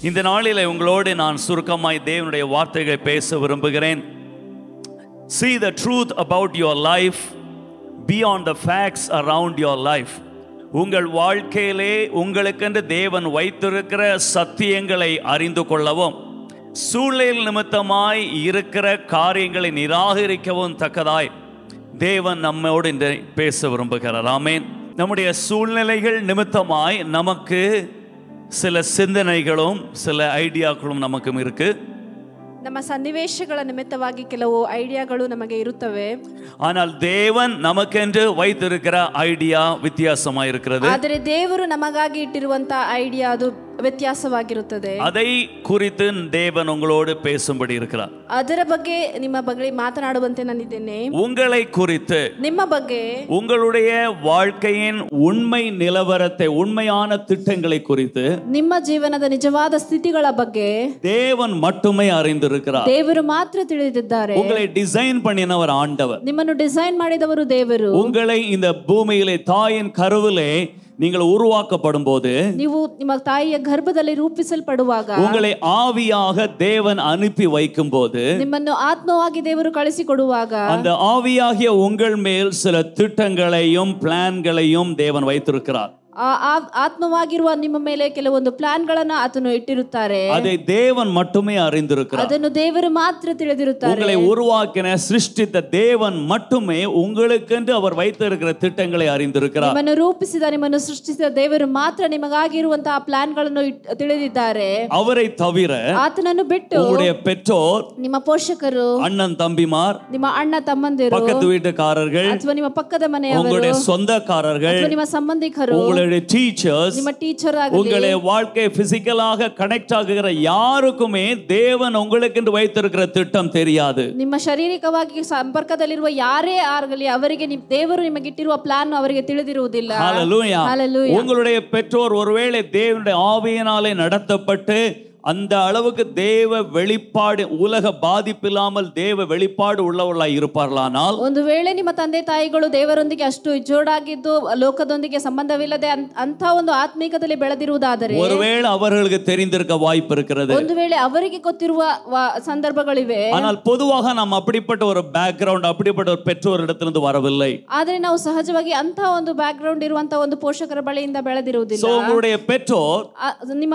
இந்த நாளிலே உங்களோடு நான் சுருக்கமாய் தேவனுடைய வார்த்தைகளை பேச விரும்புகிறேன். See the truth about your life beyond the facts around your life. உங்கள் வாழ்க்கையிலே உங்களுக்கென்று தேவன் வைத்திருக்கிற சத்தியங்களை அறிந்து கொள்ளவும், சூழ்நிலை நிமித்தமாய் இருக்கிற காரியங்களை நிராகரிக்கவும் தக்கதாய் தேவன் நம்மோடு இன்று பேச விரும்புகிறார். ஆமென். நம்முடைய சூழ்நிலைகள் நிமித்தமாய் நமக்கு சில சிந்தனைகளும் சில ಐಡಿಯಾಗಳು நமக்கும் இருக்கு. ನಮ್ಮ ಸನ್ನಿವೇಶಗಳ ನಿಮಿತ್ತವಾಗಿ ಕೆಲವು ಐಡಿಯಾಗಳು ನಮಗೆ ಇರುತ್ತವೆ. ஆனால் தேவன் நமக்கென்று வைத்திருக்கிற ஐடியா வித்தியாசமா இருக்கிறது. ಆದರೆ ದೇವರು ನಮಗಾಗಿ ಇಟ್ಟಿರುವಂತ ಐಡಿಯಾ ಅದು ವ್ಯತ್ಯಾಸವಾಗಿರುತ್ತದೆ. அதை குறித்து தேவன் உங்களோடு பேசும்படி இருக்கிறார். ಅದರ ಬಗ್ಗೆ ನಿಮ್ಮ ಬಗ್ಗೆ ಮಾತನಾಡುವಂತೆ ನಾನಿದ್ದೇನೆ. உங்களை குறித்து, ನಿಮ್ಮ ಬಗ್ಗೆ, உங்களுடைய வாழ்க்கையின் உண்மை நிலவரத்தை, உண்மையான திட்டங்களை குறித்து, ನಿಮ್ಮ ಜೀವನದ ನಿಜವಾದ ಸ್ಥಿತಿಗಳ ಬಗ್ಗೆ தேவன் மட்டுமே அறிந்திருக்கிறார். ದೇವರು ಮಾತ್ರ ತಿಳಿದಿದ್ದಾರೆ. உங்களை டிசைன் பண்ணினவர் ஆண்டவர். ನಿಮ್ಮನ್ನು ಡಿಸೈನ್ ಮಾಡಿದವರು ದೇವರು. உங்களை இந்த பூமியிலே தாயின் கருவிலே நீங்கள் உருவாக்கப்படும் போது, ನೀವು ನಿಮ್ಮ ತಾಯಿಯ ಗರ್ಭದಲ್ಲಿ ರೂಪಿಸಲ್ಪಡುವಾಗ, உங்களை ஆவியாக தேவன் அனுப்பி வைக்கும் போது, ನಿಮ್ಮನ್ನು ಆತ್ಮವಾಗಿ ದೇವರು ಕಳಿಸಿಕೊಡುವಾಗ, அந்த ஆவியாகிய உங்கள் மேல் சில திட்டங்களையும் பிளான்களையும் தேவன் வைத்திருக்கிறார். ಆತ್ಮವಾಗಿರುವ ನಿಮ್ಮ ಮೇಲೆ ಕೆಲವೊಂದು ಪ್ಲಾನ್ಗಳನ್ನ ಆತನು ಇಟ್ಟಿರುತ್ತಾರೆ. அதை தேவன் மட்டுமே அறிந்திருக்கிறார். ಅದನ್ನು ದೇವರು ಮಾತ್ರ ತಿಳಿದಿರುತ್ತಾರೆ. உங்களை உருவாக்கின சிருஷ்டித்த தேவன் மட்டுமே உங்களுக்கென்று அவர் வைத்திருக்கிற திட்டங்களை அறிந்திருக்கிறார். ನಿಮ್ಮನ್ನು ರೂಪಿಸಿದ, ನಿಮ್ಮನ್ನು ಸೃಷ್ಟಿಸಿದ ದೇವರು ಮಾತ್ರ ನಿಮಗಾಗಿರುವಂತಹ ಪ್ಲಾನ್ಗಳನ್ನು ತಿಳಿದಿದ್ದಾರೆ. அவரை தவிர ಆತನನ್ನು ಬಿಟ್ಟು உங்களுடைய பெற்றோர், ನಿಮ್ಮ ಪೋಷಕರು, அண்ணன் தம்பிமார், ನಿಮ್ಮ ಅಣ್ಣ ತಮ್ಮಂದಿರು, பக்கத்து வீட்டுக்காரர்கள், ಅಥವಾ ನಿಮ್ಮ ಪಕ್ಕದ ಮನೆಯವರು, உங்களுடைய சொந்தக்காரர்கள், ಅಥವಾ ನಿಮ್ಮ ಸಂಬಂಧಿಕರು, டீச்சர்ஸ், ನಿಮ್ಮ ಟೀಚರ್ ಆಗಲಿ, உங்களுடைய வாழ்க்கை பிசிக்கலாக கனெக்ட் ஆகுகிற யாருக்குமே தேவன் உங்களுக்கு என்று வைத்திருக்கிற திட்டம் தெரியாது. ನಿಮ್ಮ ಶಾರೀರಿಕವಾಗಿ ಸಂಪರ್ಕದಲ್ಲಿರುವ ಯಾರೇ ಆಗಲಿ ಅವರಿಗೆ ದೇವರು ನಿಮಗೆ ಇಟ್ಟಿರುವ ಪ್ಲಾನ್ ಅವರಿಗೆ ತಿಳಿದಿರುವುದಿಲ್ಲ. ஹல்லேலூயா. ஹல்லேலூயா. உங்களுடைய பெற்றோர் ஒருவேளை தேவனுடைய ஆவியினாலே நடத்தப்பட்டு அந்த அளவுக்கு தேவ வெளிப்பாடு, உலக பாதிப்பில்லாமல் தேவ வெளிப்பாடு உள்ளவர்களாய் இருப்பார்களானால், ಒಂದು ವೇಳೆ ನಿಮ್ಮ ತಂದೆ ತಾಯಿಗಳು ದೇವರೊಂದಿಗೆ ಅಷ್ಟು ಜೋಡಾಗಿದ್ದು ಲೋಕದೊಂದಿಗೆ ಸಂಬಂಧವಿಲ್ಲದೆ ಅಂತ ಒಂದು ಆತ್ಮೀಕದಲ್ಲಿ ಬೆಳೆದಿರುವುದಾದರೆ, ஒருவேளை அவர்களுக்கு தெரிந்திருக்க வாய்ப்பு இருக்கிறது. ಒಂದು ವೇಳೆ ಅವರಿಗೆ ಗೊತ್ತಿರುವ ಸಂದರ್ಭಗಳಿವೆ. ஆனால் பொதுவாக நாம் அப்படிப்பட்ட ஒரு பேக்ரவுண்ட், அப்படிப்பட்ட ஒரு பெற்றோரிடத்திலிருந்து வரவில்லை. ಆದರೆ ನಾವು ಸಹಜವಾಗಿ ಅಂತ ಒಂದು ಬ್ಯಾಕ್ ಗ್ರೌಂಡ್ ಇರುವಂತ ಒಂದು ಪೋಷಕರ ಬಳಿಯಿಂದ ಬೆಳೆದಿರುವುದಿಲ್ಲ. சோ உங்களுடைய பெற்றோர், ನಿಮ್ಮ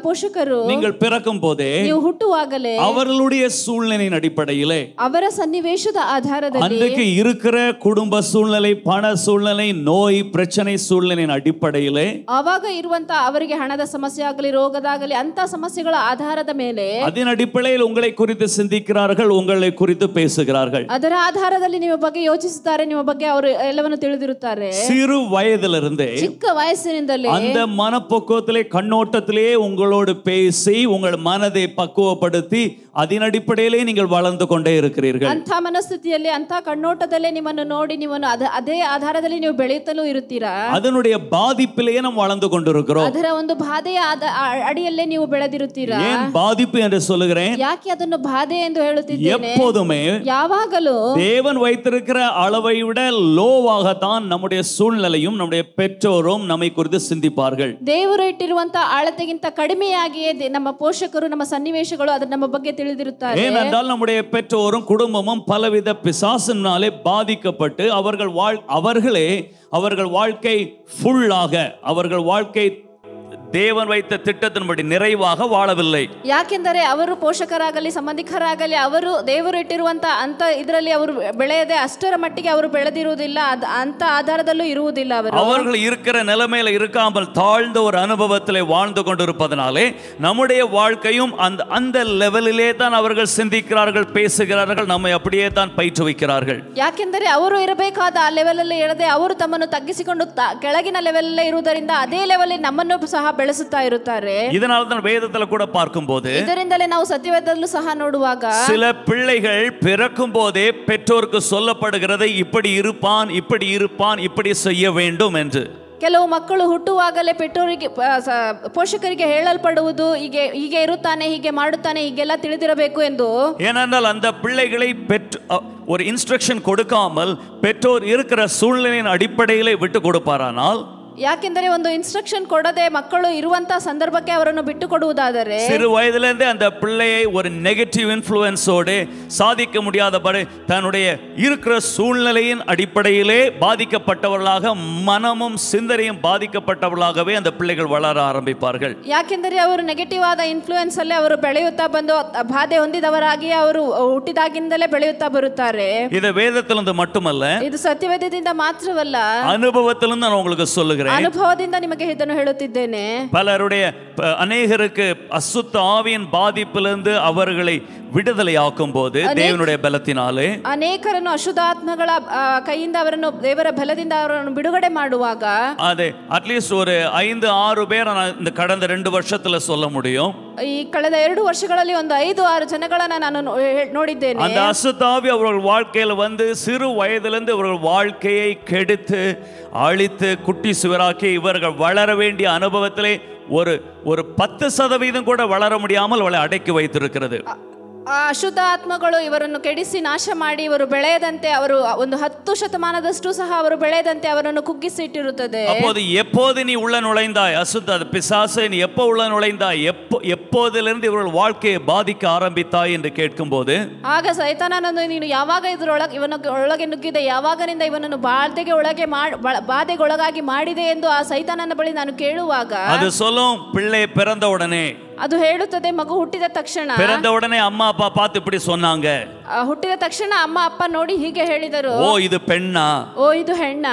ಪೋಷಕರು, நீங்கள் பிறக்கும் போதே ನೀವು ಹುಟ್ಟುವಾಗಲೇ அவர்களுடைய சூழ்நிலையின் அடிப்படையிலே, ಅವರ ಸನ್ನಿವೇಶದ ಆಧಾರದಲ್ಲಿ, அன்றைக்கு இருக்கிற குடும்ப சூழ்நிலை, பண சூழ்நிலை, நோய் பிரச்சனை சூழ்நிலையின் அடிப்படையிலே, ಆವಾಗ ಇರುವಂತ ಅವರಿಗೆ ಹಣದ ಸಮಸ್ಯೆ ಆಗಲಿ, ರೋಗದಾಗಲಿ, ಅಂತ ಸಮಸ್ಯೆಗಳ ಆಧಾರದ ಮೇಲೆ, அதன் அடிப்படையில் உங்களை குறித்து சிந்திக்கிறார்கள், உங்களை குறித்து பேசுகிறார்கள். ಅದರ ಆಧಾರದಲ್ಲಿ ನಿಮ್ಮ ಬಗ್ಗೆ ಯೋಚಿಸುತ್ತಾರೆ, ನಿಮ್ಮ ಬಗ್ಗೆ ಅವರು ಎಲ್ಲವನ್ನು ತಿಳಿದಿರುತ್ತಾರೆ. சிறு வயதிலிருந்தே, ಚಿಕ್ಕ ವಯಸ್ಸಿನಿಂದಲೇ அந்த மனப்பக்குவத்திலே, கண்ணோட்டத்திலே உங்களோடு பேசி உங்கள் மனதை பக்குவப்படுத்தி அதன் அடிப்படையிலே நீங்கள் வளர்ந்து கொண்டே இருக்கிறீர்கள். ಅಂತ ಮನಸ್ಥಿತಿಯಲ್ಲಿ, ಅಂತ ಕಣ್ಣೋಟದಲ್ಲೇ ನಿಮ್ಮನ್ನು ನೋಡಿ ನಿಮ್ಮನ್ನು ಅದೇ ಆಧಾರದಲ್ಲಿ ನೀವು ಬೆಳೆಯುತ್ತಲೂ ಇರುತ್ತೀರಾ. அதனுடைய பாதிப்பிலேயே நாம் வளர்ந்து கொண்டிருக்கிறோம். ಅದರ ಒಂದು ಬಾಧೆಯ ಅಡಿಯಲ್ಲೇ ನೀವು ಬೆಳೆದಿರುತ್ತೀರಾ. ஏன் பாதிப்பு என்று சொல்லுகிறேன்? ಯಾಕೆ ಅದನ್ನು ಬಾಧೆ ಎಂದು ಹೇಳುತ್ತಿದ್ದೇನೆ? எப்போதுமே ಯಾವಾಗಲೂ தேவன் வைத்திருக்கிற அளவை விட லோவாகத்தான் நம்முடைய சூழ்நிலையும் நம்முடைய பெற்றோரும் நம்மை குறித்து சிந்திப்பார்கள். ದೇವರು ಇಟ್ಟಿರುವಂತ ಆಳತೆಗಿಂತ ಕಡಿಮೆಯಾಗಿಯೇ ನಮ್ಮ ಪೋಷಕರು, ನಮ್ಮ ಸನ್ನಿವೇಶಗಳು ಅದರ ನಮ್ಮ ಬಗ್ಗೆ ತಿಳಿದಿರುತ್ತಾರೆ. ஏனென்றால் நம்முடைய பெற்றோரும் குடும்பமும் பலவித பிசாசினாலே பாதிக்கப்பட்டு அவர்கள் வாழ்க்கை ஃபுல்லாக, அவர்கள் வாழ்க்கை தேவன் வைத்த திட்டத்தின்படி நிறைவாக வாழவில்லை. ಯಾಕೆಂದರೆ ಅವರು ಪೋಷಕರಾಗಲಿ ಸಂಬಂಧಿಕರಾಗಲಿ ಅವರು ದೇವರು ಇಟ್ಟಿರುವಂತ ಅಂತ ಇದರಲ್ಲಿ ಅವರು ಬೆಳೆಯದೆ ಅಷ್ಟರ ಮಟ್ಟಿಗೆ ಅವರು ಬೆಳೆದಿರುವುದಿಲ್ಲ, ಅಂತ ಆಧಾರದಲ್ಲೂ ಇರುವುದಿಲ್ಲ. அவர்கள் இருக்கிற நிலைமையில இருக்காமல் தாழ்ந்த ஒரு அனுபவத்திலே வாழ்ந்து கொண்டிருப்பதனாலே நம்முடைய வாழ்க்கையும் அந்த லெவலிலே தான் அவர்கள் சிந்திக்கிறார்கள், பேசுகிறார்கள், நம்மை அப்படியே தான் பயிற்றுவிக்கிறார்கள். ಯಾಕೆಂದರೆ ಅವರು ಇರಬೇಕಾದ ಆ ಲೆವೆಲ್ ಅಲ್ಲಿ ಇರದೆ ಅವರು ತಮ್ಮನ್ನು ತಗ್ಗಿಸಿಕೊಂಡು ಕೆಳಗಿನ ಲೆವೆಲ್ ಅಲ್ಲೇ ಇರುವುದರಿಂದ ಅದೇ ಲೆವೆಲ್ ನಮ್ಮನ್ನು ಸಹ ಬೆಳೆಸುತ್ತಾ ಇರುತ್ತಾರೆ. இதனால தான் வேதத்துல கூட பார்க்கும்போது, ಇದರಿಂದಲೇ ನಾವು ಸತ್ಯವೇದದಲ್ಲೂ ಸಹ ನೋಡುವಾಗ, சில பிள்ளைகள் பிறக்கும் போதே பெற்றோருக்கு சொல்லப்படுகிறது, இப்படி இருப்பான், இப்படி இருப்பான், இப்படி செய்ய வேண்டும் என்று. ಕೆಲವು ಮಕ್ಕಳು ಹುಟ್ಟುವಾಗಲೇ ಪೋಷಕರಿಗೆ ಹೇಳಲ್ಪಡುವುದು, ಹೀಗೆ ಇರುತ್ತಾನೆ, ಹೀಗೆ ಮಾಡುತ್ತಾನೆ, ಹೀಗೆಲ್ಲ ತಿಳಿದಿರಬೇಕು ಎಂದು. ஏனென்றால் அந்த பிள்ளைகளை ஒரு இன்ஸ்ட்ரக்ஷன் கொடுக்காமல் பெற்றோர் இருக்கிற சூழ்நிலையின் அடிப்படையிலே விட்டு கொடுப்பாரானால், ಯಾಕೆಂದರೆ ಒಂದು ಇನ್ಸ್ಟ್ರಕ್ಷನ್ ಕೊಡದೆ ಮಕ್ಕಳು ಇರುವಂತ ಸಂದರ್ಭಕ್ಕೆ ಅವರನ್ನು ಬಿಟ್ಟು ಕೊಡುವುದಾದರೆ சிறு வயதிலிருந்தே அந்த பிள்ளையை ஒரு நெகட்டிவ் இன்ஃப்ளூயன்ஸோடு சாதிக்க முடியாதபடி தன்னுடைய இருக்கிற சூழ்நிலையின் அடிப்படையிலே பாதிக்கப்பட்டவர்களாக மனமும் சிந்தனையும் பாதிக்கப்பட்டவர்களாகவே அந்த பிள்ளைகள் வளர ஆரம்பிப்பார்கள். ಯಾಕೆಂದರೆ ಅವರು ನೆಗೆಟಿವ್ ಆದ ಇನ್ಫ್ಲೂಯೆನ್ಸ್ ಅಲ್ಲಿ ಅವರು ಬೆಳೆಯುತ್ತಾ ಬಂದು ಬಾಧೆ ಹೊಂದಿದವರಾಗಿ ಅವರು ಹುಟ್ಟಿದಾಗಿಂದಲೇ ಬೆಳೆಯುತ್ತಾ ಬರುತ್ತಾರೆ. இது வேதத்திலிருந்து மட்டுமல்ல, ಇದು ಸತ್ಯವೇದದಿಂದ ಮಾತ್ರವಲ್ಲ, அனுபவத்திலிருந்து நான் உங்களுக்கு சொல்லுகிறேன். ಅನುಭವದಿಂದ ನಿಮಗೆ ಇದನ್ನು ಹೇಳುತ್ತಿದ್ದೇನೆ. பலருடைய அநேகருக்கு அசுத்த ஆவியின் பாதிப்பிலிருந்து அவர்களை விடுதலை ஆக்கும் போது தேவனுடைய பலத்தினாலே ಅನೇಕರನ್ನು ಅಶುದ್ಧಾತ್ಮಗಳ ಕೈಯಿಂದ ಅವರನ್ನು ದೇವರ ಬಲದಿಂದ ಅವರನ್ನು ಬಿಡುಗಡೆ ಮಾಡುವಾಗ ಅದೇ ಅಟ್ಲೀಸ್ಟ್ ஒரு 5-6 பேர் இந்த கடந்த 2 வருஷத்துல சொல்ல முடியும். ಈ ಕಳೆದ 2 ವರ್ಷಗಳಲ್ಲಿ ಒಂದು 5-6 ಜನಗಳನ್ನ ನಾನು ನೋಡಿದ್ದೇನೆ. அந்த அசுத்த ஆவி அவர்கள் வாழ்க்கையில வந்து சிறு வயதிலிருந்து அவர்கள் வாழ்க்கையை கெடுத்து அழித்து குட்டி சுவராக்கி இவர்கள் வளர வேண்டிய அனுபவத்திலே ஒரு 10% கூட வளர முடியாமல் அவளை அடக்கி வைத்திருக்கிறது. ಆ ಅಶುದ್ಧ ಆತ್ಮಗಳು ಇವರನ್ನು ಕೆಡಿಸಿ ನಾಶ ಮಾಡಿ ಇವರು ಬೆಳೆಯದಂತೆ ಅವರು ಒಂದು 10 ಶತಮಾನದಷ್ಟು ಸಹ ಅವರು ಬೆಳೆಯದಂತೆ ಅವರನ್ನು ಕುಗ್ಗಿಸಿಟ್ಟಿರುತ್ತದೆ. அப்போது எப்போது நீ உள்ள நுழைந்தாய் அசுத்த பிசாசே, நீ எப்போ உள்ள நுழைந்தாய், எப்போதிலிருந்து இவர்கள் வாழ்க்கையை பாதிக்க ஆரம்பித்தாய் என்று கேட்கும்போது ಆಗ ಸೈತಾನನನ್ನು ನೀನು ಯಾವಾಗ ಇದರೊಳಗೆ ಒಳಗೆ ನುಗ್ಗಿದೆ, ಯಾವಾಗನಿಂದ ಇವನನ್ನು ಬಾಧೆಗೊಳಗಾಗಿ ಮಾಡಿದೆ ಎಂದು ಆ ಸೈತಾನನ ಬಳಿ ನಾನು ಕೇಳುವಾಗ ಅದು சொல்லும் பிள்ளை பிறந்த உடனே, ಅದು ಹೇಳುತ್ತದೆ ಮಗು ಹುಟ್ಟಿದ ತಕ್ಷಣ, பிறந்த உடனே அம்மா அப்பா பார்த்து இப்படி சொன்னாங்க, ಹುಟ್ಟಿದ ತಕ್ಷಣ ಅಮ್ಮ ಅಪ್ಪ ನೋಡಿ ಹೀಗೆ ಹೇಳಿದರು, ಓ ಇದು பெண்ணா, ಓ ಇದು ಹೆಣ್ಣಾ,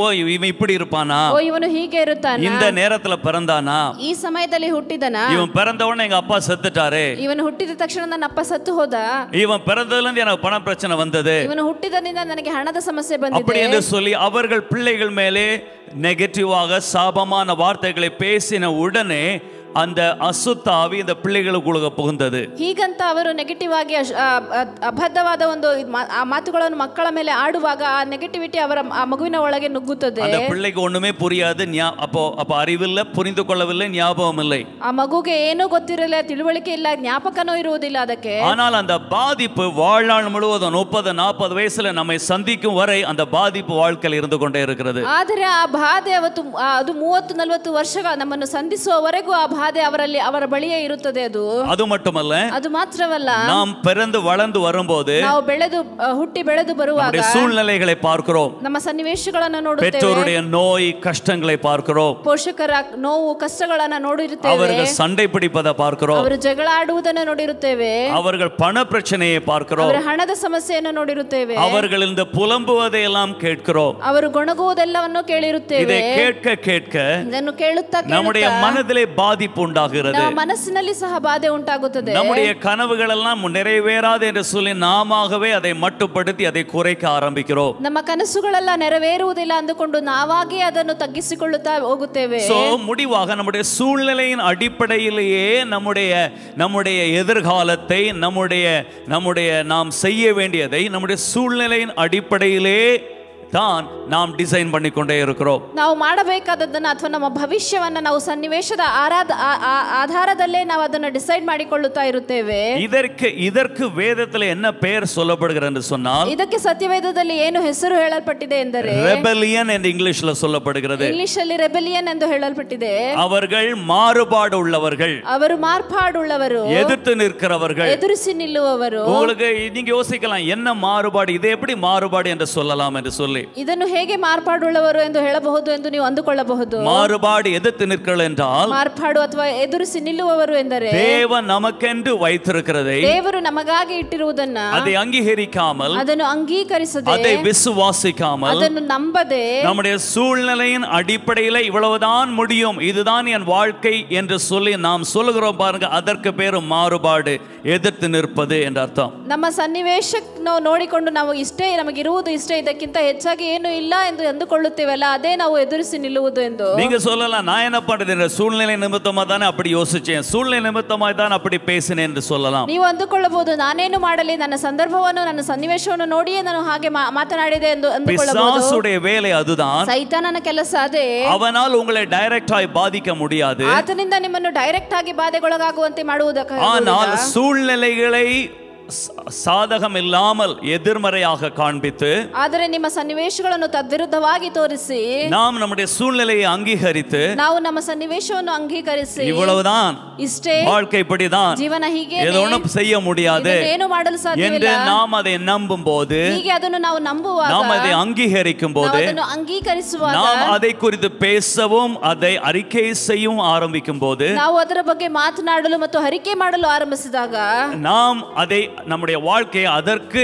ಓ இவன் இப்படி இருப்பானா, ಓ ಇವನು ಹೀಗೆ ಇರುತ್ತಾನಾ, இந்த நேரத்துல பிறந்தானா, ಈ ಸಮಯದಲ್ಲಿ ಹುಟ್ಟಿದನಾ, இவன் பிறந்த உடனே எங்க அப்பா செத்துட்டாரே, ಇವನು ಹುಟ್ಟಿದ ತಕ್ಷಣ ನನ್ನ ಅಪ್ಪ ಸತ್ತು ಹೋದ, இவன் பிறந்ததுல இருந்து எனக்கு பண பிரச்சனை வந்தது, ಇವನು ಹುಟ್ಟಿದನಿಂದ ನನಗೆ ಹಣದ ಸಮಸ್ಯೆ ಬಂದಿದೆ அப்படி என்று சொல்லி அவர்கள் பிள்ளைகள் மேலே நெகட்டிவாக சாபமான வார்த்தைகளை பேசின உடனே அந்த அசுத்த ஆவி இந்த பிள்ளைகளுக்குள்ள புகுந்தது. ಹೀಗಂತ ಅವರು ನೆಗೆಟಿವ್ ಆಗಿ ಅಬದ್ಧವಾದ ಒಂದು ಮಾತುಗಳನ್ನು ಮಕ್ಕಳ ಮೇಲೆ ಆಡುವಾಗ ಆ ನೆಗೆಟಿವಿಟಿ ಅವರ ಮಗುವಿನ ಒಳಗೆ ನುಗ್ಗುತ್ತದೆ. அந்த பிள்ளைக்கு ஒண்ணுமே புரியாது, அப்ப அறிவில்லை, புரிந்து கொள்ளவில்லை, ஞாபகம் இல்லை. ಆ ಮಗುಗೆ ಏನೂ ಗೊತ್ತಿರಲಿಲ್ಲ, ತಿಳುವಳಿಕೆ ಇಲ್ಲ, ಜ್ಞಾಪಕನೂ ಇರುವುದಿಲ್ಲ ಅದಕ್ಕೆ. ஆனால் அந்த பாதிப்பு வாழ்நாள் முழுவதும் 30-40 ವಯಸ್ಸಿல நம்மை சந்திக்கும் வரை அந்த பாதிப்பு வாழ்க்கையில் இருந்து கொண்டே இருக்கிறது. ಆದರೆ ಆ ಬಾಧೆ ಅದು 30-40 ವರ್ಷಗಳ ನಮ್ಮನ್ನು ಸಂಧಿಸುವವರೆಗೂ ಆ ಬಾಧೆ ಅವರಲ್ಲಿ ಅವರ ಬಳಿಯೇ ಇರುತ್ತದೆ. ಅದು மட்டுமல்ல, ಅದು ಮಾತ್ರವಲ್ಲ, நாம் பிறந்து வளர்ந்து வரும்போது ನಾವು ಹುಟ್ಟಿ ಬೆಳೆದು ಬರುವಾಗ சூழ்நிலைகளை பார்க்கிறோம், ನಮ್ಮ ಸನ್ನಿವೇಶಗಳನ್ನು ನೋಡುತ್ತೇವೆ, பெற்றோருடைய நோய் கஷ்டங்களை பார்க்கிறோம், ಪೋಷಕರ ನೋವು ಕಷ್ಟಗಳನ್ನು ನೋಡಿರುತ್ತೇವೆ, அவர்கள் சண்டை பிடிப்பதை பார்க்கிறோம், ಅವರು ಜಗಳ ಆಡುವುದನ್ನು ನೋಡಿರುತ್ತೇವೆ, அவர்கள் பண பிரச்சனையை பார்க்கிறோம், ಅವರ ಹಣದ ಸಮಸ್ಯೆಯನ್ನು ನೋಡಿರುತ್ತೇವೆ, அவர்கள் இந்த புலம்புவதை எல்லாம் கேட்கிறோம், ಅವರು ಗೊಣಗುವುದೆಲ್ಲವನ್ನು ಕೇಳಿರುತ್ತೇವೆ. இதை கேட்க கேட்க ಇದನ್ನು ಕೇಳುತ್ತಾ நம்முடைய மனதிலே பாதிப்பு உண்டாகிறது, ನಮ್ಮ ಮನಸ್ಸಿನಲ್ಲಿ ಸಹ ಬಾಧೆ ಉಂಟಾಗುತ್ತದೆ. நம்முடைய கனவுகள் எல்லாம் நிறைவேறாது என்று சொல்லி நாமாகவே அதை மட்டுப்படுத்தி அதை குறைக்க ஆரம்பிக்கிறோம். ನಮ್ಮ ಕನಸುಗಳೆಲ್ಲ ನೆರವೇರುವುದಿಲ್ಲ ಅಂದುಕೊಂಡು ನಾವಾಗೇ ಅದನ್ನು ತಗ್ಗಿಸಿಕೊಳ್ಳುತ್ತಾ ಹೋಗುತ್ತೇವೆ. சோ முடிவாக நம்முடைய சூழ்நிலையின் அடிப்படையிலேயே நம்முடைய எதிர்காலத்தை நம்முடைய நாம் செய்ய வேண்டியதை நம்முடைய சூழ்நிலையின் அடிப்படையிலே தான் நாம் டிசைன் பண்ணிக்கொண்டே இருக்கிறோம். ನಾವು ಮಾಡಬೇಕಾದದ್ದನ್ನು ಅಥವಾ ನಮ್ಮ ಭವಿಷ್ಯವನ್ನು ನಾವು ಸನ್ನಿವೇಶದ ಆಧಾರದಲ್ಲೇ ನಾವು ಅದನ್ನು ಡಿಸೈಡ್ ಮಾಡಿಕೊಳ್ಳುತ್ತಾ ಇರುತ್ತೇವೆ. இதற்கு வேதத்தில் என்ன பெயர் சொல்லப்படுகிறது என்று சொன்னால், ಇದಕ್ಕೆ ಸತ್ಯವೇದದಲ್ಲಿ ಏನು ಹೆಸರು ಹೇಳಲ್ಪಟ್ಟಿದೆ ಎಂದರೆ ரெபெலியன் என்று இங்கிலீஷ்ல சொல்லப்படுகிறது. ಇಂಗ್ಲಿಷ್ ಅಲ್ಲಿ ರೆಬೆಲಿಯನ್ ಎಂದು ಹೇಳಲ್ಪಟ್ಟಿದೆ. அவர்கள் மாறுபாடு உள்ளவர்கள், ಅವರು ಮಾರ್ಪಾಡುಳ್ಳವರು, எதிர்த்து நிற்கிறவர்கள், ಎದುರಿಸಿ ನಿಲ್ಲುವವರು. உங்களுக்கு நீங்க யோசிக்கலாம், என்ன மாறுபாடு, இது எப்படி மாறுபாடு என்று சொல்லலாம் என்று சொல்லி. ಇದನ್ನು ಹೇಗೆ ಮಾರ್ಪಾಡುಳ್ಳವರು ಎಂದು ಹೇಳಬಹುದು ಎಂದು ನೀವು ಅಂದುಕೊಳ್ಳಬಹುದು. மாறுபாடு எதிர்த்து நிற்கிறல் என்றால், ಮಾರ್ಪಾಡು ಅಥವಾ ಎದುರಿಸಿ ನಿಲ್ಲುವವರು ಎಂದರೆ தேவன் நமக்கென்று வைத்திருக்கிறதை, ದೇವರು ನಮಗಾಗಿ ಇಟ್ಟಿರುವುದನ್ನ அதை அங்கீகரிக்காமல், ಅದನ್ನು ಅಂಗೀಕರಿಸದೆ, அதை விசுவாசிக்காமல், ಅದನ್ನು ನಂಬದೆ, நம்முடைய சூழ்நிலையின் அடிப்படையில் இவ்வளவுதான் முடியும், இதுதான் என் வாழ்க்கை என்று சொல்லி நாம் சொல்லுகிறோம் பாருங்க, அதற்கு பேரு மாறுபாடு, எதிர்த்து நிற்பது என்ற அர்த்தம். ನಮ್ಮ ಸನ್ನಿವೇಶಕ್ಕೆ ನೋಡಿಕೊಂಡು ನಾವು ಇಷ್ಟೇ ನಮಗಿರುವುದು ಇಷ್ಟೇ, ಇದಕ್ಕಿಂತ ಹೆಚ್ಚಾಗಿ ಏನು ಇಲ್ಲ ಎಂದು ಅಂದುಕೊಳ್ಳುತ್ತೇವಲ್ಲ, ಅದೇ ನಾವು ಎದುರಿಸಿ ನಿಲ್ಲುವುದು ಎಂದು. நீங்க சொல்லலாம், நான் என்ன பண்றது, சூழ்நிலை நிமித்தமா தானே அப்படி யோசிச்சேன், சூழ்நிலை நிமித்தமா தான் அப்படி பேசினேன் என்று சொல்லலாம். ನೀವು ಅಂದುಕೊಳ್ಳಬಹುದು, ನಾನೇನು ಮಾಡಲಿ, ನನ್ನ ಸಂದರ್ಭವನ್ನು ನನ್ನ ಸನ್ನಿವೇಶವನ್ನು ನೋಡಿಯೇ ನಾನು ಹಾಗೆ ಮಾತನಾಡಿದೆ ಎಂದು ಅಂದುಕೊಳ್ಳಬಹುದು. பிசாசுடைய வேலை அதுதான். ಸೈತಾನನ ಕೆಲಸ ಅದೇ. அவனால் உங்களை டைரக்ட் ஆಗಿ பாதிக்க முடியாது, ಆತನಿಂದ ನಿಮ್ಮನ್ನು ಡೈರೆಕ್ಟ್ ಆಗಿ ಬಾಧೆಗೊಳಗಾಗುವಂತೆ ಮಾಡುವುದಕ್ಕೆ. ஆனால் சூழ்நிலைகளை சாதகம் இல்லாமல் எதிர்மறையாக காண்பித்து, ಆದರೆ ನಿಮ್ಮ ಸನ್ನಿವೇಶಗಳನ್ನು ತದ್ವಿರುದ್ಧವಾಗಿ ತೋರಿಸಿ, நாம் நம்முடைய சூழ்நிலையை அங்கீகரித்து, ನಾವು ನಮ್ಮ ಸನ್ನಿವೇಶವನ್ನು ಅಂಗೀಕರಿಸಿ, இவ்வளவுதான் ಇಷ್ಟೇ வாழ்க்கை, இப்படிதான் ಜೀವನ, ಹೀಗೆ ஏதோ ஒன்றும் செய்ய முடியாது ಏನು ಮಾಡಲು என்று ಸಾಧ್ಯವಿಲ್ಲ நாம் அதை நம்பும் போது, ಹೀಗೆ ಅದನ್ನು ನಾವು ನಂಬುವಾಗ, நாம் அதை அங்கீகரிக்கும் போது, ಅದನ್ನು ಅಂಗೀಕರಿಸುವಾಗ, நாம் அதை குறித்து பேசவும் அதை அறிக்கை செய்யவும் ஆரம்பிக்கும் போது, ನಾವು ಅದರ ಬಗ್ಗೆ ಮಾತನಾಡಲು ಮತ್ತು ಹರಿಕೆ ಮಾಡಲು ಆರಂಭಿಸಿದಾಗ, நாம் அதை நம்முடைய வாழ்க்கையை அதற்கு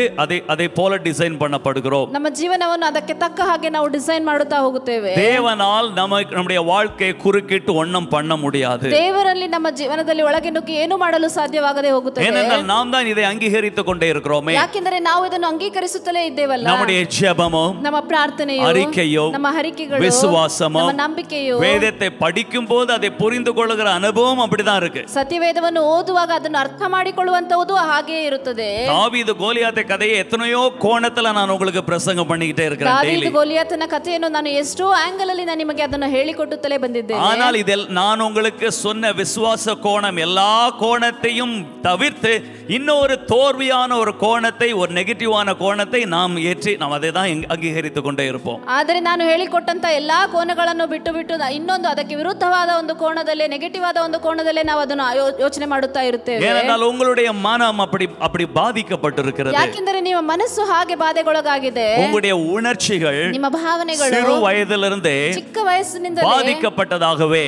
அதை போல டிசைன் பண்ணப்படுகிறோம். ನಮ್ಮ ಜೀವನವನ್ನು ಅದಕ್ಕೆ ತಕ್ಕ ಹಾಗೆ ನಾವು ಡಿಸೈನ್ ಮಾಡುತ್ತಾ ಹೋಗುತ್ತೇವೆ. தேவனால் நம்முடைய வாழ்க்கையை குறுக்கிட்டு ஒண்ணும் பண்ண முடியாது. ದೇವರಲ್ಲಿ ನಮ್ಮ ಜೀವನದಲ್ಲಿ ಒಳಗೆ ನುಗ್ಗಿ ಏನು ಮಾಡಲು ಸಾಧ್ಯವಾಗದೆ ಹೋಗುತ್ತದೆ. ஏனென்றால் நாம் தான் இதை அங்கீகரித்துக் கொண்டே இருக்கிறோமே. ಯಾಕೆಂದರೆ ನಾವು ಇದನ್ನು ಅಂಗೀಕರಿಸುತ್ತಲೇ ಇದ್ದೇವಲ್ಲ. நம்முடைய ஜெபமும், ನಮ್ಮ ಪ್ರಾರ್ಥನೆಯು, அறிக்கையும், ನಮ್ಮ ಹರಿಕೆಗಳು, விசுவாசமும், ನಮ್ಮ ನಂಬಿಕೆಯು, வேதத்தை படிக்கும் போது அதை புரிந்து கொள்ளுகிற அனுபவம் அப்படிதான் இருக்கு. ಸತ್ಯವೇದವನ್ನು ಓದುವಾಗ ಅದನ್ನು ಅರ್ಥ ಮಾಡಿಕೊಳ್ಳುವಂತದ್ದು ಹಾಗೆಯೇ ಇರುತ್ತದೆ. தாவீது கோலியாத்தை கதையை எத்தனையோ கோணத்துல நான் உங்களுக்கு பிரசங்கம் பண்ணிக்கிட்டே இருக்கிறேன். ದಾವೀದ ಗೋಲಿಯಾತನ ಕಥೆಯನ್ನು ನಾನು ಎಷ್ಟೋ ಆಂಗಲ್ ಅಲ್ಲಿ ನಾನು ನಿಮಗೆ ಅದನ್ನು ಹೇಳಿಕೊಟ್ಟುತ್ತಲೇ ಬಂದಿದ್ದೇನೆ. ஆனால் இதில் நான் உங்களுக்கு சொன்ன விசுவாச கோணம் எல்லா கோணத்தையும் தவிர்த்து இன்னொரு தோல்வியான ஒரு கோணத்தை, ஒரு நெகட்டிவான கோணத்தை நாம் ஏற்றி நாம் அதை தான் அங்கீகரித்துக் கொண்டே இருப்போம். ಆದರೆ ನಾನು ಹೇಳಿಕೊಟ್ಟಂತ ಎಲ್ಲಾ ಕೋನಗಳನ್ನು ಬಿಟ್ಟು ಇನ್ನೊಂದು ಅದಕ್ಕೆ ವಿರುದ್ಧವಾದ ಒಂದು ಕೋನದಲ್ಲಿ, ನೆಗೆಟಿವ್ ಆದ ಒಂದು ಕೋನದಲ್ಲಿ ನಾವು ಅದನ್ನು ಯೋಚನೆ ಮಾಡುತ್ತಾ ಇರುತ್ತೇವೆ. ஏனென்றால் உங்களுடைய மனம் அப்படி பாதிக்கப்பட்டிருக்கிறது. ಯಾಕೆಂದರೆ ನಿಮ್ಮ ಮನಸ್ಸು ಹಾಗೆ ಬಾಧೆಗೊಳಗಾಗಿದೆ. உங்களுடைய உணர்ச்சிகள் ನಿಮ್ಮ ಭಾವನೆಗಳು சிறு வயதிலிருந்தே ಚಿಕ್ಕ ವಯಸ್ಸಿನಿಂದ பாதிக்கப்பட்டதாகவே,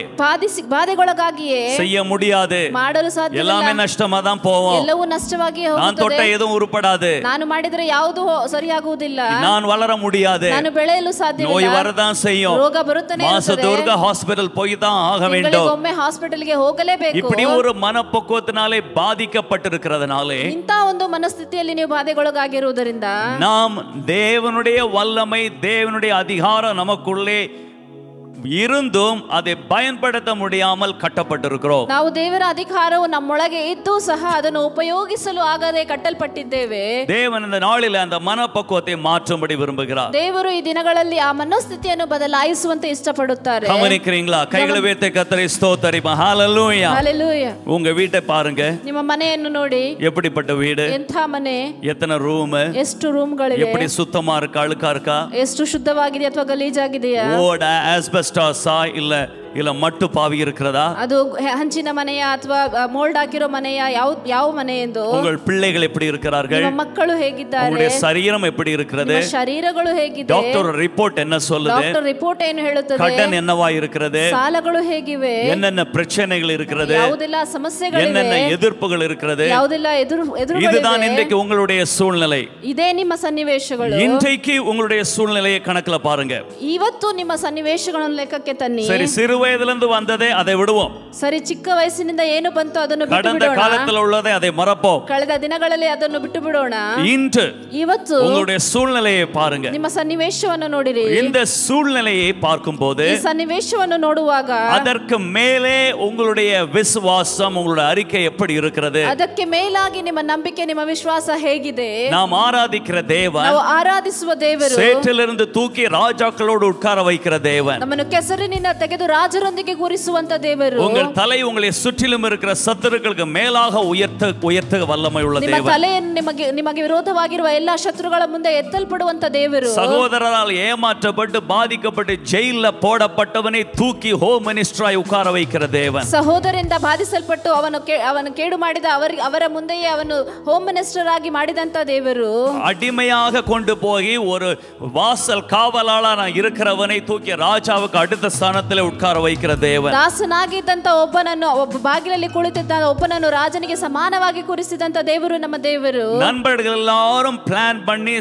ಬಾಧೆಗೊಳಗಾಗಿಯೇ செய்ய முடியாது, ಮಾಡಲು ಸಾಧ್ಯ, எல்லாமே நஷ்டமா தான் போவோம், ಎಲ್ಲವೂ ನಷ್ಟವಾಗಿ நான் தொட்ட ಹೋಗುತ್ತದೆ, எதுவும் உருப்படாது, ನಾನು ಮಾಡಿದ್ರೆ ಯಾವುದು ಸರಿಯಾಗುವುದಿಲ್ಲ, நான் வளர முடியாது, ನಾನು ಬೆಳೆಯಲು ಸಾಧ್ಯವಿಲ್ಲ, நோய் வரதான் செய்யும், ರೋಗ ಬರುತ್ತಾನೆ ಇರುತ್ತದೆ, மாசத்துக்கு ஹாஸ்பிடல் போய் தான் ஆக வேண்டும், ಒಮ್ಮೆ ಹಾಸ್ಪಿಟಲ್ಗೆ ಹೋಗಲೇಬೇಕು. இப்படி ஒரு மனப்பக்குவத்தினாலே பாதிக்கப்பட்டிருக்கிறதுனாலே, ಇಂಥ ಒಂದು ಮನಸ್ಥಿತಿಯಲ್ಲಿ ನೀವು ಬಾಧೆಗೊಳಗಾಗಿರುವುದರಿಂದ, நாம் தேவனுடைய வல்லமை, தேவனுடைய அதிகாரம் நமக்குள்ளே இருந்தும் அதை பயன்படுத்த முடியாமல் கட்டப்பட்டிருக்கிறோம். ನಾವು ದೇವರ ಅಧಿಕಾರವು ನಮ್ಮೊಳಗೆ ಇದ್ದು ಸಹ ಅದನ್ನು ಉಪಯೋಗಿಸಲು ಆಗದೆ ಕಟ್ಟಲ್ಪಟ್ಟಿದ್ದೇವೆ. தேவன் இந்த நாளில் அந்த மனப்பக்குவத்தை மாற்றும்படி விரும்புகிறார். ದೇವರು ಈ ದಿನಗಳಲ್ಲಿ ಆ ಮನೋಸ್ಥಿತಿಯನ್ನು ಬದಲಾಯಿಸುವಂತೆ ಇಷ್ಟಪಡುತ್ತಾರೆ. கவனிக்கிறீங்களா? கைகளை உயர்த்தி கர்த்தரை ஸ்தோத்திரிப்போம். ஹalleluya. ஹalleluya. உங்க வீட்டை பாருங்க, ನಿಮ್ಮ ಮನೆಯನ್ನು ನೋಡಿ, எப்படிப்பட்ட வீடு, ಎಂಥ ಮನೆ, எத்தனை ரூம், ಎಷ್ಟು ರೂಮ್ಗಳಿವೆ, எப்படி சுத்தமா இருக்கா, அழுக்கா இருக்கா, ಎಷ್ಟು ಶುದ್ಧವಾಗಿದೆ ಅಥವಾ ಗಲೀಜಾಗಿದೆಯಾ, ஓட ஆஸ்பெஸ்டாஸா இல்ல மட்டு பாவி இருக்கிறதா, ಅದು ಹಂಚಿನ ಮನೆಯ ಅಥವಾ ಮೋಲ್ಡ್ ಹಾಕಿರೋ ಮನೆಯ, ಯಾವ ಮನೆ ಎಂದು, உங்கள் பிள்ளைகள் எப்படி இருக்கிறார்கள், ನಿಮ್ಮ ಮಕ್ಕಳು ಹೇಗಿದ್ದಾರೆ, உங்களுடைய சரீரம் எப்படி இருக்கிறது, ಶರೀರಗಳು ಹೇಗಿದೆ, டாக்டர் ரிப்போர்ட் என்ன சொல்லுது, ಡಾಕ್ಟರ್ ರಿಪೋರ್ಟ್ ಏನು ಹೇಳುತ್ತದೆ, கடன் என்னவா இருக்கிறது, ಸಾಲಗಳು ಹೇಗಿವೆ, என்னென்ன பிரச்சனைகள் இருக்கிறது, ಯಾವುದೆಲ್ಲ ಸಮಸ್ಯೆಗಳಿವೆ, என்னென்ன எதிர்ப்புகள் இருக்கிறது, ಯಾವುದೆಲ್ಲ ಎದುರುಗಳಿವೆ. இதுதான் இன்றைக்கு உங்களுடைய சூழ்நிலை. ಇದೇ ನಿಮ್ಮ ಸನ್ನಿವೇಶಗಳು. இன்றைக்கு உங்களுடைய சூழ்நிலையை கணக்குல பாருங்க. ಇವತ್ತು ನಿಮ್ಮ ಸನ್ನಿವೇಶಗಳನ್ನು ಲೆಕ್ಕಕ್ಕೆ ತನ್ನಿ. சரி, சிறு வயதிலிருந்து வந்ததே அதை விடுவோம். ಸರಿ, ಚಿಕ್ಕ ವಯಸ್ಸಿನಿಂದ ಏನು ಬಂತು ಅದನ್ನು ಬಿಟ್ಟು கடந்த ಬಿಡೋಣ. காலத்தில் உள்ளதை அதை மறப்போம். ಕಳೆದ ದಿನಗಳಲ್ಲಿ ಅದನ್ನು ಬಿಟ್ಟು ಬಿಡೋಣ. இன்று ಇವತ್ತು உங்களுடைய சூழ்நிலையை பாருங்க. ನಿಮ್ಮ ಸನ್ನಿವೇಶವನ್ನು ನೋಡಿರಿ. இந்த சூழ்நிலையை பார்க்கும்போது, ಈ ಸನ್ನಿವೇಶವನ್ನು ನೋಡುವಾಗ, அதற்கு மேலே உங்களுடைய விசுவாசம், உங்களுடைய அறிக்கை எப்படி இருக்கிறது, ಅದಕ್ಕೆ ಮೇಲಾಗಿ ನಿಮ್ಮ ನಂಬಿಕೆ, ನಿಮ್ಮ ವಿಶ್ವಾಸ ಹೇಗಿದೆ. நாம் ஆராதிக்கிற தேவன், ನಾವು ಆರಾಧಿಸುವ ದೇವರು, சேற்றிலிருந்து தூக்கி ராஜாக்களோடு உட்கார வைக்கிற தேவன், ನಮ್ಮನ್ನು ಕೆಸರಿನಿಂದ ತೆಗೆದು ರಾಜರೊಂದಿಗೆ ಕೂರಿಸುವಂತ ದೇವರು, உங்கள் தலை உங்களை சுற்றிலும் இருக்கிற சத்துருக்களுக்கு மேலாக உயர்த்த வல்லமை உள்ள ನಿಮ್ಮ தேவன், ತಲೆಯನ್ನು ನಿಮಗೆ ವಿರೋಧವಾಗಿರುವ ಎಲ್ಲಾ ಶತ್ರುಗಳ ಮುಂದೆ ಎತ್ತಲ್ಪಡುವಂತ ದೇವರು, சகோதரரால் ஏமாற்றப்பட்டு பாதிக்கப்பட்டு ஜெயில போடப்பட்டவனை தூக்கி ஹோம் மினிஸ்டராய் உட்கார வைக்கிற தேவன், ಸಹೋದರಿಂದ ಬಾಧಿಸಲ್ಪಟ್ಟು ಅವನು ಕೇಡು ಮಾಡಿದ ಅವರ ಮುಂದೆಯೇ ಅವನು ಹೋಮ್ ಮಿನಿಸ್ಟರ್ ಆಗಿ ಮಾಡಿದಂತ ದೇವರು, அடிமையாக கொண்டு போய் ஒரு வாசல் காவலாளனா இருக்கிறவனை தூக்கி ராஜாவுக்கு அடுத்த ஸ்தானத்தில் உட்கார வைக்கிற தேவன், ದಾಸನಾಗಿದ್ದಂತ ಒಬ್ಬ ಬಾಗಿಲಲ್ಲಿ ಕುಳಿತಿದ್ದ ಒಬ್ಬನನ್ನು ರಾಜನಿಗೆ ಸಮಾನವಾಗಿ ಕೂರಿಸಿದಂತ ದೇವರು ನಮ್ಮ ದೇವರು. நண்பர்கள் எல்லாரும் பிளான் பண்ணி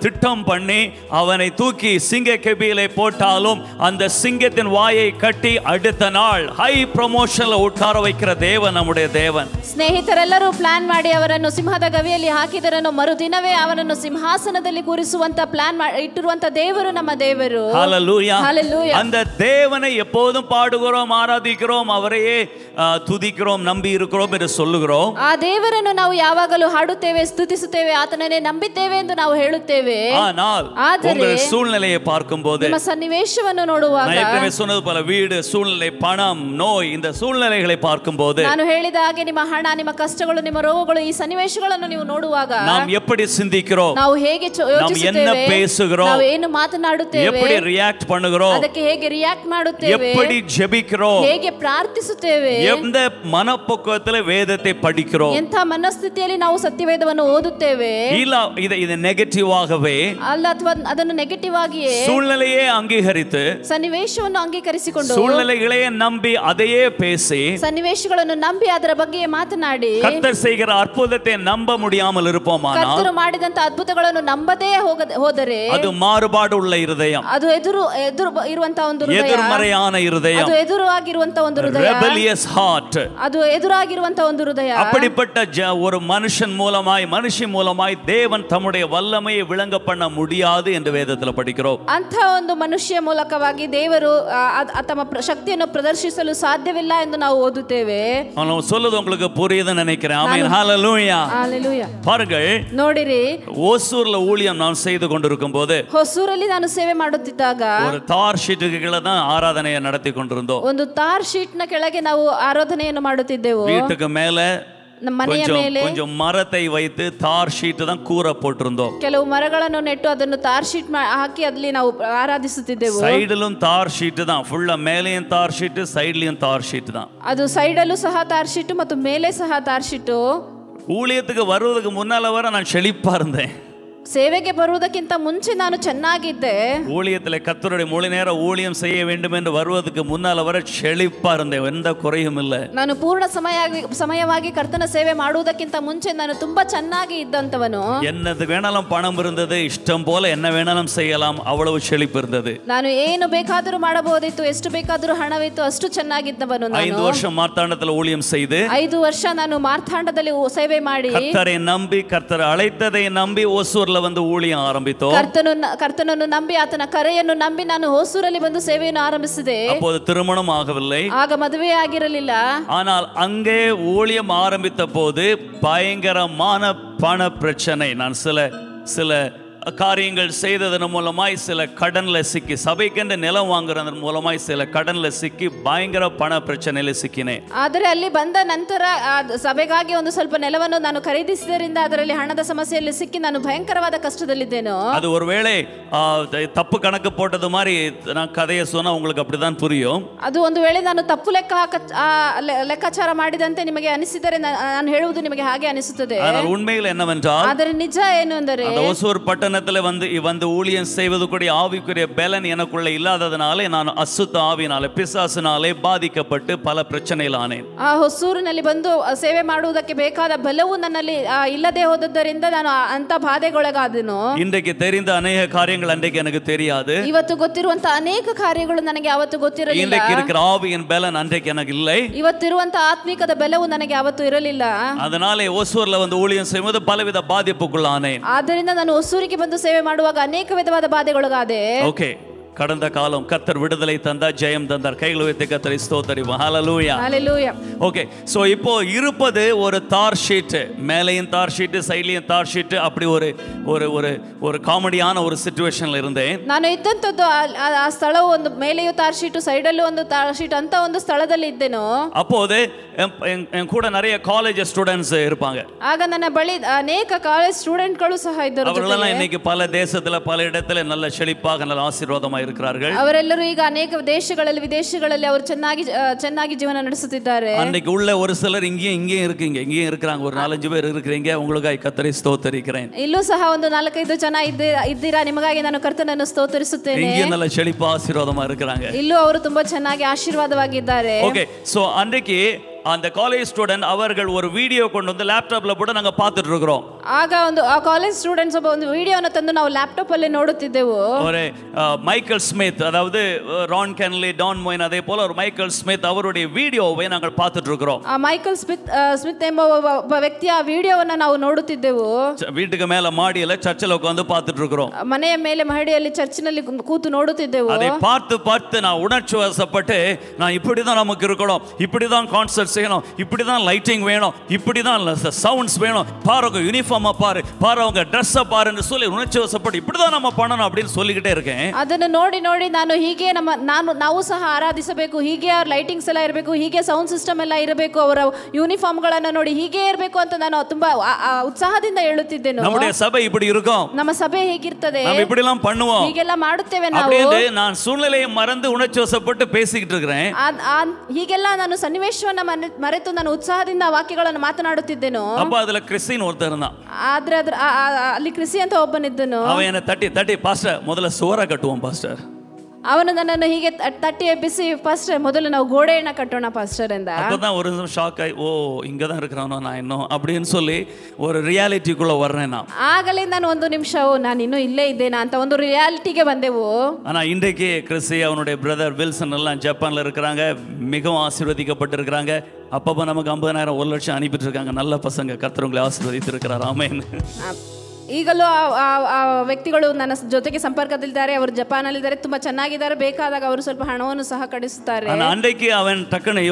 திட்டம் பண்ணி அவனை தூக்கி சிங்க கெபியிலே போட்டாலும் அந்த சிங்கத்தின் வாயை கட்டி அடுத்த நாள் ஹை ப்ரமோஷன்ல உட்கார வைக்கிற தேவன் நம்முடைய தேவன். ಸ್ನೇಹಿತರೆಲ್ಲರೂ ಪ್ಲಾನ್ ಮಾಡಿ ಅವರನ್ನು ಸಿಂಹದ ಗವಿಯಲ್ಲಿ ಹಾಕಿದರನ್ನು ಮರುದಿನವೇ ಅವನನ್ನು ಸಿಂಹಾಸನದಲ್ಲಿ ಕೂರಿಸುವಂತ ಪ್ಲಾನ್ ಇಟ್ಟಿರುವಂತ ದೇವರು ನಮ್ಮ ದೇವರು. ஹalleluya. Hallelujah. அந்த தேவனை எப்போதும் பாடுகிறோம், ஆராதிக்கிறோம், அவரையே துதிக்கிறோம், நம்பி இருக்கிறோம் என்று சொல்லுகிறோம். ಆ ದೇವರನ್ನು ನಾವು ಯಾವಾಗಲೂ ಹಾಡುತ್ತೇವೆ, ಸ್ತುತಿಸುತ್ತೇವೆ, ಆತನನ್ನೇ ನಂಬಿದ್ದೇವೆ ಎಂದು ನಾವು ಹೇಳುತ್ತೇವೆ. ஆனால் உங்கள் சூழ்நிலையை பார்க்கும்போது, ನಿಮ್ಮ ಸನ್ನಿವೇಶವನ್ನು ನೋಡುವಾಗ, நான் ஏற்கனவே சொன்னது போல வீடு, சூழ்நிலை, பணம், நோய், இந்த சூழ்நிலைகளை பார்க்கும்போது, ನಾನು ಹೇಳಿದ ಹಾಗೆ ನಿಮ್ಮ ಹಣ, ನಿಮ್ಮ ಕಷ್ಟಗಳು, ನಿಮ್ಮ ರೋಗಗಳು, ಈ ಸನ್ನಿವೇಶಗಳನ್ನು ನೀವು ನೋಡುವಾಗ நாம் எப்படி சிந்திக்கிறோம், ನಾವು ಹೇಗೆ நாம் என்ன பேசுகிறோம், ನಾವು ಏನು ಮಾತನಾಡುತ್ತೇವೆ, எப்படி ರಿಯಾಕ್ಟ್ பண்ணுகிறோம், ಅದಕ್ಕೆ ಹೇಗೆ ರಿಯಾಕ್ಟ್ ಮಾಡುತ್ತೇವೆ, எப்படி ஜெபிக்கிறோம், ಹೇಗೆ ಪ್ರಾರ್ಥಿಸುತ್ತೇವೆ, எந்த மனப்பக்குவத்தில் வேதத்தை படிக்கிறோம், ಎಂಥ ಮನಸ್ಥಿತಿಯಲ್ಲಿ ನಾವು ಸತ್ಯವೇದವನ್ನು ಓದುತ್ತೇವೆ, இல்ல இது நெகட்டிவாகவே ಅಲ್ಲ ಅಥವಾ ಅದನ್ನು ನೆಗೆಟಿವ್ ಆಗಿಯೇ சூழ்நிலையே அங்கீகரித்து, ಸನ್ನಿವೇಶವನ್ನು ಅಂಗೀಕರಿಸಿಕೊಂಡು, சூழ்நிலைகளையே நம்பி அதையே பேசி, ಸನ್ನಿವೇಶಗಳನ್ನು ನಂಬಿ ಅದರ ಬಗ್ಗೆ ಮಾತನಾಡಿ, கர்த்தர் செய்கிற அற்புதத்தை நம்ப முடியாமல் இருப்போமானால், ಕರ್ತರು ಮಾಡಿದಂತ ಅದ್ಭುತಗಳನ್ನು ನಂಬದೇ ಹೋದರೆ அது மாறுபாடு உள்ள இருதயம், ಅದು ಎದುರು ಇರುವಂತ ಒಂದು ಹೃದಯ, எதிர்மறையான இருதயம், ಅದು ಎದುರಾಗಿರುವಂತ ಒಂದು ಹೃದಯ, rebellious heart. ಅದು ಎದುರಾಗಿರುವಂತ ಒಂದು ಹೃದಯ. அப்படிப்பட்ட ஒரு மனுஷன் மூலமாய், மனுஷி மூலமாய் தேவன் தம்முடைய வல்லமையை விளங்க பண்ண முடியாது என்று வேதத்தில் படிக்கிறோம். ಅಂತ ಒಂದು ಮನುಷ್ಯ ಮೂಲಕವಾಗಿ ದೇವರು ತಮ್ಮ ಶಕ್ತಿಯನ್ನು ಪ್ರದರ್ಶಿಸಲು ಸಾಧ್ಯವಿಲ್ಲ ಎಂದು ನಾವು ಓದುತ್ತೇವೆ. நான் சொல்லுது உங்களுக்கு புரியுதுன்னு நினைக்கிறேன். ஆமென், ஹalleluya. ஹalleluya. பாருங்கள், ನೋಡಿರಿ, ஓசூர்ல ஊழியம் நான் செய்து கொண்டிருக்கும் போது, ಹೊಸೂರಲ್ಲಿ ನಾನು ಸೇವೆ ಮಾಡುತ್ತಿದ್ದಾಗ ஒரு தார் ஷீட்டுக்கு கீழே தான் ஆராதனையை நடத்தி கொண்டிருந்தோம். ಒಂದು ತಾರ್ ಶೀಟ್ ನ ಕೆಳಗೆ ನಾವು ಆರಾಧನೆಯನ್ನು ಮಾಡುತ್ತಿದ್ದೆವು. வீட்டுக்கு மேல ನಮ್ಮ ಮನೆಯ ಮೇಲೆ கொஞ்சம் மரத்தை வைத்து தார் ஷீட் தான் கூரை போட்டிருந்தோம். ಕೆಲವು ಮರಗಳನ್ನು ನೆಟ್ಟು ಅದನ್ನು ತಾರ್ ಶೀಟ್ ಹಾಕಿ ಅಲ್ಲಿ ನಾವು ಆರಾಧಿಸುತ್ತಿದ್ದೆವು. சைடுலும் தார் ஷீட் தான், ஃபுல்லா மேலேயும் தார் ஷீட், சைடுலயும் தார் ஷீட் தான். ಅದು ಸೈಡಲ್ಲೂ ಸಹ ತಾರ್ ಶೀಟ್ ಮತ್ತು ಮೇಲೆ ಸಹ ತಾರ್ ಶೀಟ್. ஊழியத்துக்கு வருவதுக்கு முன்னால வர நான் செழிப்பா இருந்தேன். ಸೇವೆಗೆ ಬರುವುದಕ್ಕಿಂತ ಮುಂಚೆ ನಾನು ಚೆನ್ನಾಗಿದ್ದೆ. ஊழியத்தில் கர்த்தருடைய முழு நேர ஊழியம் செய்ய வேண்டும் என்று வருவதற்கு முன்னால் வர செழிப்பா இருந்தேன், எந்த குறையும் இல்லை. ನಾನು ಪೂರ್ಣ ಸಮಯವಾಗಿ ಕರ್ತನ ಸೇವೆ ಮಾಡುವುದಕ್ಕಿಂತ ಮುಂಚೆ ನಾನು ತುಂಬಾ ಚೆನ್ನಾಗಿ ಇದ್ದಂತವನು. என்னது வேணாலும் பணம் இருந்தது, இஷ்டம் போல என்ன வேணாலும் செய்யலாம், அவ்வளவு செழிப்பு இருந்தது. ನಾನು ಏನು ಬೇಕಾದರೂ ಮಾಡಬಹುದಿತ್ತು, ಎಷ್ಟು ಬೇಕಾದರೂ ಹಣವಿತ್ತು, ಅಷ್ಟು ಚೆನ್ನಾಗಿದ್ದವನು. 5 வருஷம் மார்த்தாண்டத்தில் ஊழியம் செய்து 5 ವರ್ಷ ನಾನು ಮಾರ್ತಾಂಡದಲ್ಲಿ ಸೇವೆ ಮಾಡಿ, கர்த்தரை நம்பி, கர்த்தர் அழைத்ததை நம்பி ஓசூர்ல வந்து ஊழியம் ஆரம்பித்தோம். ಕರ್ತನನ್ನು ನಂಬಿ, ಆತನ ಕರೆಯನ್ನು ನಂಬಿ ನಾನು ಹೊಸೂರಲ್ಲಿ ಬಂದು ಸೇವೆಯನ್ನು ಆರಂಭಿಸಿದೆ. அப்போது திருமணம் ஆகவில்லை, ಆಗ ಮದುವೆ ಆಗಿರಲಿಲ್ಲ. ஆனால் அங்கே ஊழியம் ஆரம்பித்த போது பயங்கரமான பண பிரச்சனை. நான் சில காரியங்கள் செய்ததன் மூலமாய் சில கடன்ல சிக்கி, சபைக்கென்று நிலம் வாங்குறதன் மூலமாய் சில கடன்ல சிக்கி பயங்கர பண பிரச்சನೆಯಲ್ಲಿ ಸಿಕ್ಕಿನೆ. ಆದರೆ ಅಲ್ಲಿ ಬಂದ ನಂತರ ಸಭೆಗಾಗಿ ಒಂದು ಸ್ವಲ್ಪ ನೆಲವನ್ನು ನಾನು ಖರೀದಿಸಿದ್ದರಿಂದ ಅದರಲ್ಲಿ ಹಣದ ಸಮಸ್ಯೆಯಲ್ಲಿ ಸಿಕ್ಕಿ ನಾನು ಭಯಂಕರವಾದ ಕಷ್ಟದಲ್ಲಿದ್ದೇನೆ. அது ஒருவேளை தப்பு கணக்கு போட்டது மாதிரி நான் கதையை சொன்னா உங்களுக்கு அப்படிதான் புரியும். ಅದು ಒಂದು ವೇಳೆ ನಾನು ತಪ್ಪು ಲೆಕ್ಕಾಚಾರ ಮಾಡಿದಂತೆ ನಿಮಗೆ ಅನಿಸಿದರೆ ನಾನು ಹೇಳುವುದು ನಿಮಗೆ ಹಾಗೆ ಅನಿಸುತ್ತದೆ. ஆனால் உண்மையில் என்னவென்றால், ಆದರೆ ನಿಜ ಏನು ಅಂದರೆ, ஓசூர் பட்டணத்தில் வந்து ஊழியம் செய்வது கூட ஆவிக்குரிய பலன் எனக்குள்ள இல்லாததனாலே நான் அசுத்த ஆவியினாலே, பிசாசினாலே பாதிக்கப்பட்டு பல பிரச்சனையில் ஆனேன். ಆ ಹೊಸೂರಿನಲ್ಲಿ ಬಂದು ಸೇವೆ ಮಾಡುವುದಕ್ಕೆ ಬೇಕಾದ ಬಲವು ನನ್ನಲ್ಲಿ ಇಲ್ಲದೆ ಹೋದದ್ದರಿಂದ ನಾನು ಅಂತ ಬಾಧೆಗೊಳಗಾದೆನು. இன்றைக்கு தெரிந்த அநேக காரியங்கள் அன்றைக்கு எனக்கு தெரியாது. ಇವತ್ತು ಗೊತ್ತಿರುವಂತ ಅನೇಕ ಕಾರ್ಯಗಳು ನನಗೆ ಅವತ್ತು ಗೊತ್ತಿರಲಿಲ್ಲ. இன்றைக்கு இருக்கிற ஆவியின் பலன் அன்றைக்கு எனக்கு இல்லை. ಇವತ್ತಿರುವಂತ ಆತ್ಮಿಕದ ಬಲವು ನನಗೆ ಅವತ್ತು ಇರಲಿಲ್ಲ. அதனாலே ஓசூர்ல வந்து ஊழியம் செய்யும்போது பலவித பாதிப்புக்குள்ளானேன். ಆದ್ದರಿಂದ ನಾನು ಹೊಸೂರಿಗೆ ಬಂದು ಸೇವೆ ಮಾಡುವಾಗ ಅನೇಕ ವಿಧವಾದ ಬಾಧೆಗೊಳಗಾದೆ. ஓகே, கடந்த காலம் கர்த்தர் விடுதலை தந்தார், ஜெயம் தந்தார். கைகளை உயர்த்தி கர்த்தரை ஸ்தோத்திரிப்போம். ஹalleluya. ஹalleluya. ஓகே, சோ இப்போ இருப்பது ஒரு தார் ஷீட், மேலேயும் தார் ஷீட், சைட்லயும் தார் ஷீட். அப்படி ஒரு ஒரு ஒரு ஒரு காமெடியான ஒரு சிச்சுவேஷன்ல இருந்தேன். ನಾನು ಇದ್ದಂತದ್ದು ಆ ಸ್ಥಳವು ಒಂದು ಮೇಲೆಯೂ ತಾರ್ ಶೀಟ್, ಸೈಡಲ್ಲೂ ಒಂದು ತಾರ್ ಶೀಟ್ ಅಂತ ಒಂದು ಸ್ಥಳದಲ್ಲಿ ಇದ್ದೆನು. அப்போது என் கூட நிறைய காலேஜ் ஸ்டூடண்ட்ஸ் இருப்பாங்க. ಆಗ ನನ್ನ ಬಳಿ ಅನೇಕ ಕಾಲೇಜ್ ಸ್ಟೂಡೆಂಟ್ಗಳು ಸಹ ಇದ್ದರು. அவர்களெல்லாம் இன்னைக்கு பல தேசத்துல பல இடத்துல நல்ல செழிப்பாக நல்ல ஆசீர்வாதமாக இருக்கிறார்கள். ಅವರೆಲ್ಲರೂ ಈಗ ಅನೇಕ ದೇಶಗಳಲ್ಲಿ ವಿದೇಶಗಳಲ್ಲಿ ಅವರು ಚೆನ್ನಾಗಿ ಜೀವನ ನಡೆಸುತ್ತಿದ್ದಾರೆ. அன்னைக்கு உள்ள ஒரு சிலர் இங்கேயும் இருக்கிறாங்க. ஒரு 4-5 பேர் இருக்கிறீங்க. உங்களுக்காக கர்த்தரை ஸ்தோத்திரிக்கிறேன். ಇಲ್ಲೂ ಸಹ ಒಂದು 4-5 ಜನ ಇದ್ದೀರಾ. ನಿಮಗಾಗಿ ನಾನು ಕರ್ತನನ್ನು ಸ್ತೋತ್ರಿಸುತ್ತೇನೆ. இங்கே நல்ல செழிப்பா ஆசீர்வாதமா இருக்கிறாங்க. ಇಲ್ಲೂ ಅವರು ತುಂಬಾ ಚೆನ್ನಾಗಿ ಆಶೀರ್ವಾದವಾಗಿದ್ದಾರೆ. ஓகே, சோ அன்றைக்கு அந்த காலேஜ் ஸ்டூடெண்ட் அவர்கள் ஒரு வீடியோ கொண்டு வந்து லேப்டாப்ல போட்டு நாங்க பார்த்துட்டு இருக்கிறோம். ಆಗ ಒಂದು ಆ ಕಾಲೇಜ್ ಸ್ಟೂಡೆಂಟ್ಸ್ ಒಬ್ಬ ಒಂದು ವಿಡಿಯೋನ ತಂದು ನಾವು ಲ್ಯಾಪ್ಟಾಪ್ ಅಲ್ಲಿ ನೋಡುತ್ತಿದ್ದೆವು. ஒரு மைக்கேல் ஸ்மித், அதாவது ரான் கென்லி, டான் மொயின், அதே போல ஒரு மைக்கேல் ஸ்மித் அவருடைய வீடியோவை நாங்கள் பார்த்துட்டு இருக்கிறோம். ಆ ಮೈಕಲ್ ಸ್ಮಿತ್ ಎಂಬ ಒಬ್ಬ ವ್ಯಕ್ತಿಯ ವಿಡಿಯೋವನ್ನ ನಾವು ನೋಡುತ್ತಿದ್ದೆವು. வீட்டுக்கு மேல மாடியில சர்ச்சில் உட்கார்ந்து பார்த்துட்டு இருக்கிறோம். ಮನೆಯ ಮೇಲೆ ಮಹಡಿಯಲ್ಲಿ ಚರ್ಚಿನಲ್ಲಿ ಕೂತು ನೋಡುತ್ತಿದ್ದೆವು. அதை பார்த்து பார்த்து நான் உணர்ச்சி வசப்பட்டு நான் இப்படிதான் நமக்கு இருக்கணும், இப்படிதான் கான்சர்ட் செய்யணும், இப்படிதான் லைட்டிங் வேணும், இப்படிதான் சவுண்ட்ஸ் வேணும், பாருங்க யூனிஃபார்மா பாரு, பாரு அவங்க ட்ரெஸ்ஸை பாருன்னு சொல்லி உணர்ச்சி வசப்பட்டு இப்படிதான் நம்ம பண்ணணும் அப்படின்னு சொல்லிக்கிட்டே இருக்கேன். ಅದನ್ನು ನೋಡಿ ನೋಡಿ ನಾನು ಹೀಗೆ ನಾವು ಸಹ ಆರಾಧಿಸಬೇಕು, ಹೀಗೆ ಲೈಟಿಂಗ್ಸ್ ಎಲ್ಲ ಇರಬೇಕು, ಹೀಗೆ ಸೌಂಡ್ ಸಿಸ್ಟಮ್ ಎಲ್ಲ ಇರಬೇಕು, ಅವರ ಯೂನಿಫಾರ್ಮ್ಗಳನ್ನು ನೋಡಿ ಹೀಗೆ ಇರಬೇಕು ಅಂತ ನಾನು ತುಂಬಾ ಉತ್ಸಾಹದಿಂದ ಹೇಳುತ್ತಿದ್ದೆನು. நம்முடைய சபை இப்படி இருக்கும், ನಮ್ಮ ಸಭೆ ಹೇಗಿರ್ತದೆ, ನಾವು இப்படி எல்லாம் பண்ணுவோம், ಹೀಗೆಲ್ಲ ಮಾಡುತ್ತೇವೆ ನಾವು. அப்படியே நான் சூழ்நிலையை மறந்து உணர்ச்சி வசப்பட்டு பேசிக்கிட்டு இருக்கிறேன். ಹೀಗೆಲ್ಲ ನಾನು ಸನ್ನಿವೇಶವನ್ನ ಮರೆತು ನಾನು ಉತ್ಸಾಹದಿಂದ ವಾಕ್ಯಗಳನ್ನು ಮಾತನಾಡುತ್ತಿದ್ದೆನು. அப்ப அதுல கிறிஸ்டின் ஒருத்தர் இருந்தான். ಆದ್ರೆ ಅಲ್ಲಿ ಕ್ರಿಸ್ಟಿ ಅಂತ ಒಬ್ಬನಿದ್ದನು. அவன் என்ன தட்டி பாஸ்டர் முதல்ல சுவரை கட்டுவோம் பாஸ்டர். ಅವನು ನನ್ನನ್ನು ಹೀಗೆ ತಟ್ಟಿ ಎಬ್ಬಿಸಿ, ಪಾಸ್ಟರ್ ಮೊದಲು ನಾವು ಗೋಡೆಯನ್ನ ಕಟ್ಟೋಣ ಪಾಸ್ಟರ್ ಎಂದ. அப்பதான் ஒரு நிமிஷம் ஷாக் ஆகி, ஓ இங்க தான் இருக்கிறானோ நான் இன்னும் அப்படின்னு சொல்லி ஒரு ரியாலிட்டிக்குள்ள வரேன் நான். ಆಗಲೇ ನಾನು ಒಂದು ನಿಮಿಷ ನಾನು ಇನ್ನೂ ಇಲ್ಲೇ ಇದ್ದೇನಾ ಅಂತ ಒಂದು ರಿಯಾಲಿಟಿಗೆ ಬಂದೆವು. ஆனா இன்றைக்கு கிறிஸ்டி அவனுடைய பிரதர் வில்சன் எல்லாம் ஜப்பான்ல இருக்கிறாங்க, மிகவும் ஆசீர்வதிக்கப்பட்டு இருக்கிறாங்க. அப்பப்போ நமக்கு 50,000 1 லட்சம் அனுப்பிட்டு இருக்காங்க. நல்ல பசங்க, கர்த்தர் உங்களை ஆசீர்வதித்து இருக்கிறார். ஆமென். ಈಗಲೂ ಆ ವ್ಯಕ್ತಿಗಳು ನನ್ನ ಜೊತೆಗೆ ಸಂಪರ್ಕದಲ್ಲಿದ್ದಾರೆ. ಅವರು ಜಪಾನಲ್ಲಿದ್ದಾರೆ, ತುಂಬಾ ಚೆನ್ನಾಗಿದ್ದಾರೆ. ಬೇಕಾದಾಗ ಅವರು ಸ್ವಲ್ಪ ಹಣವನ್ನು ಸಹ ಕಳಿಸುತ್ತಾರೆ. அன்றைக்கு அவன் டக்குன்னு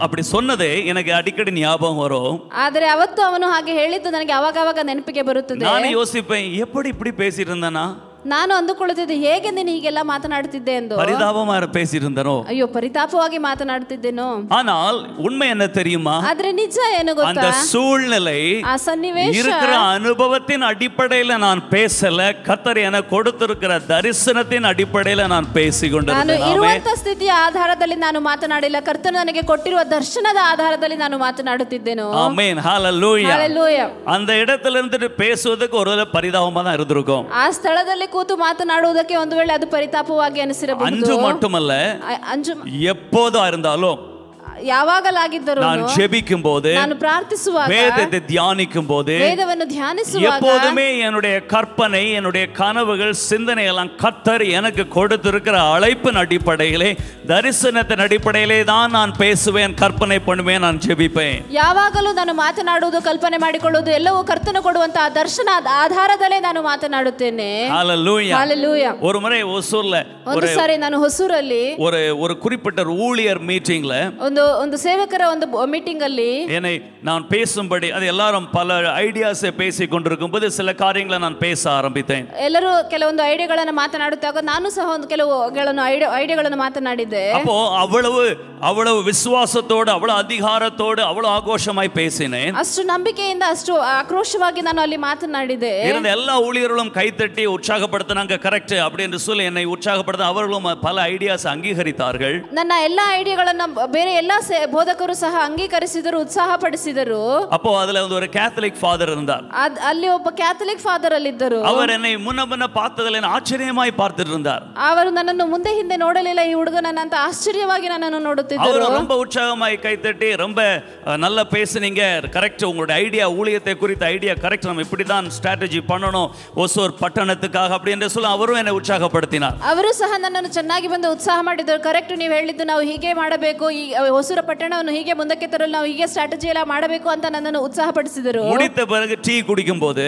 அப்படி சொன்னதே எனக்கு அடிக்கடி ஞாபகம் வரும். ಆದರೆ ಅವತ್ತು ಅವನು ಹಾಗೆ ಹೇಳಿದ್ದು ನನಗೆ ಅವಾಗ ನೆನಪಿಗೆ ಬರುತ್ತದೆ. ನಾನು ಯೋಚಿப்பேன், எப்படி இப்படி பேசிட்டு இருந்தானா, ನಾನು ಅಂದುಕೊಳ್ಳುತ್ತಿದ್ದೆ ಹೇಗೆ ನೀನು ಹೀಗೆಲ್ಲ ಮಾತನಾಡುತ್ತಿದ್ದೆ ಎಂದು. பரிதாபமா பேசியிருந்தனோ, ಅಯ್ಯೋ ಪರಿತಾಪವಾಗಿ ಮಾತನಾಡುತ್ತಿದ್ದೇನೋ. ஆனால் உண்மை என்ன தெரியுமா, ಆದ್ರೆ ನಿಜ ಏನು ಗೊತ್ತಾ, அந்த சூழ்நிலை ಆ ಸನ್ನಿವೇಶ இருக்கிற ಅನುಭವத்தின் அடிப்படையில நான் பேசல, கர்த்தர் எனக்கு கொடுத்திருக்கிற தரிசனத்தின் அடிப்படையில நான் பேசிக்கொண்டிருந்தேன். ನಾನು ಇರುವಂತ ಸ್ಥಿತಿಯ ಆಧಾರದಲ್ಲಿ ನಾನು ಮಾತನಾಡಿಲ್ಲ, ಕರ್ತನು ನನಗೆ ಕೊಟ್ಟಿರುವ ದರ್ಶನದ ಆಧಾರದಲ್ಲಿ ನಾನು ಮಾತನಾಡುತ್ತಿದ್ದೇನು. ஆமென், ஹalleluya. ஹalleluya. அந்த இடத்துல இருந்து பேசுவதற்கு ஒருவேளை பரிதாபமா தான் இருந்திருக்கும். ಆ ಸ್ಥಳದಲ್ಲಿ ಕೂತು ಮಾತನಾಡುವುದಕ್ಕೆ ಒಂದು ವೇಳೆ ಅದು ಪರಿತಾಪವಾಗಿ ಅನಿಸಿರಬಹುದು. அஞ்சு மட்டுமல்ல, எப்போதா இருந்தாலும் ಯಾವಾಗಲಾಗಿದ್ದರೂ நான் ஜெபிக்கும் போது, ನಾನು ಪ್ರಾರ್ಥಿಸುವಾಗ, வேதத்தை தியானிக்கும் போது, ವೇದವನ್ನು ಧ್ಯಾನಿಸುವಾಗ எப்போதுமே என்னுடைய கற்பனை, என்னுடைய கனவுகள், சிந்தனை எல்லாம் கர்த்தர் எனக்கு கொடுத்திருக்கிற அழைப்பின் அடிப்படையிலே, தரிசனத்தின் அடிப்படையிலே தான் நான் பேசுவேன், கற்பனை பண்ணுவேன், நான் ஜெபிப்பேன். ಯಾವಾಗಲೂ ನಾನು ಮಾತನಾಡುವುದು, ಕಲ್ಪನೆ ಮಾಡಿಕೊಳ್ಳುವುದು ಎಲ್ಲವೂ ಕರ್ತನು ಕೊಡುವಂತಹ ದರ್ಶನದ ಆಧಾರದಲ್ಲೇ ನಾನು ಮಾತನಾಡುತ್ತೇನೆ. ஹalleluya. ஹalleluya. ஒரு முறை ஒசூர்ல ಒಂದು ಸಾರಿ ನಾನು ಹೊಸೂರಲ್ಲಿ ஒரு குறிப்பிட்ட ஊழியர் மீட்டிங்ல ಒಂದು ಸೇವಕರ ಒಂದು ಮೀಟಿಂಗ್ ಅಲ್ಲಿ என்னை நான் பேசும்படி, அது எல்லாரும் பல ஐடியாஸை பேசிக் கொண்டிருக்கும் போது சில காரியங்களை நான் பேச ஆரம்பித்தேன். ಎಲ್ಲರೂ ಕೆಲವೊಂದು ಐಡಿಯಾಗಳನ್ನು ಮಾತನಾಡುತ್ತಾಗ ನಾನು ಸಹ ಒಂದು ಕೆಲವು ಐಡಿಯಾಗಳನ್ನು ಮಾತನಾಡಿದ್ದೆ. அப்போ அவ்வளவு விசுவாசத்தோடு, அவ்வளவு அதிகாரத்தோடு, அவ்வளவு ஆகோஷமாய் பேசினேன். ಅಷ್ಟು ನಂಬಿಕೆಯಿಂದ, ಅಷ್ಟು ಆಕ್ರೋಶವಾಗಿ ನಾನು ಅಲ್ಲಿ ಮಾತನಾಡಿದೆ. இருந்த எல்லா ஊழியர்களும் கைத்தட்டி உற்சாகப்படுத்தினாங்க. கரெக்ட் அப்படி என்று சொல்லி என்னை உற்சாகப்படுத்த அவர்களும் பல ஐடியாஸ் அங்கீகரித்தார்கள். ನನ್ನ ಎಲ್ಲಾ ಐಡಿಯಾಗಳನ್ನು ಬೇರೆ ಎಲ್ಲಾ ಬೋಧಕರು ಸಹ ಅಂಗೀಕರಿಸಿದರು, ಉತ್ಸಾಹಪಡಿಸಿದರು. அப்போ அதுல ஒரு கேத்தலிக் ஃபாதர் இருந்தார். ಅಲ್ಲಿ ಒಬ್ಬ ಕ್ಯಾಥಲಿಕ್ ಫಾದರ್ ಅಲ್ಲಿದ್ದರು. அவர் என்னை முன்ன பார்த்ததில் ஆச்சரியமாய் பார்த்துட்டு இருந்தார். ಅವರು ನನ್ನನ್ನು ಮುಂದೆ ಹಿಂದೆ ನೋಡಲಿಲ್ಲ, ಈ ಹುಡುಗನನ್ನ ಅಂತ ಆಶ್ಚರ್ಯವಾಗಿ ನನ್ನನ್ನು ನೋಡುತ್ತಿದ್ದರು. அவர் ரொம்ப உற்சாகமாய் கைத்தட்டி, ரொம்ப நல்லா பேசுனீங்க, கரெக்ட், உங்களுடைய ஐடியா, ஊழியத்தை குறித்த ஐடியா கரெக்ட், நம்ம இப்படி தான் ஸ்ட்ராட்டஜி பண்ணணும் ஒசூர் பட்டணத்துக்காக அப்படி என்று சொல்லி அவரும் என்னை உற்சாகப்படுத்தினார். ಅವರು ಸಹ ನನ್ನನ್ನು ಚೆನ್ನಾಗಿ ಬಂದು ಉತ್ಸಾಹ ಮಾಡಿದರು. ಕರೆಕ್ಟ್, ನೀವು ಹೇಳಿದ್ದು ನಾವು ಹೀಗೆ ಮಾಡಬೇಕು, ಈ ಹೊಸೂರ ಪಟ್ಟಣವನ್ನು ಹೀಗೆ ಮುಂದಕ್ಕೆ ತರಲು ನಾವು ಹೀಗೆ ಸ್ಟ್ರಾಟಜಿ ಎಲ್ಲ ಮಾಡಬೇಕು ಅಂತ ನನ್ನನ್ನು ಉತ್ಸಾಹಪಡಿಸಿದರು. முடித்த பிறகு டீ குடிக்கும் போது,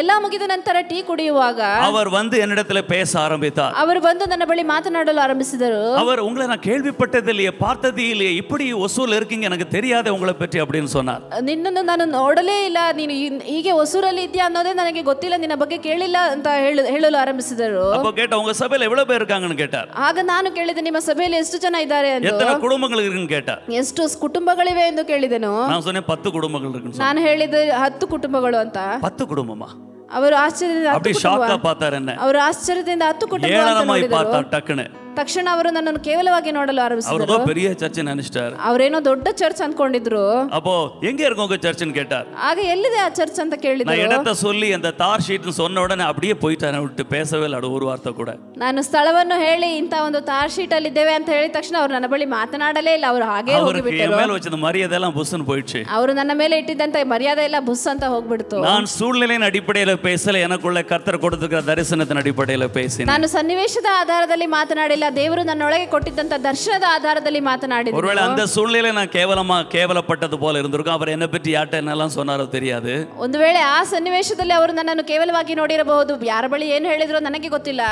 ಎಲ್ಲ ಮುಗಿದ ನಂತರ ಟೀ ಕುಡಿಯುವಾಗ அவர் வந்து என்னிடத்துல பேச ஆரம்பித்தார். ಅವರು ಬಂದು ನನ್ನ ಬಳಿ ಮಾತನಾಡಲು ಆರಂಭಿಸಿದರು. அவர், உங்களை நான் கேள்விப்பட்டது இல்லையே, பார்த்தது இல்லையே, இப்படி ஒசூர்ல இருக்கீங்க, எனக்கு தெரியாத உங்களை பற்றி அப்படின்னு சொன்னார். ನಿನ್ನನ್ನು ನಾನು ನೋಡಲೇ ಇಲ್ಲ, ನೀನು ಹೀಗೆ ಹೊಸೂರಲ್ಲಿ ಇದೆಯಾ ಅನ್ನೋದೇ ನನಗೆ ಗೊತ್ತಿಲ್ಲ, ನಿನ್ನ ಬಗ್ಗೆ ಕೇಳಿಲ್ಲ ಅಂತ ಹೇಳಲು ಆರಂಭಿಸಿದರು. அப்போ கேட்ட, உங்க சபையில எவ்வளவு பேர் இருக்காங்கன்னு கேட்டார். ಆಗ ನಾನು ಕೇಳಿದೆ, ನಿಮ್ಮ ಸಭೆಯಲ್ಲಿ ಎಷ್ಟು ಜನ ಇದ್ದಾರೆ ಅಂತ. எத்தனை குடும்பங்கள் இருக்குன்னு கேட்டார். ಎಷ್ಟು ಕುಟುಂಬಗಳಿವೆ ಎಂದು ಕೇಳಿದೆನು. நான் சொன்னேன் 10 குடும்பங்கள் இருக்குன்னு. ನಾನು ಹೇಳಿದೆ 10 ಕುಟುಂಬಗಳು ಅಂತ. 10 குடும்பமா? ಅವರು ಆಶ್ಚರ್ಯದಿಂದ அப்படி ஷாக்கா பார்த்தார் என்ன. ಅವರು ಆಶ್ಚರ್ಯದಿಂದ 10 ಕುಟುಂಬ ಅಂತ ஏளனமாய் ನೋಡಿದರು. பார்த்தார் டக்குன்னு. ತಕ್ಷಣ ಅವರು ನನ್ನನ್ನು ಕೇವಲವಾಗಿ ನೋಡಲು ಆರಂಭಿಸಿದರು. அவர் பெரிய சர்ச் நினைச்சிட்டார். ಅವರೇನೋ ದೊಡ್ಡ ಚರ್ಚ್ ಅನ್ಕೊಂಡಿದ್ರು. அப்போ எங்க இருக்கு உங்க சர்ச்னு கேட்டார். ಆಗ ಎಲ್ಲಿದೆ ಆ ಚರ್ಚ್ ಅಂತ ಕೇಳಿದ್ರು. நான் இடத்தை சொல்லி அந்த தார் ஷீட்னு சொன்ன உடனே அப்படியே போயிட்டானே, விட்டு பேசவே ಇಲ್ಲ ஒரு வார்த்தை கூட. ನಾನು ಸ್ಥಳವನ್ನು ಹೇಳಿ ಇಂತ ಒಂದು ತಾರ್ ಶೀಟ್ ಅಲ್ಲಿ ಇದ್ದೇವೆ ಅಂತ ಹೇಳಿದ ತಕ್ಷಣ ಅವರು ನನ್ನ ಬಳಿ ಮಾತನಾಡಲೇ ಇಲ್ಲ. ಅವರು ಹಾಗೆ ಹೋಗಿಬಿಟ್ಟರು. மேல வச்ச மரியாதை எல்லாம் புஸ்ன்னு போயிடுச்சு. ಅವರು ನನ್ನ ಮೇಲೆ ಇಟ್ಟಿದ್ದಂತ ಮರ್ಯಾದೆ ಎಲ್ಲ ಬುಸ್ ಅಂತ ಹೋಗ್ಬಿಡ್ತು. நான் சூழ்நிலையின் அடிப்படையில் பேசல, எனக்குள்ள கர்த்தர் கொடுத்திருக்கிற தரிசனத்தின் அடிப்படையில் பேசினேன். ನಾನು ಸನ್ನಿವೇಶದ ಆಧಾರದಲ್ಲಿ ಮಾತನಾಡಿಲ್ಲ, ದೇವರು ನನ್ನೊಳಗೆ ಕೊಟ್ಟಿದ್ದಂತ ದರ್ಶನದ ಆಧಾರದಲ್ಲಿ ಮಾತನಾಡಿದೆ. ஒருவேளை அந்த சூழ்நிலையில நான் கேவலப்பட்டது போல இருந்திருக்கும். அவர் என்னை பற்றி யார்ட்ட என்னெல்லாம் சொன்னாரோ தெரியாது. ಒಂದು ವೇಳೆ ಆ ಸನ್ನಿವೇಶದಲ್ಲಿ ಅವರು ನನ್ನನ್ನು ಕೇವಲವಾಗಿ ನೋಡಿರಬಹುದು, ಯಾರ ಬಳಿ ಏನು ಹೇಳಿದ್ರು ನನಗೆ ಗೊತ್ತಿಲ್ಲ.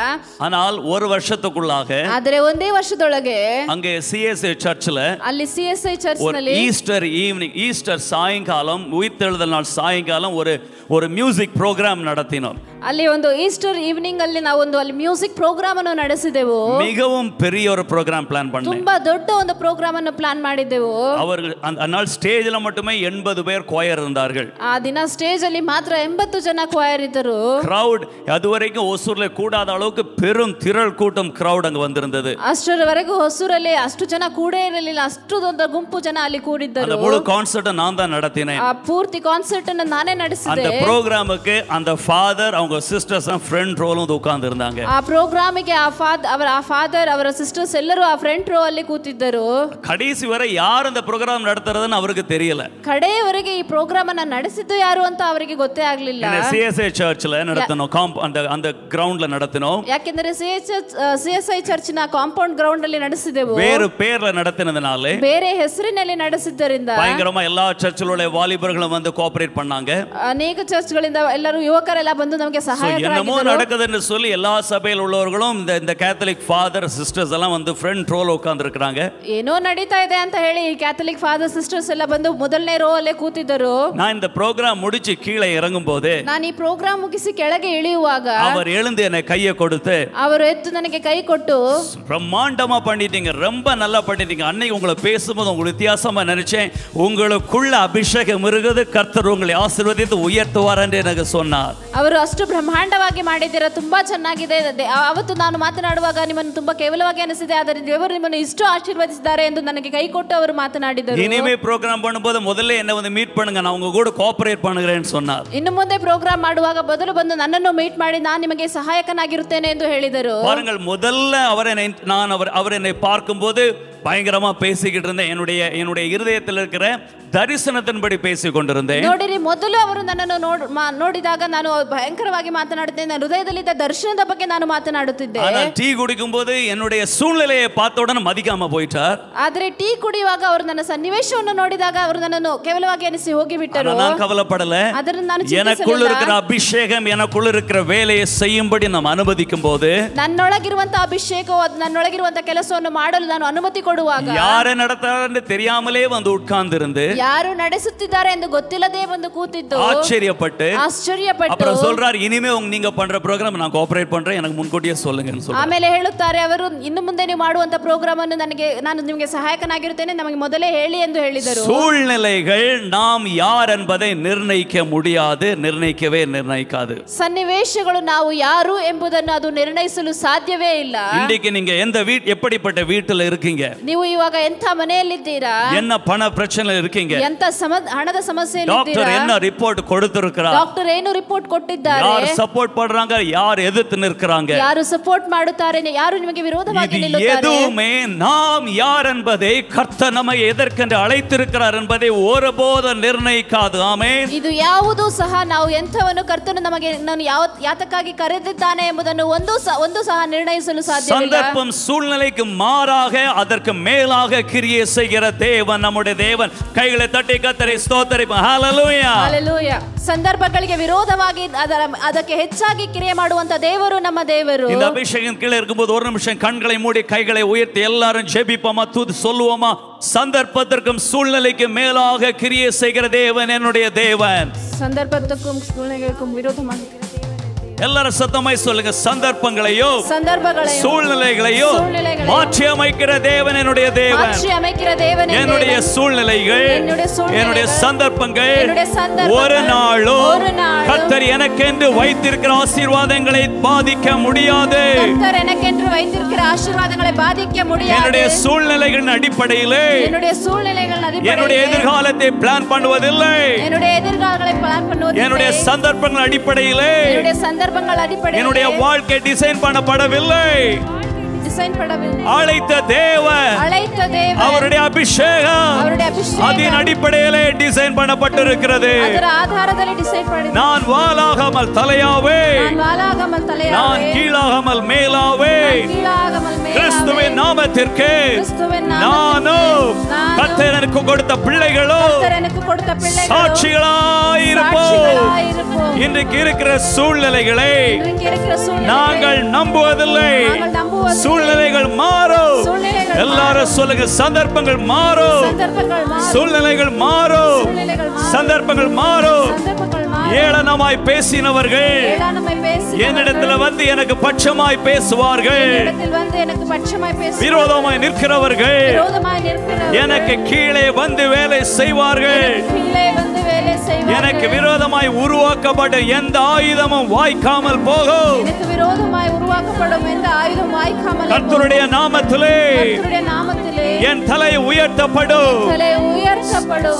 ஆனால் ஒரு வருஷத்துக்குள்ளாக, ಆದರೆ ಒಂದೇ ವರ್ಷದೊಳಗೆ அங்கே சிஎஸ்ஐ சர்ச்ல, ಅಲ್ಲಿ ಸಿಎಸ್ಐ ಚರ್ಚ್ ನಲ್ಲಿ ஈஸ்டர் ஈவினிங், ஈஸ்டர் சாயங்காலம், உயிர்த்தெழுதல் நாள் சாயங்காலம் ஒரு மியூசிக் ப்ரோக்ராம் நடத்தினோம். ಅಲ್ಲಿ ಒಂದು ಈಸ್ಟರ್ ಈವ್ನಿಂಗ್ ಅಲ್ಲಿ ನಾವು ಒಂದು ಅಲ್ಲಿ ಮ್ಯೂಸಿಕ್ ಪ್ರೋಗ್ರಾಮ್ ಅನ್ನು ನಡೆಸಿದೆವು. மிகவும் பெரிய ஒரு ப்ரோக்ராம் பிளான் பண்ணேன். ತುಂಬಾ ದೊಡ್ಡ ಒಂದು ಪ್ರೋಗ್ರಾಮ್ ಅನ್ನು ಪ್ಲಾನ್ ಮಾಡಿದೆವು. அவர்கள் அந்த ஸ்டேஜ்ல மட்டுமே 80 பேர் கொயர் இருந்தார்கள். ಆ ದಿನ ಸ್ಟೇಜ್ ಅಲ್ಲಿ ಮಾತ್ರ 80 ಜನ ಕೊಯರ್ ಇದ್ದರು. கிரவுட் அதுவரைக்கும் ஒசூர்ல கூடாத அளவுக்கு பெரும் திரள் கூட்டம் கிரவுட் அங்க வந்திருந்தது. ಅಷ್ಟರವರೆಗೂ ಹೊಸೂರಲ್ಲಿ ಅಷ್ಟು ಜನ ಕೂಡೇ ಇರಲಿಲ್ಲ, ಅಷ್ಟು ದೊಡ್ಡ ಗುಂಪು ಜನ ಅಲ್ಲಿ ಕೂಡಿದ್ದರು. அந்த முழு கான்சர்ட் நான் தான் நடத்தினேன். ಆ ಪೂರ್ತಿ ಕಾನ್ಸರ್ಟ್ ಅನ್ನು ನಾನೇ ನಡೆಸಿದೆ. அந்த ப்ரோகிராமுக்கு அந்த ஃாதர் அவங்க ಸಿಸ್ಟರ್ಸ್ ಫ್ರಂಟ್ ರೋಲ್ வந்து ಉட்கார்ந்து இருந்தாங்க. ಆ ಪ್ರೋಗ್ರಾಮಿಗೆ ಆ ಫಾದರ್ ಅವರ ಸಿಸ್ಟರ್ಸ್ ಎಲ್ಲರೂ ಆ ಫ್ರಂಟ್ ರೋ ಅಲ್ಲಿ ಕೂತಿದ್ದರು. கடைசி வரை யார் அந்த ப்ரோகிராம் நடத்துறதுன்னு ಅವರಿಗೆ தெரியல. ಕಡೆಯವರೆಗೆ ಈ ಪ್ರೋಗ್ರಾಮ್ ಅನ್ನು ನಡೆಸಿದ್ದು ಯಾರು ಅಂತ ಅವರಿಗೆ ಗೊತ್ತೇ ಆಗಲಿಲ್ಲ. ಸಿಎಸ್ಐ ಚರ್ಚ್ல நடத்தினோம், அந்த கிரவுண்ட்ல நடத்தினோம். ಯಾಕೆಂದರೆ ಸಿಎಸ್ಐ ಚರ್ಚಿನ ಕಾಂಪೌಂಡ್ ಗ್ರೌಂಡ್ ಅಲ್ಲಿ ನಡೆಸಿದೆವು. ಬೇರೆ பேர்ல நடத்தினதுனால, ಬೇರೆ ಹೆಸರಿನಲ್ಲಿ ನಡೆಸಿದ್ದರಿಂದ பயங்கரமா எல்லா சர்ச்சிலுள்ள வாலிபர்களும் வந்து கோஆபரேட் பண்ணாங்க. ಅನೇಕ ಚರ್ಚ್ಗಳಿಂದ ಎಲ್ಲರೂ ಯುವಕರೆಲ್ಲ ಬಂದು ನಮಗೆ என்னமோ நடக்குதுன்னு சொல்லி எல்லா சபையில் உள்ளவர்களும் இந்த கேத்தலிக் ஃாதர் சிஸ்டர்ஸ் எல்லாம் வந்து ಫ್ರಂಟ್ ರೋಲ್ ಉட்கார்ந்து இருக்காங்க. ಏನೋ ನಡೀತಾ ಇದೆ ಅಂತ ಹೇಳಿ ಕ್ಯಾಥಲಿಕ್ ಫಾದರ್ ಸಿಸ್ಟರ್ಸ್ ಎಲ್ಲ ಬಂದು ಮೊದಲನೇ ರೋ ಅಲ್ಲೇ ಕೂತಿದ್ದರು. நான் இந்த ப்ரோகிராம் முடிச்சு கீழே இறங்கும்போது, ನಾನು ಈ ಪ್ರೋಗ್ರಾಮ್ ಮುಗಿಸಿ ಕೆಳಗೆ ಇಳಿಯುವಾಗ அவர் எழுந்து என்னை கையை கொடுத்து, ಅವರು ಎದ್ದು ನನಗೆ ಕೈ ಕೊಟ್ಟು, பிரம்மாண்டமா பண்ணிட்டீங்க, ரொம்ப நல்லா பண்ணிட்டீங்க, அன்னைக்கு உங்களை பேசும்போது உங்களுக்கு வித்தியாசமா நினைச்சேன், உங்களுக்குள்ள அபிஷேகம் இருக்குது, கர்த்தர் உங்களை ஆசீர்வதித்து உயர்த்துவார் என்று எனக்கு சொன்னார். ಅವರು ಅಷ್ಟು ಬ್ರಹ್ಮಾಂಡವಾಗಿ ಮಾಡಿದ್ದೀರಾ, ತುಂಬಾ ಚೆನ್ನಾಗಿದೆ. ಅವತ್ತು ನಾನು ಮಾತನಾಡುವಾಗ ನಿಮ್ಮನ್ನು ತುಂಬಾ ಕೇವಲವಾಗಿ ಅನಿಸಿದೆ, ಆದರೆ ದೇವರು ನಿಮ್ಮನ್ನು ಇಷ್ಟು ಆಶೀರ್ವದಿಸಿದ್ದಾರೆ ಎಂದು ನನಗೆ ಕೈ ಕೊಟ್ಟು ಅವರು ಮಾತನಾಡಿದರು. இனிமே ப்ரோகிராம் பண்ணும்போது முதல்ல என்ன வந்து மீட் பண்ணுங்க, நான் உங்க கூட கோஆபரேட் பண்ணுகிறேன்னு சொன்னார். ಇನ್ನು ಮುಂದೆ ಪ್ರೋಗ್ರಾಮ್ ಮಾಡುವಾಗ ಮೊದಲು ಬಂದು ನನ್ನನ್ನು ಮೀಟ್ ಮಾಡಿ ನಾನು ನಿಮಗೆ ಸಹಾಯಕನಾಗಿರುತ್ತೇನೆ ಎಂದು ಹೇಳಿದರು. பாருங்கள், முதல்ல அவர் என்னை பார்க்கும்போது பயங்கரமா பேசிக்கிட்டு இருந்தேன். என்னுடைய இருதயத்தில் இருக்கிற ದರ್ಶನದನ್ಬಡಿ பேசிಕೊಂಡಿருந்தேன். ನೋಡಿರಿ, ಮೊದಲು ಅವರು ನನ್ನನ್ನು ನೋಡಿದಾಗ ನಾನು ಭಯಂಕರವಾಗಿ ಮಾತನಾಡುತ್ತೇನೆ, ನನ್ನ ಹೃದಯದಲ್ಲಿದ್ದ ದರ್ಶನದ ಬಗ್ಗೆ ನಾನು ಮಾತನಾಡುತ್ತಿದ್ದೆ. ஆனால் டீ குடிக்கும்போது என்னுடைய சூழ்நிலையை பார்த்த உடனே மதிக்காம போயிட்டார். ಆದರೆ ಟೀ ಕುಡಿಯುವಾಗ ಅವರು ನನ್ನ ಸನ್ನಿವೇಶವನ್ನು ನೋಡಿದಾಗ ಅವರು ನನ್ನನ್ನು ಕೇವಲವಾಗಿ ಎನಿಸಿ ಹೋಗಿಬಿಟ್ಟರು. நான் கவலைப்படல. ಅದನ್ನು ನಾನು எனக்குள்ள இருக்கிற அபிஷேகம், எனக்குள்ள இருக்கிற வேலையை செய்யும்படி நாம் அனுமதிக்கும் போது, ನನ್ನೊಳಗಿರುವಂತ ಅಭಿಷೇಕವು ನನ್ನೊಳಗಿರುವಂತ ಕೆಲಸವನ್ನು ಮಾಡಲು ನಾನು ಅನುಮತಿ ಕೊಡುವಾಗ, ಯಾರೇ நடத்துறாருன்னு தெரியாமலே வந்து உட்கார்ந்து இருந்து, ಯಾರು ನಡೆಸುತ್ತಿದ್ದಾರೆ ಎಂದು ಗೊತ್ತಿಲ್ಲದೆ ಬಂದು ಕೂತಿದ್ದು ஆச்சரியப்பட்டு அப்புறம் சொல்றார், இனிமே நீங்க பண்ற ப்ரோகிராம் நான் கோஆபரேட் பண்றேன், எனக்கு முன்கூட்டியே சொல்லுங்கன்னு சொல்றாரு. ಆಮೇಲೆ ಹೇಳುತ್ತಾರೆ ಅವರು, ಇನ್ನು ಮುಂದೆ ನೀವು ಮಾಡುವಂತ ಪ್ರೋಗ್ರಾಮ್ ಅನ್ನು ನಾನು ನಿಮಗೆ ಸಹಾಯಕನಾಗಿರುತ್ತೇನೆ, ನಮಗೆ ಮೊದಲೇ ಹೇಳಿ ಎಂದು ಹೇಳಿದರು. சூழ்நிலைகள் நாம் யார் என்பதை நிர்ணயிக்க முடியாது, நிர்ணயிக்கவே நிர்ணயிக்காது. ಸನ್ನಿವೇಶಗಳು ನಾವು ಯಾರು ಎಂಬುದನ್ನು ಅದು ನಿರ್ಣಯಿಸಲು ಸಾಧ್ಯವೇ ಇಲ್ಲ. இன்னைக்கு நீங்க எப்படிப்பட்ட வீட்டுல இருக்கீங்க, ನೀವು ಇವಾಗ ಎಂಥ ಮನೆಯಲ್ಲಿದ್ದೀರಾ, என்ன பண பிரச்சனை இருக்கீங்க, ಎಂತ ಹಣದ ಸಮಸ್ಯೆಯಲ್ಲಿ டாக்டர் என்ன ரிப்போர்ட் கொடுத்திருக்கிறார், ಡಾಕ್ಟರ್ ಏನು ರಿಪೋರ್ಟ್ ಕೊಟ್ಟಿದ್ದಾರೆ, ಯಾರು ಸಪೋರ್ಟ್ பண்றாங்க, யார் எதிர்த்து நிற்கிறாங்க, ಯಾರು ಸಪೋರ್ಟ್ ಮಾಡುತ್ತಾರೆ, ಯಾರು ನಿಮಗೆ ವಿರೋಧವಾಗಿ ನಿಲ್ಲುತ್ತಾರೆ, எதுவுமே நாம் யார் என்பதை கர்த்தர் நம்மை எதற்கென்று அழைத்திருக்கிறார் என்பதை ஒருபோதும் நிர்ணயிக்காது. ஆமென். ಇದು ಯಾವುದು ಸಹ ನಾವು ಎಂಥವನ್ನು ಕರ್ತನು ನಮಗೆ ಯಾತಕ್ಕಾಗಿ ಕರೆದಿದ್ದಾನೆ ಎಂಬುದನ್ನು ಒಂದು ಸಹ ನಿರ್ಣಯಿಸಲು ಸಾಧ್ಯವಿಲ್ಲ. சந்தர்ப்பம் சூழ்நிலைக்கு மாறாக அதற்கு மேலாக கிரியை செய்கிற தேவன் நம்முடைய தேவன். கைகளை தட்டி கர்த்தரை ஸ்தோத்திரிப்போம். ஹalleluya. ಹalleluya. ಸಂದರ್ಭಗಳಿಗೆ ವಿರೋಧವಾಗಿ ಅದಕ್ಕೆ ಹೆಚ್ಚಾಗಿ ಕ್ರಿಯೆ ಮಾಡುವಂತ ದೇವರು ನಮ್ಮ ದೇವರು. இந்த அபிஷேகம் கீழே இருக்கும்போது ஒரு நிமிஷம் கண்களை மூடி கைகளை உயர்த்தி எல்லாரும் ஜெபிப்போமா, துதி சொல்லுவோமா. சந்தர்ப்பத்திற்கும் சூழ்நிலைக்கு மேலாக கிரியை செய்கிற தேவன் என்னுடைய தேவன். சந்தர்ப்பத்துக்கும் சூழ்நிலைக்கும் விரோதமாக இருக்கிற தேவன். எல்லாரும் சத்தமாய் சொல்லுங்க. சந்தர்ப்பங்களையோ சூழ்நிலைகளையோ மாற்றி அமைக்கிற தேவன் என்னுடைய தேவன். என்னுடைய சூழ்நிலைகள், என்னுடைய சந்தர்ப்பங்கள் ஒரு நாளும் கர்த்தர் எனக்கென்று வைத்திருக்கிற ஆசீர்வாதங்களை பாதிக்க முடியாது. என்னுடைய சூழ்நிலைகளின் அடிப்படையிலே என்னுடைய எதிர்காலத்தை பிளான் பண்ணுவதில்லை. என்னுடைய சந்தர்ப்பங்கள் அடிப்படையிலே என்னுடைய வாழ்க்கை டிசைன் பண்ணப்படவில்லை. அழைத்த தேவன், அவருடைய அபிஷேகம் அதன் அடிப்படையிலே டிசைன் பண்ணப்பட்டிருக்கிறது. நான் வாலாகாமல் தலையாவே, நான் கீழாகாமல் மேலாவே. கிறிஸ்துவின் நாமத்திற்கு நானும் கர்த்தர் எனக்கு கொடுத்த பிள்ளைகளும் சாட்சிகளாயிருப்போம். இன்றைக்கு இருக்கிற சூழ்நிலைகளை நாங்கள் நம்புவதில்லை. சூழ்நிலைகள் மாறும். எல்லாரும் சொல்லுங்க, சந்தர்ப்பங்கள் மாறும், சூழ்நிலைகள் மாறும், சந்தர்ப்பங்கள் மாறும். ஏளனமாய் பேசினவர்கள் என்னிடத்தில் வந்து எனக்கு பட்சமாய் பேசுவார்கள். விரோதமாய் நிற்கிறவர்கள் எனக்கு கீழே வந்து வேலை செய்வார்கள். எனக்கு விரோதமாய் உருவாக்கப்பட்ட எந்த ஆயுதமும் வாய்க்காமல் போகும். கர்த்தருடைய நாமத்திலே என் தலை உயர்த்தப்படும்.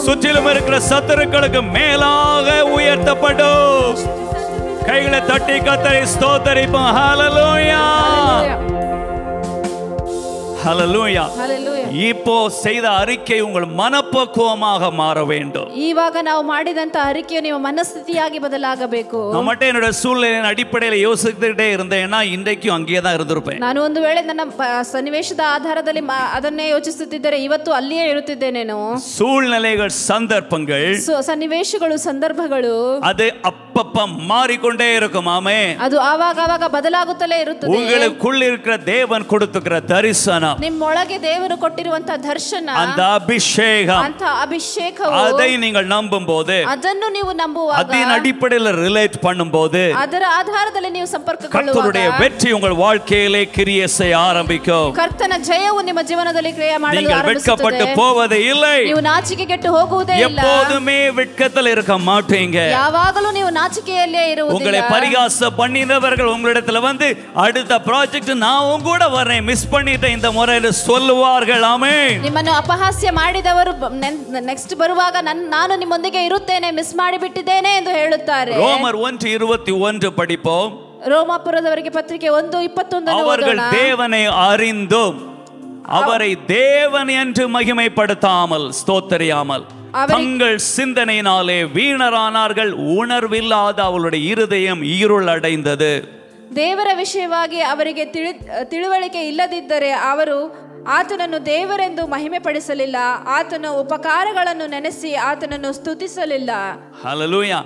சுற்றிலும் இருக்கிற சத்துருக்களுக்கு மேலாக உயர்த்தப்படும். கைகளை தட்டி கர்த்தரை ஸ்தோத்திரிப்போம். ஹல்லேலூயா, ஹல்லேலூயா. இப்போ செய்த அறிக்கை உங்கள் மனப்பக்குவமாக மாற வேண்டும். ಇವಾಗ ನಾವು ಮಾಡಿದಂತ அறிக்கைಯು ನಿಮ್ಮ ಮನಸ್ಥಿತಿಯಾಗಿ ಬದಲಾಗಬೇಕು. நம்மட்ட என்னோட சூழ்நிலையின் அடிப்படையில் யோசித்துட்டே இருந்தேன்னா இன்றைக்கும் அங்கேயே தான் இருந்திருப்பேன். ನಾನು ಒಂದು ವೇಳೆ ನನ್ನ ಸನ್ನಿವೇಶದ ಆಧಾರದಲ್ಲಿ ಅದನ್ನೇ ಯೋಚಿಸುತ್ತಿದ್ದರೆ ಇವತ್ತು ಅಲ್ಲಿಯೇ ಇರುತ್ತಿದ್ದೇನೇನೋ. சூழ்நிலைகள், சந்தர்ப்பங்கள், ಸನ್ನಿವೇಶಗಳು, ಸಂದರ್ಭಗಳು அது அப்பப்ப மாறிக்கொண்டே இருக்கும். ஆமென். ಅದು ಆವಾಗ ಬದಲಾಗುತ್ತಲೇ ಇರುತ್ತದೆ. உங்களுக்குள்ள இருக்கிற தேவன் கொடுத்திருக்கிற தரிசனம், ನಿಮ್ಮೊಳಗೆ ದೇವರು ಕೊಟ್ಟಿರುವಂತ ದರ್ಶನ, அந்த அபிஷேகம், ಅಂತ ಅಭಿಷೇಕವು, அதை நீங்கள் நம்பும்போது, ಅದನ್ನು ನೀವು ನಂಬುವಾಗ, அதன் அடிப்படையில் ரிலேட் பண்ணும்போது, ಅದರ ಆಧಾರದಲ್ಲಿ ನೀವು ಸಂಪರ್ಕಗೊಳ್ಳುವಾಗ கர்த்தருடைய வெற்றி உங்கள் வாழ்க்கையிலே கிரியை செய்ய ஆரம்பிக்கும். ಕರ್ತನ ಜಯವು ನಿಮ್ಮ ಜೀವನದಲ್ಲಿ ಕ್ರಿಯೆ ಮಾಡಲು நீங்கள் வெட்கப்பட்டு போவதே இல்லை. ನೀವು ನಾಚಿಕೆಗೆಟ್ಟು ಹೋಗುವುದೇ ಇಲ್ಲ. எப்போதுமே வெட்கத்தில் இருக்க மாட்டீங்க. ಯಾವಾಗಲೂ ನೀವು ನಾಚಿಕೆಯಲ್ಲೇ ಇರುವುದಿಲ್ಲ. உங்களை பரிகாசம் பண்ணினவர்கள் உங்களிடத்துல வந்து அடுத்த ப்ராஜெக்ட் நான் கூட வரேன், மிஸ் பண்ணிட்டேன் இந்த முறை சொல்லுவார்கள். ஆமென். ನಿಮ್ಮನ್ನು ಅಪಹಾಸ್ಯ ಮಾಡಿದವರು ನೆಕ್ಸ್ಟ್ ಬರುವಾಗ ನಾನು ನಿಮ್ಮೊಂದಿಗೆ ಇರುತ್ತೇನೆ, ಮಿಸ್ ಮಾಡಿಬಿಟ್ಟಿದ್ದೇನೆ ಎಂದು ಹೇಳುತ್ತಾರೆ. ரோமர் 1:21 படிப்போம். ರೋಮಾಪುರದವರಿಗೆ ಪತ್ರಿಕೆ 1:21 அவர்கள் தேவனை அறிந்தும் அவரை தேவன் என்று மகிமைப்படுத்தாமல் ஸ்தோத்திரியாமல் தங்கள் சிந்தனையினாலே வீணரானார்கள். உணர்வில்லாத அவளுடைய இருதயம் இருள் அடைந்தது. ದೇವರ ವಿಷಯವಾಗಿ ಅವರಿಗೆ ತಿಳುವಳಿಕೆ ಇಲ್ಲದಿದ್ದರೆ ಅವರು ಆತನನ್ನು ದೇವರೆಂದು ಮಹಿಮೆ ಪಡಿಸಲಿಲ್ಲ, ಆತನ ಉಪಕಾರಗಳನ್ನು ನೆನೆಸಿ ಆತನನ್ನು ಸ್ತುತಿಸಲಿಲ್ಲ. ஹல்லேலூயா.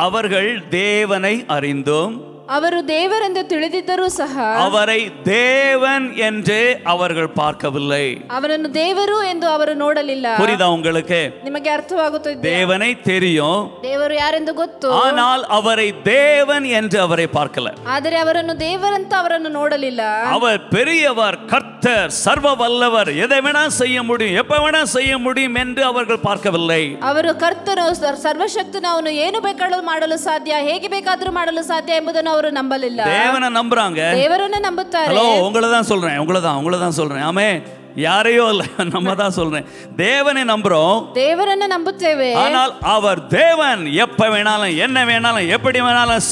அவர்கள் தேவனை அறிந்தும் ಅವರು ದೇವರೆಂದು ತಿಳಿದಿದ್ದರೂ ಸಹ அவரை தேவன் என்று அவர்கள் பார்க்கவில்லை. ಅವರನ್ನು ದೇವರು ಎಂದು ಅವರು ನೋಡಲಿಲ್ಲ. புரியுதா உங்களுக்கு? ನಿಮಗೆ ಅರ್ಥವಾಗುತ್ತದೆ. தேவனை தெரியும், ದೇವರು ಯಾರೆಂದು ಗೊತ್ತು, ஆனால் அவரை தேவன் என்று அவரை பார்க்கல. ಆದರೆ ಅವರನ್ನು ದೇವರಂತ ಅವರನ್ನು ನೋಡಲಿಲ್ಲ. அவர் பெரியவர், கர்த்தர், சர்வ வல்லவர், எதை வேணா செய்ய முடியும், எப்ப வேணா செய்ய முடியும் என்று அவர்கள் பார்க்கவில்லை. ಅವರು ಕರ್ತನು, ಸರ್ವಶಕ್ತನು, ಅವನು ಏನು ಬೇಕಾದರೂ ಮಾಡಲು ಸಾಧ್ಯ, ಹೇಗೆ ಬೇಕಾದರೂ ಮಾಡಲು ಸಾಧ್ಯ ಎಂಬುದನ್ನು ಅವರು ನಂಬಲಿಲ್ಲ. தேவனை நம்புறாங்க, ದೇವರನ್ನ ನಂಬುತ್ತಾರೆ. ஹலோ, உங்களை தான் சொல்றேன். ஆமென். யாரையோ இல்ல, நம்ம தான் சொல்றேன். தேவனை நம்புறோம், தேவரನ್ನ ನಂಬುತ್ತೇವೆ. ஆனால் அவர் தேவன் எப்ப வேணாலும் என்ன வேணாலும் எப்படி வேணாலும்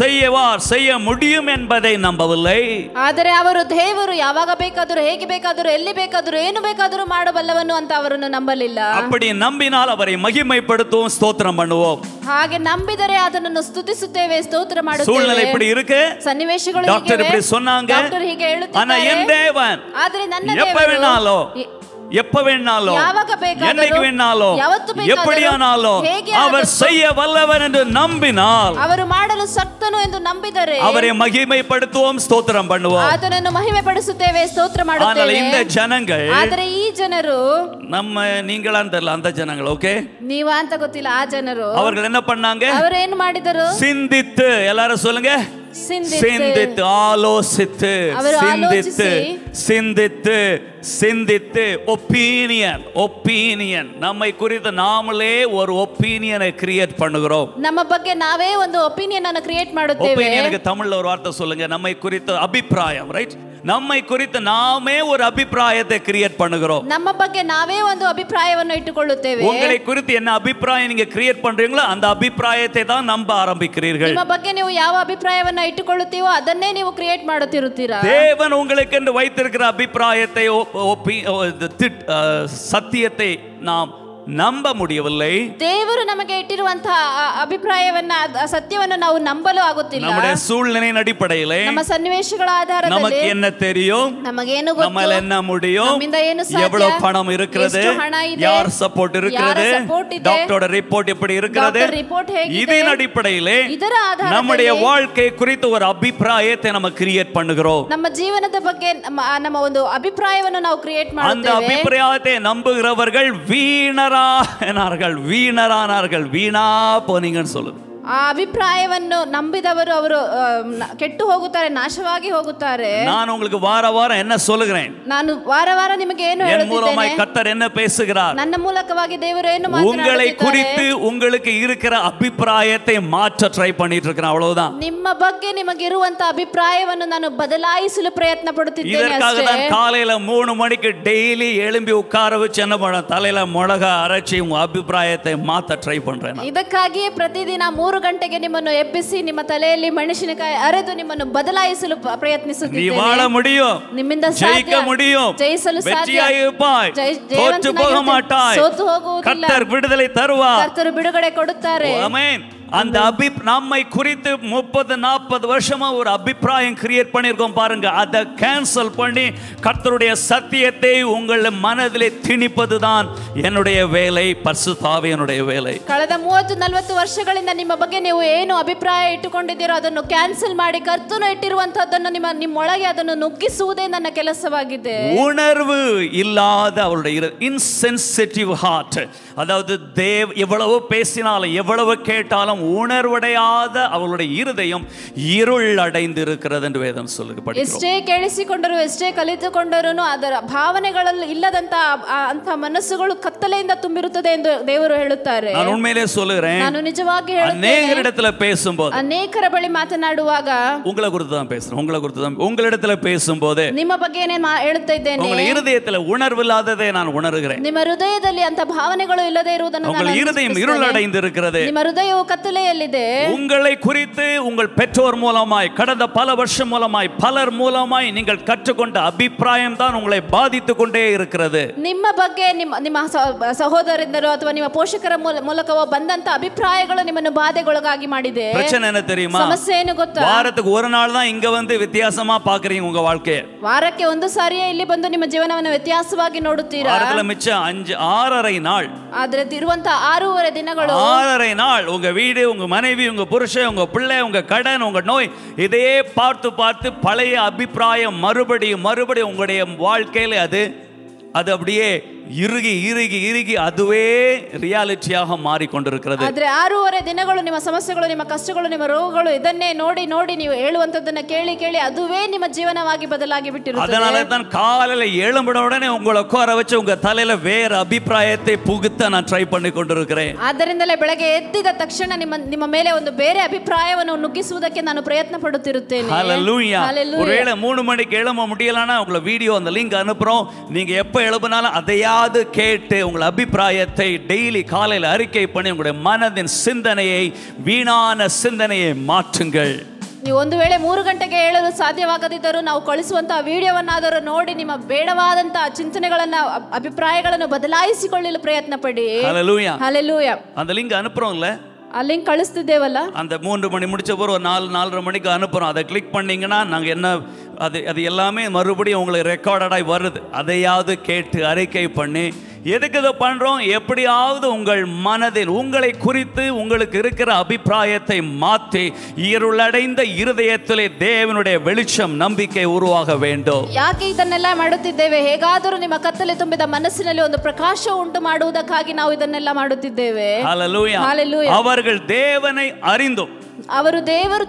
செய்ய முடியும் என்பதை நம்பவில்லை. ಆದರೆ ಅವರು ದೇವರು ಯಾವಾಗ ಬೇಕಾದರೂ, ಹೇಗೆ ಬೇಕಾದರೂ, ಎಲ್ಲಿ ಬೇಕಾದರೂ, ಏನು ಬೇಕಾದರೂ ಮಾಡಬಲ್ಲವನು ಅಂತ ಅವರನ್ನು ನಂಬಲಿಲ್ಲ. அப்படி நம்பினால் அவரை மகிமைப்படுத்துவோம், ஸ்தோத்திரம் பண்ணுவோம். ಹಾಗೆ ನಂಬಿದರೆ ಅದನ್ನು ಸ್ತುತಿಸುತ್ತೇವೆ, ಸ್ತೋತ್ರ ಮಾಡುತ್ತೇವೆ. சூழ்நிலை இப்படி இருக்கு, ಸನ್ನಿವೇಶಗಳು டாக்டர் இப்படி சொன்னாங்க, டாக்டர் ಹೀಗೆ ಹೇಳುತ್ತಾರೆ, ஆனா என் தேவன் ಆದರೆ ನನ್ನ எப்ப வேணாலும், எப்ப வேணாலும், என்னைக்கு வேணாலும், எப்படியானாலும் அவர் செய்ய வல்லவர் என்று நம்பினால், ಅವರು ಮಾಡಲು ಶಕ್ತನು ಎಂದು ನಂಬಿದರೆ அவரை மகிமைப்படுத்துவோம், ஸ்தோத்திரம் பண்ணுவோம். ಆತನನ್ನು ಮಹಿಮೆಪಡಿಸುತ್ತೇವೆ, ಸ್ತೋತ್ರ ಮಾಡುತ್ತೇವೆ. ஆனால் இந்த ஜனங்கள் ಆದರೆ ಈ ಜನರು நீங்களா தெரியல அந்த ஜனங்கள் ஓகே ನೀವಾ ಅಂತ ಗೊತ್ತಿಲ್ಲ ಆ ಜನರು அவர்கள் என்ன பண்ணாங்க ಅವರು ಏನು ಮಾಡಿದರು சிந்தித்து எல்லாரும் சொல்லுங்க சிந்தித்து ஆலோசித்து சிந்தித்து சிந்தித்து சிந்தித்து ஒப்பீனியன் நம்மை குறித்து நாமளே ஒரு ஒப்பீனியனை கிரியேட் பண்ணுகிறோம் ನಮ್ಮ ಬಗ್ಗೆ ನಾವೇ ಒಂದು ಒಪಿನಿಯನ್ ಅನ್ನು ಕ್ರಿಯೇಟ್ ಮಾಡುತ್ತೇವೆ ஒப்பீனியனுக்கு தமிழ்ல ஒரு வார்த்தை சொல்லுங்க நம்மை குறித்து அபிப்பிராயம் ரைட் நம்மை குறித்து நாமே ஒரு அபிப்பிராயத்தை கிரியேட் பண்ணுகிறோம் ನಮ್ಮ ಬಗ್ಗೆ ನಾವೇ ಒಂದು ಅಭಿಪ್ರಾಯವನ್ನು ಇಟ್ಟುಕೊಳ್ಳುತ್ತೇವೆ உங்களை குறித்து என்ன அபிப்பிராயம் நீங்க கிரியேட் பண்றீங்களோ அந்த அபிப்பிராயத்தை தான் நம்ப ஆரம்பிக்கிறீர்கள் ನಿಮ್ಮ ಬಗ್ಗೆ ನೀವು ಯಾವ ಅಭಿಪ್ರಾಯವನ್ನು ಇಟ್ಟುಕೊಳ್ಳುತ್ತೀವೋ ಅದನ್ನೇ ನೀವು ಕ್ರಿಯೇಟ್ ಮಾಡುತ್ತಿರುತ್ತೀರಾ தேவன் உங்களுக்கு என்று வைத்திருக்கிற அபிப்பிராயத்தை சத்தியத்தை நாம் ನಂಬ முடியவில்லை ದೇವರು ನಮಗೆ ಇಟ್ಟಿರುವಂತಹ ಅಭಿಪ್ರಾಯವನ್ನ ಸತ್ಯವನ್ನು ನಾವು ನಂಬಲು ಆಗುತ್ತಿಲ್ಲ நம்முடைய சூழ்நிலையின் அடிப்படையில் ನಮ್ಮ ಸನ್ನಿವೇಶಗಳ ಆಧಾರದಲ್ಲಿ நமக்கு என்ன தெரியும் ನಮಗೇನು ಗೊತ್ತು நம்மால என்ன முடியும் ನಮ್ಮಿಂದ ಏನು ಸಾಧ್ಯ எவ்வளவு பணம் இருக்கிறது யார் சப்போர்ட் இருக்கிறது டாக்டரோட ரிப்போர்ட் எப்படி இருக்கிறது இதன் அடிப்படையில் ಇದರ ಆಧಾರದಲ್ಲಿ நம்முடைய வாழ்க்கை குறித்து ஒரு அபிப்பிராயத்தை நம்ம கிரியேட் பண்ணுகிறோம் ನಮ್ಮ ಜೀವನದ ಬಗ್ಗೆ ನಮ್ಮ ಒಂದು ಅಭಿಪ್ರಾಯವನ್ನು ನಾವು ಕ್ರಿಯೇಟ್ ಮಾಡುತ್ತೇವೆ அந்த அபிப்பிராயத்தை நம்புகிறவர்கள் வீணரானார்கள் வீணா போனீங்கன்னு சொல்லுது ಆ ಅಭಿಪ್ರಾಯವನ್ನು ನಂಬಿದವರು ಅವರು ಕೆಟ್ಟು ಹೋಗುತ್ತಾರೆ ನಾಶವಾಗಿ ಹೋಗುತ್ತಾರೆ ನಾನು உங்களுக்கு வார வாரம் என்ன சொல்லுகிறேன் ನಾನು ವಾರ ವಾರ ನಿಮಗೆ ಏನು என் மூலமாய் கர்த்தர் என்ன பேசுகிறார் ನನ್ನ ಮೂಲಕವಾಗಿ ದೇವರು ಏನು ಮಾತನಾಡುತ್ತಿದ್ದಾರೆ உங்களை குறித்து உங்களுக்கு இருக்கிற அபிப்பிராயத்தை மாற்ற ட்ரை பண்ணிட்டு இருக்கேன் அவ்வளவுதான் ನಿಮ್ಮ ಬಗ್ಗೆ ನಿಮಗೆ ಇರುವಂತ ಅಭಿಪ್ರಾಯವನ್ನು ನಾನು ಬದಲಾಯಿಸಲು ಪ್ರಯತ್ನ ಪಡುತ್ತಿದ್ದೇನೆ இதற்காக தான் காலையில 3 மணிக்கு டெய்லி எழும்பி உட்கார வச்சு என்ன பண்ண தலையில மிளகா அரைச்சி உங்க அபிப்பிராயத்தை மாத்த ட்ரை பண்றேன் ಇದಕ್ಕಾಗಿಯೇ ಪ್ರತಿದಿನ 3 ಗಂಟೆಗೆ ನಿಮ್ಮನ್ನು ಎಬ್ಬಿಸಿ ನಿಮ್ಮ ತಲೆಯಲ್ಲಿ ಮೆಣಸಿನಕಾಯಿ ಅರೆದು ನಿಮ್ಮನ್ನು ಬದಲಾಯಿಸಲು ಪ್ರಯತ್ನಿಸುತ್ತಿದ್ದೇನೆ நீ வாழ முடியும் ನಿಮ್ಮಿಂದ ஜெயிக்க முடியும் ಜಯಿಸಲು ಸಾಧ್ಯ வெற்றியாயிருப்பாய் தோற்று போக மாட்டாய் ಸೋತು ಹೋಗುವುದಿಲ್ಲ கர்த்தர் விடுதலை தருவார் ಕರ್ತರು ಬಿಡುಗಡೆ ಕೊಡುತ್ತಾರೆ ஆமென் அந்த நம்மை குறித்து 30-40 வருஷமா ஒரு அபிப்பிராயம் கிரியேட் பண்ணிருக்கோம் பாருங்க அதை கேன்சல் பண்ணி கர்த்தருடைய சத்தியத்தை உங்கள் மனதிலே திணிப்பதுதான் என்னுடைய வேலை பரிசுத்த ஆவியானுடைய வேலை ಕಳೆದ 30-40 ವರ್ಷಗಳಿಂದ ನಿಮ್ಮ ಬಗ್ಗೆ ನೀವು ಏನು ಅಭಿಪ್ರಾಯ ಇಟ್ಟುಕೊಂಡಿದ್ದೀರೋ ಅದನ್ನು ಕ್ಯಾನ್ಸಲ್ ಮಾಡಿ ಕರ್ತನು ಇಟ್ಟಿರುವಂತದ್ದನ್ನು ನಿಮ್ಮೊಳಗೆ ಅದನ್ನು ನುಗ್ಗಿಸುವುದೇ ನನ್ನ ಕೆಲಸವಾಗಿದೆ உணர்வு இல்லாத அவருடைய இன்சென்சிட்டிவ் ஹார்ட் அதாவது எவ்வளவு பேசினாலும் எவ்வளவு கேட்டாலும் உணர்வடையாத அவளுடைய இருதயம் இருள் அடைந்து இருக்கிறது என்று வேதம் சொல்லுது படிக்கிறோம் ಎಷ್ಟೇ ಕೇಳಿಸಿಕೊಂಡರು ಎಷ್ಟೇ ಕಲಿತುಕೊಂಡರೂ ಅದರ ಭಾವನೆಗಳಲ್ಲಿ ಇಲ್ಲದಂತ ಅಂತ ಮನಸ್ಸುಗಳು ಕತ್ತಲೆಯಿಂದ ತುಂಬಿರುತ್ತದೆ ಎಂದು ದೇವರು ಹೇಳುತ್ತಾರೆ ನಾನು ಉண்மையிலே சொல்லுகிறேன் ನಾನು ನಿಜವಾಗಿ ಹೇಳುತ್ತೇನೆ ಅನೇಕರಿடத்துல பேசும்போது ಅನೇಕರ ಬಳಿ ಮಾತನಾಡುವಾಗ உங்களை குறித்து தான் பேசுறேன் உங்களிடத்துல பேசும்போது ನಿಮ್ಮ ಬಗ್ಗೆ ಹೇಳುತ್ತಾ ಇದ್ದೇನೆ உங்கள் இருதயத்துல உணர்வு இல்லாததை நான் உணர்கிறேன் ನಿಮ್ಮ ಹೃದಯದಲ್ಲಿ ಅಂತ ಭಾವನೆಗಳು ಇಲ್ಲದೆ ಇರುವುದನ್ನು உங்கள் இருதயம் இருள் அடைந்து இருக்கிறது ನಿಮ್ಮ ಹೃದಯವು ಕತ್ತಲೆಯಲ್ಲಿದೆ உங்களை குறித்து உங்கள் பெற்றோர் மூலமாய் கடந்த பல வருஷம் மூலமாய் பலர் மூலமாய் நீங்கள் கற்றுக்கொண்ட அபிப்பிராயம் தான் உங்களை பாதித்துக் கொண்டே இருக்கிறது ನಿಮ್ಮ ಬಗ್ಗೆ ನಿಮ್ಮ ಸಹೋದರರಿಂದಲೋ ಅಥವಾ ನಿಮ್ಮ ಪೋಷಕರ ಮೂಲಕವೋ ಬಂದಂತ ಅಭಿಪ್ರಾಯಗಳು ನಿಮ್ಮನ್ನು ಬಾಧೆಗೊಳಗಾಗಿ ಮಾಡಿದೆ பிரச்சனை என்ன தெரியுமா ಸಮಸ್ಯೆ ಏನು ಗೊತ್ತಾ வாரத்துக்கு ஒரு நாள் தான் இங்க வந்து வித்தியாசமா பாக்குறீங்க உங்க வாழ்க்கையை ವಾರಕ್ಕೆ ಒಂದು ಸಾರಿಯೇ ಇಲ್ಲಿ ಬಂದು ನಿಮ್ಮ ಜೀವನವನ್ನು ವ್ಯತ್ಯಾಸವಾಗಿ ನೋಡುತ್ತೀರಾ வாரத்துல மிச்சம் 6.5 நாள் ಆದ್ರೆ ಇರುವಂತ 6.5 ದಿನಗಳು 6.5 நாள் உங்க வீடு உங்க மனைவி உங்க புருஷன் உங்க பிள்ளை உங்க கடன் உங்க நோய் இதையே பார்த்து பழைய அபிப்பிராயம் மறுபடியும் உங்களுடைய வாழ்க்கையில அது அப்படியே ಇರುಗಿ ಅದುವೇ ರಿಯಾಲಿಟಿಯಾಗಿ ಮಾರಿಕೊಂಡಿರುತ್ತದೆ. ಆದರೆ 6.5 ದಿನಗಳು ನಿಮ್ಮ ಸಮಸ್ಯೆಗಳು ನಿಮ್ಮ ಕಷ್ಟಗಳು ನಿಮ್ಮ ರೋಗಗಳು ಇದನ್ನೇ ನೋಡಿ ನೀವು ಹೇಳುವಂತದ್ದನ್ನ ಕೇಳಿ ಅದುವೇ ನಿಮ್ಮ ಜೀವನವಾಗಿ ಬದಲಾಗಿ ಬಿಟ್ಟಿರುತ್ತದೆ. அதனால தான் காலையில எழும்பின உடனே உங்களை உட்கார வச்சு உங்க தலையில வேற அபிப்பிராயத்தை புகுத்த நான் ட்ரை பண்ணி கொண்டிருக்கிறேன். ಆದ್ದರಿಂದಲೇ ಬೆಳಗ್ಗೆ ಎದ್ದಿದ ತಕ್ಷಣ ನಿಮ್ಮ ಮೇಲೆ ಒಂದು ಬೇರೆ ಅಭಿಪ್ರಾಯವನ್ನು ನುಗ್ಗಿಸುವುದಕ್ಕೆ ನಾನು ಪ್ರಯತ್ನ ಪಡುತ್ತಿರುತ್ತೇನೆ. ஹalleluya. ஒருவேளை 3 மணிக்கு எழும்ப முடியலனா உங்க வீடியோ அந்த லிங்க் அனுப்புறோம். நீங்க எப்ப எழும்பினாலும் அதையாவது கேட்டு உங்கள் அபிப்பிராயத்தை டெய்லி காலையில் அறிக்கை பண்ணி உங்களுடைய மனதின் சிந்தனையை வீணான சிந்தனையை மாற்றுங்கள். ನೀವು ಒಂದು ವೇಳೆ 3 ಗಂಟೆಗೆ ಏಳಲು ಸಾಧ್ಯವಾಗದಿದ್ದರೂ ನಾವು ಕಳಿಸುವಂತಹ ವಿಡಿಯೋವನ್ನಾದರೂ ನೋಡಿ ನಿಮ್ಮ ಬೇಡವಾದಂತಹ ಚಿಂತನೆಗಳನ್ನು ಅಭಿಪ್ರಾಯಗಳನ್ನು ಬದಲಾಯಿಸಿಕೊಳ್ಳಲು ಪ್ರಯತ್ನ ಪಡಿ. ஹalleluya. ஹalleluya. அந்த லிங்க் அனுப்புறோம்ல, ಆ ಲಿಂಕ್ ಕಳಿಸ್ತಿದ್ದೇವಲ್ಲ, அந்த 3 மணி முடிச்ச பிறகு ஒரு 4:30 மணிக்கு அனுப்புறோம். அதை கிளிக் பண்ணீங்கன்னா நாங்கள் என்ன அது எல்லாமே மறுபடியும் உங்களுக்கு ரெக்கார்டடாக வருது. அதையாவது கேட்டு அறிக்கை பண்ணி எதுக்கு இதை பண்றோம்? எப்படியாவது உங்கள் மனதில் உங்களை குறித்து உங்களுக்கு இருக்கிற அபிப்பிராயத்தை மாற்றி இருளடைந்த இருதயத்திலே தேவனுடைய வெளிச்சம் நம்பிக்கை உருவாக வேண்டும். ಯಾಕೆ ಇದನ್ನೆಲ್ಲ ಮಾಡುತ್ತಿದ್ದೇವೆ? ಹೇಗಾದರೂ ನಿಮ್ಮ ಕತ್ತಲೆ ತುಂಬಿದ ಮನಸ್ಸಿನಲ್ಲಿ ಒಂದು ಪ್ರಕಾಶ ಉಂಟು ಮಾಡುವುದಕ್ಕಾಗಿ ನಾವು ಇದನ್ನೆಲ್ಲ ಮಾಡುತ್ತಿದ್ದೇವೆ. ஹல்லேலூயா. அவர்கள் தேவனை அறிந்தும், ಅವರು ದೇವರು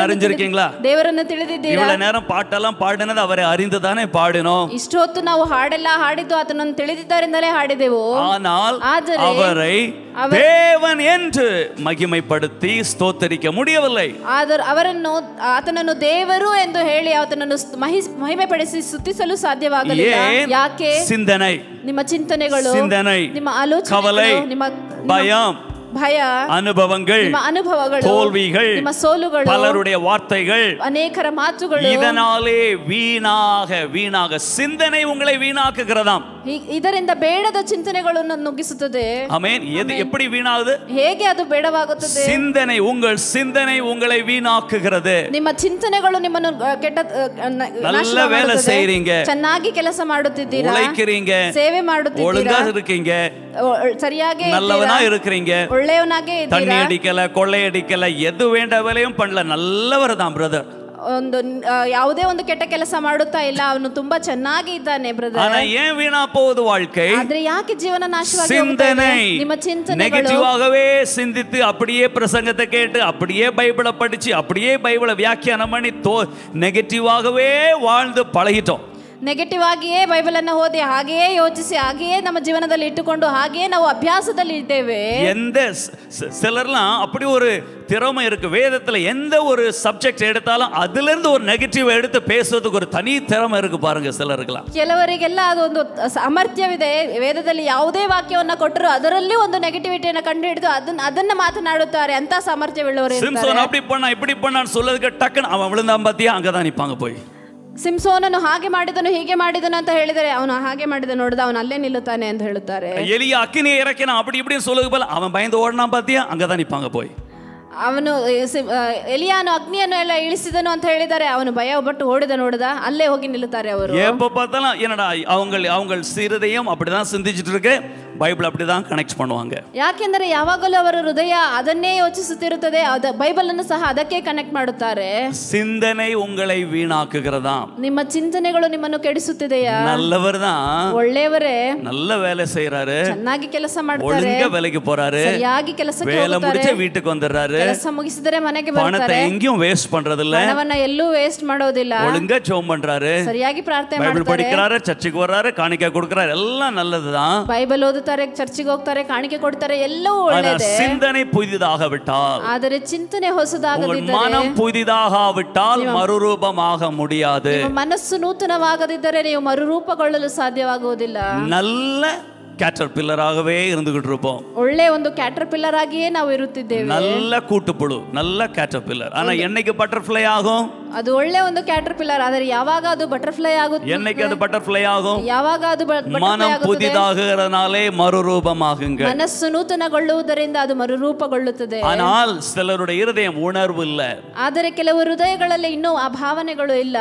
அறிஞ்சிருக்கீங்களா? ದೇವರನ್ನು ತಿಳಿದಿದ್ದೀರಾ? இவ்வளவு நேரம் பாட்டெல்லாம் பாடினது அவரை அறிந்துதானே பாடினோம். ಇಷ್ಟು ಹೊತ್ತು ನಾವು ಹಾಡೆಲ್ಲ ಹಾಡಿದ್ದು ಆತನನ್ನು ತಿಳಿದಿದ್ದರಿಂದಲೇ ಹಾಡಿದೆವು. ஆனால் அவரை தேவன் என்று மகிமைப்படுத்தி ஸ்தோத்தரிக்க முடியவில்லை. ಆತನನ್ನು ದೇವರು ಎಂದು ಹೇಳಿ ಆತನನ್ನು ಮಹಿಮೆಪಡಿಸಿ ಸ್ತುತಿಸಲು ಸಾಧ್ಯವಾಗಲಿಲ್ಲ. ಯಾಕೆ? சிந்தனை, ನಿಮ್ಮ ಚಿಂತನೆಗಳು, சிந்தனை, ನಿಮ್ಮ ಆಲೋಚನೆಗಳು, கவலை, ನಿಮ್ಮ பயம், ಭಯ, ಅನುಭವங்கள், ನಿಮ್ಮ ಅನುಭವಗಳು, தோல்விகள், ನಿಮ್ಮ ಸೋಲುಗಳು, பலருடைய வார்த்தைகள், ಅನೇಕರ ಮಾತುಗಳು, இதனாலே வீணாக சிந்தனை உங்களை வீணாக்குகிறதாம். ಇದರಿಂದ ಬೇಡದ ಚಿಂತನೆಗಳನ್ನು ನುಗ್ಗಿಸುತ್ತದೆ. ஆமென். எப்படி வீணாகுது? ಹೇಗೆ ಅದು ಬೇಡವಾಗುತ್ತದೆ? சிந்தனை, உங்கள் சிந்தனை உங்களை வீணாக்குகிறது. ನಿಮ್ಮ ಚಿಂತನೆಗಳು ನಿಮ್ಮನ್ನು ಕೆಟ್ಟ நல்ல வேலை செய்றீங்க, ಚೆನ್ನಾಗಿ ಕೆಲಸ ಮಾಡುತ್ತಿದ್ದೀರಾ, உழைக்கிறீங்க, ಸೇವೆ ಮಾಡುತ್ತಿದ್ದೀರಾ, ஒழுங்கா இருக்கீங்க, சரிಯಾಗಿ நல்லவனா இருக்கிறீங்க, ಒಳ್ಳೆಯವನಾಗೆ தண்ணி ಇದ್ದೀರಾ, அடிக்கல, கொள்ளை அடிக்கல, எது வேண்ட வேலையும் பண்ணல, நல்லவர் தான் பிரதர். ಒಂದು ಯಾವುದೇ ಒಂದು ಕೆಟ್ಟ ಕೆಲಸ ಮಾಡುತ್ತಾ ಇಲ್ಲ, ಅವನು ತುಂಬಾ ಚೆನ್ನಾಗಿ ಇದ್ದಾನೆ ಬ್ರದರ್. ஆனா ஏன் வீணா போகுது வாழ்க்கை? ಆದ್ರೆ ಯಾಕೆ ಜೀವನ ನಾಶವಾಗಿ சிந்தனை, ನಿಮ್ಮ ಚಿಂತನೆಗಳು நெகட்டிவாகவே சிந்தித்து அப்படியே பிரசங்கத்தை கேட்டு அப்படியே பைபிளை படிச்சு அப்படியே பைபிளை வியாக்கியானம் பண்ணி நெகட்டிவாகவே வாழ்ந்து பழகிட்டோம். ನೆಗೆಟಿವ್ ಆಗಿಯೇ ಬೈಬಲ್ ಅನ್ನು ಓದಿ ಹಾಗೆಯೇ ಯೋಚಿಸಿ ಹಾಗೆಯೇ ನಮ್ಮ ಜೀವನದಲ್ಲಿ ಇಟ್ಟುಕೊಂಡು ಹಾಗೆಯೇ ನಾವು ಅಭ್ಯಾಸದಲ್ಲಿ ಇದ್ದೇವೆ. எந்த சிலர்லாம் அப்படி ஒரு திறமை இருக்கு, வேதத்துல எந்த ஒரு சப்ஜெக்ட் எடுத்தாலும் அதுல இருந்து ஒரு நெகட்டிவ் எடுத்து பேசுறதுக்கு ஒரு தனி திறமை இருக்கு பாருங்க சிலருக்குலாம். ಕೆಲವರಿಗೆಲ್ಲ ಅದೊಂದು ಸಾಮರ್ಥ್ಯವಿದೆ. ವೇದದಲ್ಲಿ ಯಾವುದೇ ವಾಕ್ಯವನ್ನ ಕೊಟ್ಟರು ಅದರಲ್ಲಿ ಒಂದು ನೆಗೆಟಿವಿಟಿಯನ್ನು ಕಂಡು ಹಿಡಿದು ಅದನ್ನ ಮಾತನಾಡುತ್ತಾರೆ. ಅಂತ ಸಾಮರ್ಥ್ಯವುಳ್ಳವರು ಇರ್ತಾರೆ. ಸಿಂಸೋನ್ அப்படி பண்ணா இப்படி பண்ணான்னு சொல்லதுக்கு டக்குன்னு அவன் விழுந்தான் பாத்தியா, அங்கதான் நிப்பாங்க போய். ಸಿಂಸೋನನು ಹಾಗೆ ಮಾಡಿದನು ಹೀಗೆ ಮಾಡಿದನು ಅಂತ ಹೇಳಿದರೆ ಅವನು ಹಾಗೆ ಮಾಡಿದ ನೋಡಿದ ಅವನು ಅಲ್ಲೇ ನಿಲ್ಲುತ್ತಾನೆ ಅಂತ ಹೇಳುತ್ತಾರೆ. எலியா அக்கினியை இறக்கினா அப்படி இப்படின்னு சொல்லுது போல அவன் பயந்து ஓடினான் பாத்தியா, அங்கதான் நிப்பாங்க போய். ಅವನು ಎಲಿಯಾನು ಅಗ್ನಿಯನ್ನು ಎಲ್ಲ ಇಳಿಸಿದನು ಅಂತ ಹೇಳಿದರೆ ಅವನು ಭಯಪಟ್ಟು ಓಡಿದ ನೋಡಿದ ಅಲ್ಲೇ ಹೋಗಿ ನಿಲ್ಲುತ್ತಾರೆ ಅವರು. எப்ப பார்த்தாலும் என்னடா அவங்க சிறுதையும் அப்படிதான் சிந்திச்சிட்டு இருக்கு, பைபிள் அப்படிதான் கனெக்ட் பண்ணுவாங்க. ಯಾಕೆಂದರೆ ಯಾವಾಗಲೂ ಅವರ ಹೃದಯ ಅದನ್ನೇ ಯೋಚಿಸುತ್ತಿರುತ್ತದೆ, ಬೈಬಲ್ ಅನ್ನು ಸಹ ಅದಕ್ಕೆ ಕನೆಕ್ಟ್ ಮಾಡುತ್ತಾರೆ. சிந்தனை உங்களை வீணாக்குகிறதா? ನಿಮ್ಮ ಚಿಂತನೆಗಳು ನಿಮ್ಮನ್ನು ಕೆಡಿಸುತ್ತಿದೆಯಾ? நல்லவர் தான், ಒಳ್ಳೆಯವರೇ, நல்ல வேலை செய்யறாரு, ಚೆನ್ನಾಗಿ ಕೆಲಸ ಮಾಡ್ತಾರೆ, ஒழுங்கா வேலைக்கு போறாரு, ಸರಿಯಾಗಿ ಕೆಲಸಕ್ಕೆ வேலை ಹೋಗ್ತಾರೆ, முடிச்சு வீட்டுக்கு வந்துறாரு, ಕೆಲಸ ಮುಗಿಸಿದರೆ ಮನೆಗೆ பணத்தை ಬರ್ತಾರೆ, எங்கேயும் வேஸ்ட் பண்றது இல்ல, ಹಣವನ್ನ ಎಲ್ಲೂ ವೇಸ್ಟ್ ಮಾಡೋದಿಲ್ಲ, ஒழுங்கா ஜெபம் பண்றாரு, ಸರಿಯಾಗಿ ಪ್ರಾರ್ಥನೆ பைபிள் ಮಾಡ್ತಾರೆ, படிக்கிறாரு, சர்ச்சுக்கு வர்றாரு, காணிக்கை கொடுக்கறாரு, எல்லாம் நல்லதுதான். ಬೈಬಲ್ ಓದುತ್ತಾರೆ, ಚರ್ಚಿಗೆ ಹೋಗ್ತಾರೆ, ಕಾಣಿಕೆ ಕೊಡ್ತಾರೆ, ಎಲ್ಲವೂ ಒಳ್ಳೆಯದೇ. சிந்தனை புதிதாகவிட்டால், ಆದರೆ ಚಿಂತನೆ ಹೊಸದಾಗದಿದ್ದರೆ, மனம் புதிதாகவிட்டால் மறுரூபமாக முடியாது. ನಿಮ್ಮ ಮನಸ್ಸು ನೂತನವಾಗದಿದ್ದರೆ ನೀವು ಮರುರೂಪಗೊಳ್ಳಲು ಸಾಧ್ಯವಾಗುವುದಿಲ್ಲ. நல்ல கேட்டர்பில்லராகவே இருந்துகிட்டு இருப்போம். ಒಳ್ಳೆ ಒಂದು ಕ್ಯಾಟರ್ಪಿಲ್ಲರ್ ಆಗಿಯೇ ನಾವು ಇರುತ್ತಿದ್ದೇವೆ. நல்ல கூட்டுப்புழு, நல்ல கேட்டர்பில்லர். ஆனா என்னைக்கு பட்டர்ஃப்ளை ஆகும்? ಅದು ಒಳ್ಳೆ ಒಂದು ಕ್ಯಾಟರ್ಪಿಲ್ಲರ್. ಆದರೆ ಯಾವಾಗ ಅದು ಬಟರ್ಫ್ಲೈ ಆಗುತ್ತೆ? என்னைக்கு அது பட்டர்ஃப்ளை ஆகும்? ಯಾವಾಗ ಅದು மனம் புதிதாகிறனாலே மறுரூபமாகுங்கள். ಮನಸ್ಸು ನೂತನಗೊಳ್ಳುವುದರಿಂದ ಅದು ಮರುರೂಪಗೊಳ್ಳುತ್ತದೆ. ஆனால் சிலருடைய இருதயம் உணர்வு இல்ல. ಆದರೆ ಕೆಲವು ಹೃದಯಗಳಲ್ಲಿ ಇನ್ನೂ ಆ ಭಾವನೆಗಳು ಇಲ್ಲ.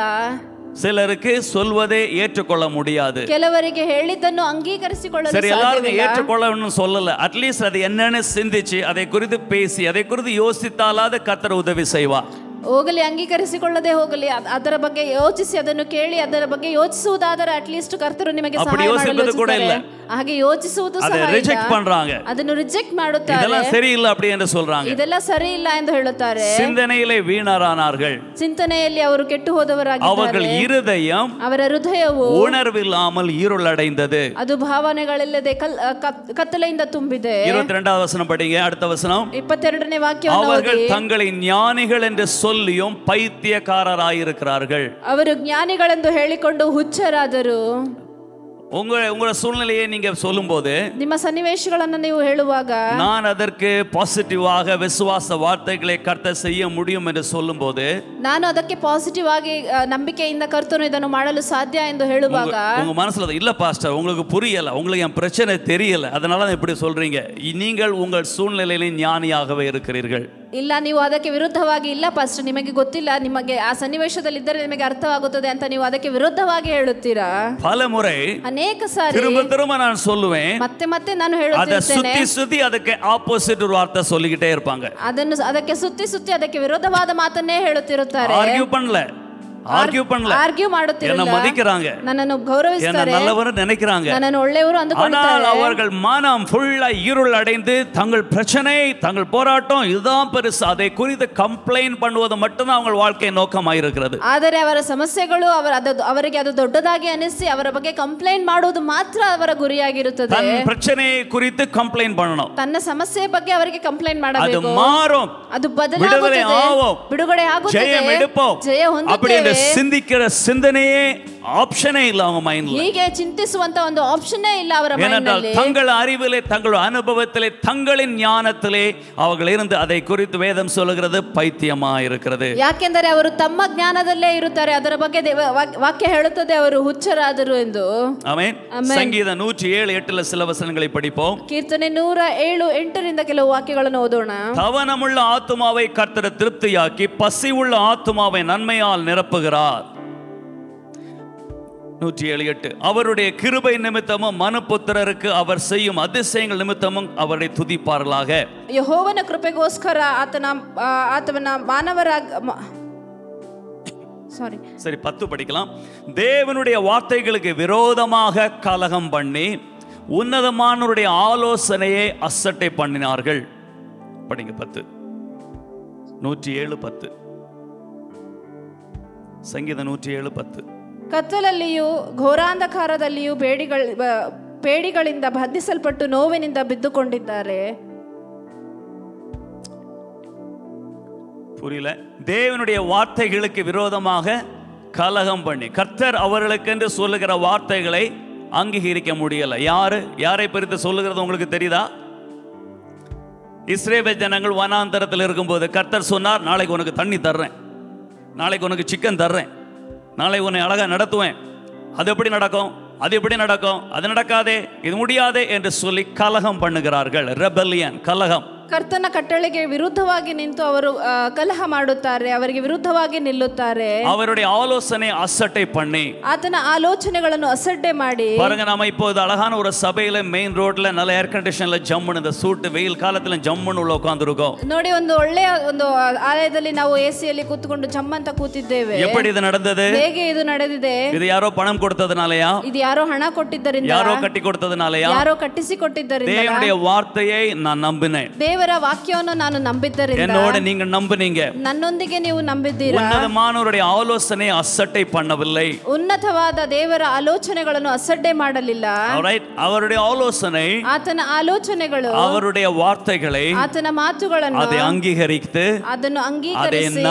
சிலருக்கு சொல்வதே ஏற்றுக்கொள்ள முடியாது. ಕೆಲವರಿಗೆ ಹೇಳಿದ್ದನ್ನು ಅಂಗೀಕರಿಸಿಕೊಳ್ಳಲು சரி, எல்லாரும் ಸಾಧ್ಯವಿಲ್ಲ. ஏற்றுக்கொள்ளணும்னு சொல்லல, அட்லீஸ்ட் அது என்னன்னு சிந்திச்சு அதை குறித்து பேசி அதை குறித்து யோசித்தாலாவது கர்த்தர் உதவி செய்வார். ಹೋಗಲಿ, ಅಂಗೀಕರಿಸಿಕೊಳ್ಳದೆ ಹೋಗಲಿ, ಅದರ ಬಗ್ಗೆ ಯೋಚಿಸಿ ಅದನ್ನು ಕೇಳಿ ಅದರ ಬಗ್ಗೆ ಯೋಚಿಸುವುದಾದರೆ ಅಟ್ಲೀಸ್ಟ್ ಕರ್ತರು ನಿಮಗೆ ಸಹಾಯ ಮಾಡಲು ಕೂಡ ಇಲ್ಲ. ಹಾಗೆ ಯೋಚಿಸುವುದು ಸಹ ರಿಜೆಕ್ಟ್ பண்றாங்க, ಅದನ್ನು ರಿಜೆಕ್ಟ್ ಮಾಡುತ್ತಾರೆ, இதெல்லாம் சரியில்லை அப்படி என்று சொல்றாங்க. ಇದೆಲ್ಲ ಸರಿ ಇಲ್ಲ ಎಂದು ಹೇಳುತ್ತಾರೆ. சிந்தனையிலே வீணரானார்கள், ಚಿಂತನೆಯಲ್ಲಿ ಅವರು ಕೆಟ್ಟು ಹೋದವರಾಗಿದ್ದಾರೆ. அவர்கள் இருதயம், ಅವರ ಹೃದಯವು உணர்வில்லாமல் இருளடைந்தது, ಅದು ಭಾವನೆಗಳಿಲ್ಲದೆ ಕತ್ತಲೆಯಿಂದ ತುಂಬಿದೆ. 22வது வசனம் படிங்க, அடுத்த வசனம். 22ನೇ ವಾಕ್ಯವನ್ನು அவர்கள் ಓದಿ. தங்களை ஞானிகள் என்று சொல்லியும் பைத்தியக்காரராயிருக்கிறார்கள். ಅವರು ಜ್ಞಾನಿಗಳೆಂದು ಹೇಳಿಕೊಂಡು ಹುಚ್ಚರಾದರು. உங்களோட சூழ்நிலையை நீங்க சொல்லும்போது, ನಿಮ್ಮ ಸನ್ನಿವೇಶಗಳನ್ನು ನೀವು ಹೇಳುವಾಗ, நான் அதற்கு பாசிட்டிவாக விசுவாச வார்த்தைகளை கர்த்தர் செய்ய முடியும் என்று சொல்லும்போது, ನಾನು ಅದಕ್ಕೆ ಪಾಸಿಟಿವ್ ಆಗಿ ನಂಬಿಕೆಯಿಂದ ಕರ್ತನು ಇದನ್ನು ಮಾಡಲು ಸಾಧ್ಯ ಎಂದು ಹೇಳುವಾಗ, உங்க மனசுல இல்ல பாஸ்டர் உங்களுக்கு புரியல, உங்களுக்கு என் பிரச்சனை தெரியல, அதனால தான் இப்படி சொல்றீங்க, நீங்கள் உங்கள் சூழ்நிலையிலே ஞானியாகவே இருக்கிறீர்கள். ಇಲ್ಲ, ನೀವು ಅದಕ್ಕೆ ವಿರುದ್ಧವಾಗಿ, ಇಲ್ಲ ಪಾಸ್ಟರ್ ನಿಮಗೆ ಗೊತ್ತಿಲ್ಲ, ನಿಮಗೆ ಆ ಸನ್ನಿವೇಶದಲ್ಲಿ ಇದ್ದರೆ ನಿಮಗೆ ಅರ್ಥವಾಗುತ್ತದೆ ಅಂತ ನೀವು ಅದಕ್ಕೆ ವಿರುದ್ಧವಾಗಿ ಹೇಳುತ್ತೀರಾ. பல முறை ಅನೇಕ ಸಾರಿ திரும்ப நான் சொல்லுவேன். ಮತ್ತೆ ಮತ್ತೆ ನಾನು அத ಹೇಳುತ್ತಿದ್ದೇನೆ. சுத்தி ಅದಕ್ಕೆ ಆಪೋಸಿಟ್ ஒரு வார்த்தை சொல்லிக்கிட்டே இருப்பாங்க. ಅದಕ್ಕೆ ಸುತ್ತಿ ಅದಕ್ಕೆ ವಿರೋಧವಾದ ಮಾತನ್ನೇ ಹೇಳುತ್ತಿರುತ್ತಾರೆ. ಆರ್ಗ್ಯೂ ಮಾಡುತ್ತಿರಲ್ಲ. என்ன மதிக்கறாங்க, ನನ್ನನ್ನು ಗೌರವಿಸುತ್ತಾರೆ, என்ன நல்லவரு நினைக்கறாங்க, ನನ್ನನ್ನು ಒಳ್ಳೆಯವರು ಅಂದುಕೊಳ್ಳುತ್ತಾರೆ. ஆனால் அவர்கள் மனம் ஃபுல்லா இருள் அடைந்து தங்கள் பிரச்சனை தங்கள் போராட்டம் இதுதான் பெருசு, அதை குறித்து கம்ப்ளைண்ட் பண்ணுவது மட்டும்தான் அவங்க வாழ்க்கை நோக்கமாக இருக்கிறது. ಆದರೆ ಅವರ ಸಮಸ್ಯೆಗಳು ಅವರಿಗೆ ಅದು ದೊಡ್ಡದಾಗಿ ಅನಿಸಿ ಅವರ ಬಗ್ಗೆ ಕಂಪ್ಲೇಂಟ್ ಮಾಡುವುದು ಮಾತ್ರ ಅವರ ಗುರಿಯಾಗಿರುತ್ತದೆ. தன் பிரச்சனையை குறித்து கம்ப்ளைண்ட் பண்ணணும். ತನ್ನ ಸಮಸ್ಯೆ ಬಗ್ಗೆ ಅವರಿಗೆ ಕಂಪ್ಲೇಂಟ್ ಮಾಡಬೇಕು. ಅದು ಮಾறும், ಅದು ಬದಲಾಗುತ್ತದೆ, ಬಿಡುಗಡೆ ಆಗುತ್ತದೆ, ಜಯ எடுப்போம். ಜಯ ಹೊಂದುತ್ತೇವೆ. சிந்திக்கிற சிந்தனையே ஆப்ஷனே இல்ல அவங்க மைண்ட்ல. ಹೀಗೆ ಚಿಂತಿಸುವಂತ ಒಂದು ಆಪ್ಷನ್ನೇ ಇಲ್ಲ ಅವರ ಮೈಂಡ್ನಲ್ಲಿ. தங்கள் அறிவிலே தங்கள் அனுபவத்திலே தங்களின் ஞானத்திலே அவர்கள் இருந்து அதை குறித்து வேதம் சொல்லுகிறது பைத்தியமா இருக்கிறது. ಯಾಕೆಂದರೆ ಅವರು ತಮ್ಮ ಜ್ಞಾನದಲ್ಲೇ ಇರುತ್ತಾರೆ, ಅದರ ಬಗ್ಗೆ ವಾಕ್ಯ ಹೇಳುತ್ತದೆ ಅವರು ಹುಚ್ಚರಾದರು ಎಂದು. ಆಮೆನ್. ಸಂಗೀತ 107:8 சில வசனங்களை படிப்போம். ಕೀರ್ತನೆ 107:8 ಕೆಲವು ವಾಕ್ಯಗಳನ್ನು ಓದೋಣ. தவனமுள்ள ஆத்துமாவை கர்த்தர் திருப்தியாக்கி பசியுள்ள ஆத்துமாவை நன்மையால் நிரப்புகிறார். 107:8 அவருடைய கிருபை நிமித்தமும் மனுபுத்திரருக்கு அவர் செய்யும் அதிசயங்கள் நிமித்தமும் அவரை துதிப்பார்களாக. ಯೆಹೋವನ ಕೃಪೆಗೋಸ್ಕರ ಆತನ ಮಾನವರಾಗ சரி 10 படிக்கலாம். தேவனுடைய வார்த்தைகளுக்கு விரோதமாக கலகம் பண்ணி உன்னதமானவருடைய ஆலோசனையை அசட்டை பண்ணினார்கள். படிங்க 10. 107:10 ಸಂಗೀತ 107:10 ಕತ್ತಲಲ್ಲಿಯೂ ಘೋರಾಂಧಕಾರದಲ್ಲಿಯೂ ಬೇಡಿಗಳಿಂದ ಬಂಧಿಸಲ್ಪಟ್ಟು ನೋವಿನಿಂದ ಬಿದ್ದುಕೊಂಡಿದ್ದಾರೆ. புரியல. தேவனுடைய வார்த்தைகளுக்கு விரோதமாக கலகம் பண்ணி கர்த்தர் அவர்களுக்கு என்று சொல்லுகிற வார்த்தைகளை அங்கீகரிக்க முடியல. யாரை குறித்து சொல்லுகிறது உங்களுக்கு தெரியுதா? இஸ்ரவேல் ஜனங்கள் வனாந்தரத்தில் இருக்கும்போது கர்த்தர் சொன்னார், நாளைக்கு உனக்கு தண்ணி தர்றேன், நாளைக்கு உனக்கு சிக்கன் தர்றேன், நாளை உன்னை அழகா நடத்துவேன். அது எப்படி நடக்கும், அது எப்படி நடக்கும், அது நடக்காதே, இது முடியாதே என்று சொல்லி கலகம் பண்ணுகிறார்கள். ரெபெலியன், கலகம். ಕರ್ತನ ಕಟ್ಟಳೆಗೆ ವಿರುದ್ಧವಾಗಿ ನಿಂತು ಅವರು ಕಲಹ ಮಾಡುತ್ತಾರೆ, ಅವರಿಗೆ ವಿರುದ್ಧವಾಗಿ ನಿಲ್ಲುತ್ತಾರೆ. அவருடைய ஆலோசனை அசட்டை பண்ணி ಆತನ ಆಲೋಚನೆಗಳನ್ನು ಅಸಡ್ಡೆ ಮಾಡಿ. பாருங்க, நாம இப்போது அழகான ஒரு சபையில மெயின் ரோட்ல நல்ல ஏர் கண்டிஷன்ல ஜம்முன்னு இந்த சூட் வெயில் காலத்துல ஜம்முன்னு உள்ள உட்கார்ந்திருக்கோம். ನೋಡಿ, ಒಂದು ಒಳ್ಳೆಯ ಒಂದು ಆಲಯದಲ್ಲಿ ನಾವು ಎಸಿಯಲ್ಲಿ ಕೂತ್ಕೊಂಡು ಜಮ್ಮಂತ ಕೂತಿದ್ದೇವೆ. எப்படி இது நடந்தது? ಹೇಗೆ ಇದು ನಡೆದಿದೆ? இது ಯಾರೋ ಪಣಂ ಕೊಡ್ತದனாலயா? ಇದು ಯಾರೋ ಹಣ ಕೊಟ್ಟಿದ್ದರಿಂದ? ಯಾರೋ ಕಟ್ಟಿ ಕೊಡ್ತದனாலயா? ಯಾರೋ ಕಟ್ಟಿಸಿ ಕೊಟ್ಟಿದ್ದರಿಂದ? தேவனுடைய வார்த்தையை நான் நம்பினேன். ದೇವರ ವಾಕ್ಯವನ್ನು ನಾನು ನಂಬಿದ್ದರಿಂದ. என்னோட நீங்க நம்புனீங்க, ನನ್ನೊಂದಿಗೆ ನೀವು ನಂಬಿದ್ದೀರಾ. உன்னதமானவருடைய ஆலோசனை அசட்டை பண்ணவில்லை. ಉನ್ನತವಾದ ದೇವರ ಆಲೋಚನೆಗಳನ್ನು ಅಸಡ್ಡೆ ಮಾಡಲಿಲ್ಲ. அவருடைய ஆலோசனை, ಆತನ ಆಲೋಚನೆಗಳು, அவருடைய வார்த்தைகளை, ಆತನ ಮಾತುಗಳನ್ನು அதை அங்கீகரித்து ಅದನ್ನು ಅಂಗೀಕರಿಸಿ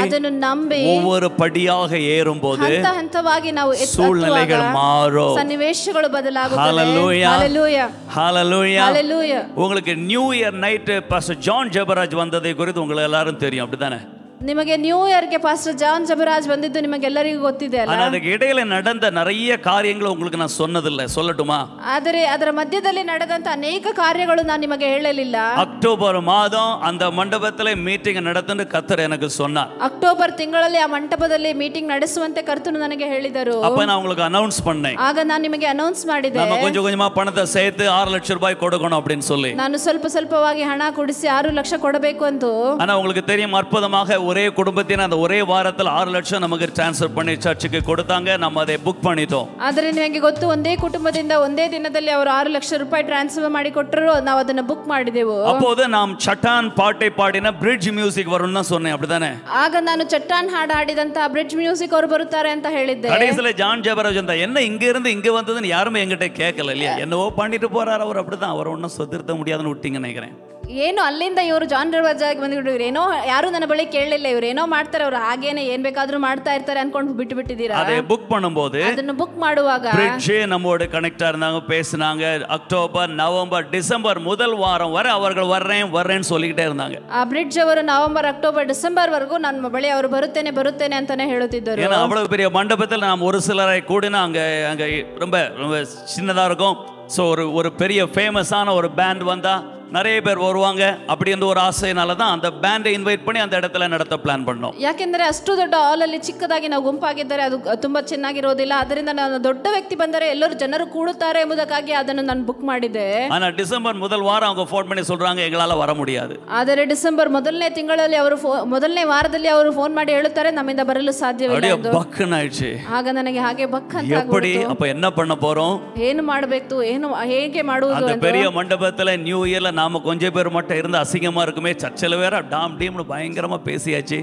ಅದನ್ನು ನಂಬಿ ஒவ்வொரு படியாக ஏறும்போது ಹಂತ ಹಂತವಾಗಿ ನಾವು சூழ்நிலைகள் மாறும், ಸನ್ನಿವೇಶಗಳು ಬದಲಾಗುತ್ತವೆ. ஹalleluya, ஹalleluya, ஹalleluya, ஹalleluya. உங்களுக்கு new year night pastor John Jebaraj வந்ததை குறித்து உங்களுக்கு எல்லாரும் தெரியும், அப்படிதானே? ನಿಮಗೆ ನ್ಯೂ ಇಯರ್ಗೆ ಪಾಸ್ಟರ್ ಜಾನ್ ಜಬರಾಜ್ ಬಂದಿದ್ದು ನಿಮಗೆಲ್ಲರಿಗೂ ಗೊತ್ತಿದೆ ಅಲ್ಲ? ಅದಕ್ಕೆ ಇடையில நடந்த நிறைய காரியங்களை உங்களுக்கு நான் சொன்னதில்லை, சொல்லட்டுமா? ಆದರೆ ಅದರ ಮಧ್ಯದಲ್ಲಿ ನಡೆದಂತ ಅನೇಕ ಕಾರ್ಯಗಳು ನಾನು ನಿಮಗೆ ಹೇಳಲಿಲ್ಲ. ಅಕ್ಟೋಬರ್ ಮಾதம் அந்த மண்டபத்திலே மீட்டிங் நடத்துன்னு கர்த்தர் எனக்கு சொன்னார். ಅಕ್ಟೋಬರ್ ತಿಂಗಳಲ್ಲಿ ಆ ಮಂಟಪದಲ್ಲಿ ಮೀಟಿಂಗ್ ನಡೆಸುವಂತೆ ಕರ್ತನು ನನಗೆ ಹೇಳಿದರು. அப்ப நான் உங்களுக்கு அனௌன்ஸ் பண்ணேன். ಆಗ ನಾನು ನಿಮಗೆ ಅನೌನ್ಸ್ ಮಾಡಿದೆ, நம்ம கொஞ்சம் கொஞ்சமா பணத்தை சேர்த்து 6 லட்சம் ரூபாய் கொடுக்கணும் அப்படின்னு சொல்லி. ನಾನು ಸ್ವಲ್ಪವಾಗಿ ಹಣ ಕೊಡಿಸಿ 6 ಲಕ್ಷ ಕೊಡಬೇಕು ಅಂತ. ஆனா உங்களுக்கு தெரியும், அற்புதமாக ஒரே குடும்பத்தின அந்த ஒரೇ ವಾರದಲ್ಲಿ 6 ಲಕ್ಷ ನಮಗೆ ಟ್ರಾನ್ಸ್ಫರ್ பண்ணி ಚರ್ಚ್ಗೆ ಕೊಡ್ತಾங்க. நம்ம அதை புக் பண்ணிட்டோம். ಆದರೆ ನಿಮಗೆ ಗೊತ್ತು, ಒಂದೇ ಕುಟುಂಬದಿಂದ ಒಂದೇ ದಿನದಲ್ಲಿ ಅವರು 6 ಲಕ್ಷ ರೂಪಾಯಿ ಟ್ರಾನ್ಸ್ಫರ್ ಮಾಡಿ ಕೊಟ್ಟರು. ನಾವು ಅದನ್ನ ಬುಕ್ ಮಾಡಿದೆವು. அப்போது நாம் சட்டான் பாட்டை பாடின பிரிட்ஜ் மியூசிக் வரும்னு சொன்னேன், அப்படிதானே? ಆಗ ನಾನು ಚಟ್ಟಾನ್ ಹಾಡು ಹಾಡಿದಂತ ಬ್ರಿಡ್ಜ್ ಮ್ಯೂಸಿಕ್ ಅವರು ಬರುತ್ತಾರೆ ಅಂತ ಹೇಳಿದ್ದೆ. கடைசில ஜான் ஜெபராஜ் ಅಂತ என்ன இங்க இருந்து இங்க வந்ததுன்னு யாருமே என்கிட்ட கேட்கல இல்லையா? என்னவோ பண்ணிட்டு போறாரு அவர், அப்படிதான். அவர் ஒன்னும் சொதிர்த்த முடியாதுன்னு விட்டீங்கன்னு நினைக்கிறேன். ಏನು ಅಲ್ಲಿಂದ ಇವರು ಜಾನ್ ಜಬರಾಜ್ ಆಗಿ ಬಂದ್ಬಿಟ್ಟಿದ್ರು. ಏನೋ ಯಾರು ನನ್ನ ಬಳಿ ಕೇಳಲಿಲ್ಲ, ಇವರು ಏನೋ ಮಾಡ್ತಾರೆ, ಅವರು ಹಾಗೇನೆ ಏನ್ ಬೇಕಾದ್ರೂ ಮಾಡ್ತಾ ಇರ್ತಾರೆ ಅನ್ಕೊಂಡು ಬಿಟ್ಟು ಬಿಟ್ಟಿದ್ದೀರಾ. அதை புக் பண்ணும்போது, ಅದನ್ನು ಬುಕ್ ಮಾಡುವಾಗ பிரிட்ஜ் நம்மோடு கனெக்டா இருந்தாங்க, பேசினாங்க. அக்டோபர் நவம்பர் டிசம்பர் முதல் வாரம் வரை அவர்கள் வர்றேன்னு சொல்லிக்கிட்டே இருந்தாங்க. ಆ ಬ್ರಿಡ್ಜ್ ಅವರು ನವೆಂಬರ್ ಅಕ್ಟೋಬರ್ ಡಿಸೆಂಬರ್ ವರೆಗೂ ನನ್ನ ಬಳಿ ಅವರು ಬರುತ್ತೇನೆ ಅಂತಾನೆ ಹೇಳುತ್ತಿದ್ದರು. ஏன்னா அவ்வளவு பெரிய மண்டபத்தில் நாம் ஒரு சிலரை கூடினா அங்க ரொம்ப ரொம்ப சின்னதா இருக்கும். ஸோ ஒரு பெரிய ஃபேமஸான ஒரு பேண்ட் வந்தா நிறைய பேர் வருவாங்க அப்படி என்ற ஒரு ஆசையினால தான் அந்த பேண்டை இன்வைட் பண்ணி அந்த இடத்துல நடத்த ಪ್ಲಾನ್ பண்ணோம். ಯಾಕೆಂದ್ರೆ ಅಷ್ಟು ದೊಡ್ಡ ಹಾಲ್ ಅಲ್ಲಿ ಚಿಕ್ಕದಾಗಿ ನಾವು ಗುಂಪಾಗಿದ್ದರೆ ಅದು ತುಂಬಾ ಚೆನ್ನಾಗಿರೋದಿಲ್ಲ. ಅದರಿಂದ ನಾನು ದೊಡ್ಡ ವ್ಯಕ್ತಿ ಬಂದರೆ ಎಲ್ಲರೂ ಜನರು ಕೂಡುತ್ತಾರೆ ಎಂಬುದಕ್ಕಾಗಿ ಅದನ್ನು ನಾನು ಬುಕ್ ಮಾಡಿದೆ. ಆனா ಡಿಸೆಂಬರ್ ಮೊದಲ ವಾರ அவங்க ಫೋನ್ பண்ணி சொல்றாங்க எங்களால வர முடியாது. ಆದರೆ ಡಿಸೆಂಬರ್ ಮೊದಲನೇ ತಿಂಗಳಲ್ಲಿ ಅವರು ಮೊದಲನೇ ವಾರದಲ್ಲಿ ಅವರು ಫೋನ್ ಮಾಡಿ ಹೇಳುತ್ತಾರೆ ನಮ್ಮಿಂದ ಬರಲು ಸಾಧ್ಯವಿಲ್ಲ ಎಂದು. ಬಕ್ಕನಾಯ್ತು. ಆಗ ನನಗೆ ಹಾಗೆ ಬಕ್ ಅಂತ எப்படி அப்ப என்ன பண்ண போறோம்? ಏನು ಮಾಡಬೇಕು, ಏನು ಹೇಗೆ ಮಾಡುವುದು அந்த பெரிய மண்டபத்துல நியூ இயர்ல நாம கொஞ்சம் பேர் மட்டும் இருந்து அசிங்கமா இருக்குமே, சர்ச்சில் வேற டாம் டீம்னு பயங்கரமா பேசியாச்சு.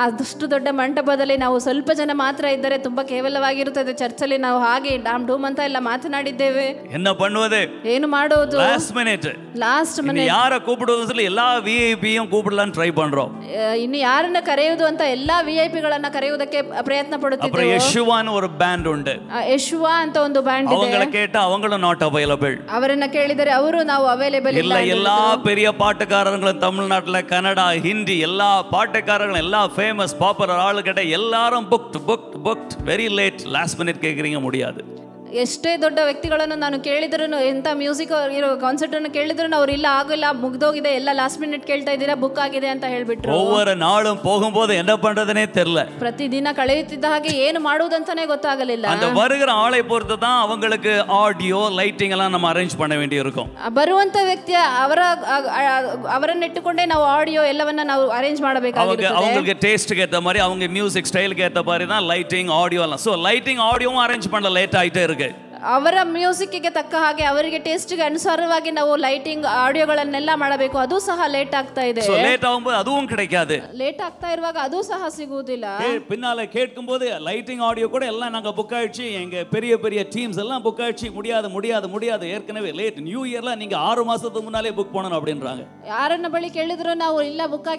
ಅದಷ್ಟು ದೊಡ್ಡ ಮಂಟಪದಲ್ಲಿ ನಾವು ಸ್ವಲ್ಪ ಜನ ಮಾತ್ರ ಇದ್ದರೆ ತುಂಬಾ ಕೇವಲವಾಗಿರುತ್ತದೆ. ಚರ್ಚಲ್ಲಿ ನಾವು ಹಾಗೆ ಡಾಮ್ ಡೂಮ್ ಅಂತ ಎಲ್ಲ ಮಾತನಾಡಿದ್ದೇವೆ. என்ன பண்ணுவது, ಏನು ಮಾಡೋದು, லாஸ்ட் மினிட் யாரை கூப்பிடுவது எல்லா விஐபியும் கூப்பிடலாம்னு ட்ரை பண்றோம். ಇನ್ನು ಯಾರನ್ನ ಕರೆಯುವುದು ಅಂತ ಎಲ್ಲಾ ವಿಐಪಿಗಳನ್ನ ಕರೆಯುವುದಕ್ಕೆ ಪ್ರಯತ್ನ ಪಡುತ್ತಿದ್ದೇವೆ. அப்புறம் ಯಶುವಾನ ஒரு ಬ್ಯಾಂಡ್ ಉಂಟು. ಯಶುವಾ ಅಂತ ಒಂದು ಬ್ಯಾಂಡ್ ಇದೆ. அவங்கள கேட்டா அவங்களும் நாட் அவைலபிள். ಅವರನ್ನ ಕೇಳಿದರೆ ಅವರು ನಾವು ಅವೈಲೇಬಲ್ ಇಲ್ಲ. எல்லா பெரிய பாட்டுக்காரர்களும் தமிழ்நாட்டுல கன்னடா ஹிந்தி எல்லா பாட்டுக்காரர்களும் எல்லா ஃபேமஸ் பாப்புலர் ஆளுகிட்ட எல்லாரும் booked very late last minute கேக்குறீங்க முடியாது. ಎಷ್ಟೇ ದೊಡ್ಡ ವ್ಯಕ್ತಿಗಳನ್ನು ನಾನು ಕೇಳಿದ್ರು, ಎಂತ ಮ್ಯೂಸಿಕ್ ಇರೋ ಕಾನ್ಸರ್ಟ್ ಅನ್ನು ಕೇಳಿದ್ರು ಅವ್ರು ಇಲ್ಲ ಆಗಿಲ್ಲ ಮುಗ್ದೋಗಿದೆ ಎಲ್ಲ ಲಾಸ್ಟ್ ಮಿನಿಟ್ ಕೇಳ್ತಾ ಇದ್ದೀರಾ ಬುಕ್ ಆಗಿದೆ ಅಂತ ಹೇಳ್ಬಿಟ್ರು. ஒவ்வொரு நாளும் போகும்போது என்ன பண்றதுனே தெரியல. ಪ್ರತಿದಿನ ಕಳೆಯುತ್ತಿದ್ದ ಹಾಗೆ ಏನು ಮಾಡುವುದಂತಾನೆ ಗೊತ್ತಾಗಲಿಲ್ಲ. அந்த வருகிற ஆளை பொறுத்து தான் அவங்களுக்கு ஆடியோ லைட்டிங் எல்லாம் நம்ம அரேஞ்ச் பண்ண வேண்டி இருக்கும். ಬರುವಂತ ವ್ಯಕ್ತಿಯ ಅವರನ್ನಿಟ್ಟುಕೊಂಡೇ ನಾವು ಆಡಿಯೋ ಎಲ್ಲವನ್ನ ನಾವು ಅರೇಂಜ್ ಮಾಡಬೇಕಾಗಿರುತ್ತದೆ. அவங்களுக்கு டேஸ்ட்க்கு ஏத்த மாதிரி அவங்க மியூசிக் ஸ்டைலுக்கு ஏத்த மாதிரி தான் லைட்டிங் ஆடியோ எல்லாம். சோ லைட்டிங் ஆடியோவும் அரேஞ்ச் பண்ணல, லேட் ஆயிட்டே இருக்கு. ಅವರ ಮ್ಯೂಸಿಕ್ಗೆ ತಕ್ಕ ಹಾಗೆ ಅವರಿಗೆ ಟೇಸ್ಟ್ಗೆ ಅನುಸಾರವಾಗಿ ನಾವು ಲೈಟಿಂಗ್ ಆಡಿಯೋಗಳನ್ನೆಲ್ಲ ಮಾಡಬೇಕು. ಅದು ಸಹ ಲೇಟ್ ಆಗ್ತಾ ಇದೆ. சோ லேட் ஆகும்போது அதுவும் கிடைக்காது. ಲೇಟ್ ಆಗ್ತಾ ಇರುವಾಗ ಅದು ಸಹ ಸಿಗುವುದಿಲ್ಲ. பின்னால கேட்கும்போது லைட்டிங் ஆடியோ கூட எல்லாம் நாங்க புக் ஆயிடுச்சு, எங்க பெரிய பெரிய டீம்ஸ் எல்லாம் புக் ஆயிடுச்சு, முடியாது ஏற்கனவே லேட், நியூ இயர்ல நீங்க 6 மாசத்துக்கு முன்னாலே புக் பண்ணணும் அப்படின்றாங்க. ಯಾರನ್ನ ಬಳಿ ಕೇಳಿದ್ರು ನಾವು ಇಲ್ಲ ಬುಕ್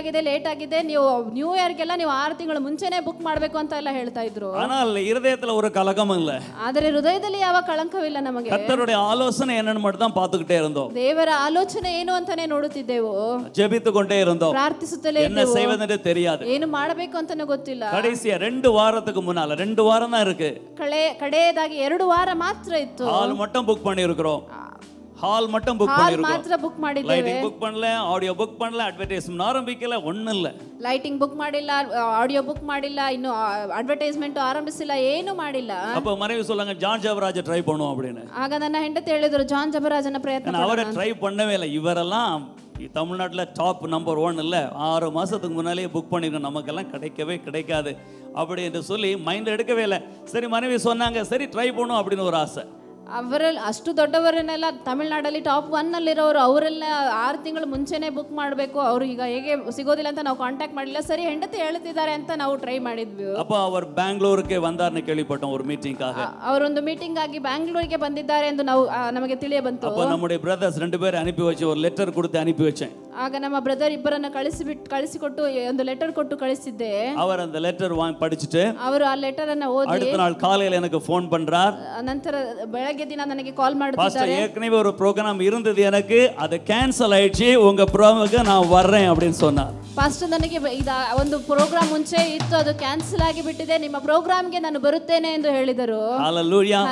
ಆಗಿದೆ ಲೇಟ್ ಆಗಿದೆ, ನೀವು ನ್ಯೂ ಇಯರ್ಗೆಲ್ಲ ನೀವು 6 ತಿಂಗಳು ಮುಂಚೆನೇ ಬುಕ್ ಮಾಡಬೇಕು ಅಂತ ಎಲ್ಲ ಹೇಳ್ತಾ ಇದ್ರು. ஆனால் இருதயத்துல ஒரு கலக்கம் இல்ல. ಆದರೆ ಹೃದಯದಲ್ಲಿ ಯಾವ ಕಳಂಕವಿಲ್ಲ ನಮಗೆ. ಕರ್ತರುடைய ಆಲೋಚನೆ ಏನನ್ನು ಮಾಡ್ತಾ பார்த்துக்கிட்டே இருந்தோம். ದೇವರ ಆಲೋಚನೆ ಏನು ಅಂತಾನೆ ನೋಡುತ್ತಿದ್ದೆವು. ஜெபித்துக்கொண்டே இருந்தோம். ಪ್ರಾರ್ಥಿಸುತ್ತಲೇ என்ன செய்வதென்று தெரியாது. ಏನು ಮಾಡಬೇಕು ಅಂತಾನೆ ಗೊತ್ತಿಲ್ಲ. கடைசியா 2 வாரத்துக்கு முன்னால 2 வாரம் தான் இருக்கு. ಕಡೆಯದಾಗಿ 2 ವಾರ ಮಾತ್ರ ಇತ್ತು. ஹால் மட்டும் புக் பண்ணி இருக்கிறோம். ஹால் மட்டும் புக் பண்ணிருக்கோம். ಮಾತ್ರ ಬುಕ್ ಮಾಡಿದ್ದೇವೆ. ಲೈಟಿಂಗ್ ಬುಕ್ பண்ணல, ಆಡಿಯೋ ಬುಕ್ பண்ணல, ಅಡ್ವರ್ಟೈಸ್ಮೆಂಟ್ ಆರಂಭಿಕಲ್ಲ, ಒಣ್ಣು ಇಲ್ಲ. ಲೈಟಿಂಗ್ ಬುಕ್ ಮಾಡಿಲ್ಲ, ಆಡಿಯೋ ಬುಕ್ ಮಾಡಿಲ್ಲ, ಇನ್ನು ಅಡ್ವರ್ಟೈಸ್ಮೆಂಟ್ ಆರಂಭಿಸಿಲ್ಲ, ಏನು ಮಾಡಿಲ್ಲ. அப்ப மனைவி சொல்லாங்க ஜான் ஜபராஜ் ட்ரை பண்ணுவோம் அப்படினு. ಆಗ ನನ್ನ ಹೆಂಡತಿ ಹೇಳಿದ್ರು ಜಾನ್ ಜಬರಾಜನ ಪ್ರಯತ್ನ ಮಾಡೋಣ. ಅವರ ಟ್ರೈ பண்ணவே ಇಲ್ಲ. ಇವರೆல்லாம் தமிழ்நாட்டுல டாப் நம்பர் 1 இல்ல, 6 மாசத்துக்கு முன்னாலே புக் பண்ணிருக்கோம், நமக்கெல்லாம் கிடைக்காது அப்படி என்று சொல்லி மைண்ட் எடுக்கவே இல்லை. சரி மனைவி சொன்னாங்க, சரி ட்ரை பண்ணுவோம் அப்படின்னு ஒரு ஆசை. ಅವರಲ್ಲಿ ಅಷ್ಟು ದೊಡ್ಡವರನ್ನೆಲ್ಲ ತಮಿಳ್ನಾಡಲ್ಲಿ ಟಾಪ್ 1 ಅಲ್ಲಿರೋರು ಅವರೆಲ್ಲ 6 ತಿಂಗಳು ಮುಂಚೆನೆ ಬುಕ್ ಮಾಡಬೇಕು, ಅವರು ಈಗ ಹೇಗೆ ಸಿಗೋದಿಲ್ಲ ಅಂತ ನಾವು ಕಾಂಟ್ಯಾಕ್ಟ್ ಮಾಡಿಲ್ಲ. ಸರಿ ಹೆಂಡತಿ ಹೇಳ್ತಿದ್ದಾರೆ ಅಂತ ನಾವು ಟ್ರೈ ಮಾಡಿದ್ವಿ. அப்ப அவர் பெங்களூருக்கு வந்தார்னு கேள்விப்பட்டோம் ஒரு மீட்டிங்காக. ಅವರೊಂದು ಮೀಟಿಂಗ್ ಆಗಿ ಬೆಂಗಳೂರಿಗೆ ಬಂದಿದ್ದಾರೆ ಎಂದು ನಾವು ನಮಗೆ ತಿಳಿಯ ಬಂತು. அப்ப நம்முடைய பிரதர்ஸ் 2 பேர் அனுப்பி வச்சு ஒரு லெட்டர் கொடுத்து அனுப்பி வச்சேன். ಆಗ ನಮ್ಮ ಬ್ರದರ್ ಇಬ್ಬರನ್ನ ಕಳಿಸಿಕೊಟ್ಟು ಒಂದು ಲೆಟರ್ ಕೊಟ್ಟು ಕಳಿಸಿದ್ದೆ. அவர் அந்த லெட்டர் படிச்சிட்டு ಅವರು ಆ ಲೆಟರ್ ಅನ್ನು ಓದಿ அடுத்த நாள் காலையில எனக்கு ஃபோன் பண்றார். ನಂತರ ಬೆಳಗ್ಗೆ ದಿನ ನನಗೆ ಕಾಲ್ ಮಾಡುತ್ತಿದ್ದಾರೆ. பாஸ்டர் ஏற்கனவே ஒரு ப்ரோகிராம் இருந்தது, எனக்கு அது கேன்சல் ஆயிடுச்சு, உங்க ப்ரோಗ್ರಾಮ್ಗೆ நான் வர்றேன் அப்படினு சொன்னார். ಪಾಸ್ಟರ್ ನನಗೆ ಒಂದು ಪ್ರೋಗ್ರಾಮ್ ಮುಂಚೆ ಇತ್ತು, ಅದು ಕ್ಯಾನ್ಸಲ್ ಆಗಿ ಬಿಟ್ಟಿದೆ, ನಿಮ್ಮ ಪ್ರೋಗ್ರಾಮ್ಗೆ ನಾನು ಬರುತ್ತೇನೆ ಎಂದು ಹೇಳಿದರು. ஹalleluya.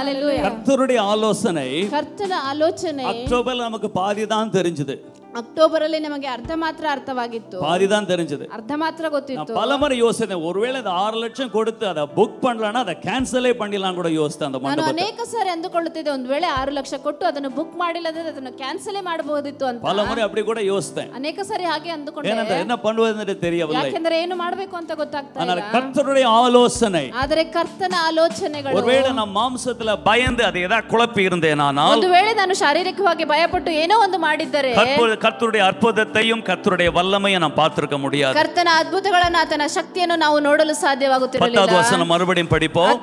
கர்த்தருடைய ஆலோசனை, ಕರ್ತನ ಆಲೋಚನೆ அக்டோபர்ல நமக்கு பாதி தான் தெரிஞ்சது. ಅಕ್ಟೋಬರ್ ಅಲ್ಲಿ ನಮಗೆ ಅರ್ಧ ಮಾತ್ರ ಅರ್ಥವಾಗಿತ್ತು, பாதி தான் தெரிஞ்சது, ಅರ್ಧ ಮಾತ್ರ ಗೊತ್ತಿತ್ತು. பலமுறை யோசித்தேன், ஒருவேளை அது 6 ಲಕ್ಷம் கொடுத்து அதை புக் பண்ணலனா அதை கேன்சலே பண்ணிடலாம் ಕೂಡ ಯೋಚಿಸಿದೆ. அந்த ನಾನು ಅನೇಕ ಸಾರಿ ಅಂದುಕೊಳ್ಳುತ್ತಿದ್ದೆ, ಒಂದು ವೇಳೆ 6 ಲಕ್ಷ ಕೊಟ್ಟು ಅದನ್ನು ಬುಕ್ ಮಾಡಿಲ್ಲದೆ ಅದನ್ನು ಕ್ಯಾನ್ಸಲೇ ಮಾಡಬಹುದಿತ್ತು ಅಂತ. பலமுறை அப்படி கூட யோசித்தேன். ಅನೇಕ ಸಾರಿ ಹಾಗೆ ಅಂದುಕೊಂಡೆ. என்ன பண்ணுவதுன்னு தெரியவில்லை. ಯಾಕೆಂದರೆ ಏನು ಮಾಡಬೇಕು ಅಂತ ಗೊತ್ತಾಗ್ತಾ ಇಲ್ಲ. ஆனால் கர்த்தருடைய ஆலோசனை, ಆದರೆ ಕರ್ತನ ಆಲೋಚನೆಗಳು, ஒருவேளை நான் மாம்சத்துல பயந்து அதை ஏதா குழப்பி இருந்தேனானால், ಒಂದು ವೇಳೆ ನಾನು ಶಾರೀರಿಕವಾಗಿ ಭಯಪಟ್ಟು ಏನೋ ಒಂದು ಮಾಡಿದ್ದರೆ கர்த்தருடைய ಅದ್ಭುತத்தையும் கர்த்தருடைய வல்லமையை நாம் பார்த்திருக்க முடியாது. ಕರ್ತನ ಅದ್ಭುತಗಳನ್ನು ಆತನ ಶಕ್ತಿಯನ್ನು ನಾವು ನೋಡಲು ಸಾಧ್ಯವಾಗುತ್ತಿರಲಿಲ್ಲ. 10வது வசனம் மறுபடியும் படிப்போம்.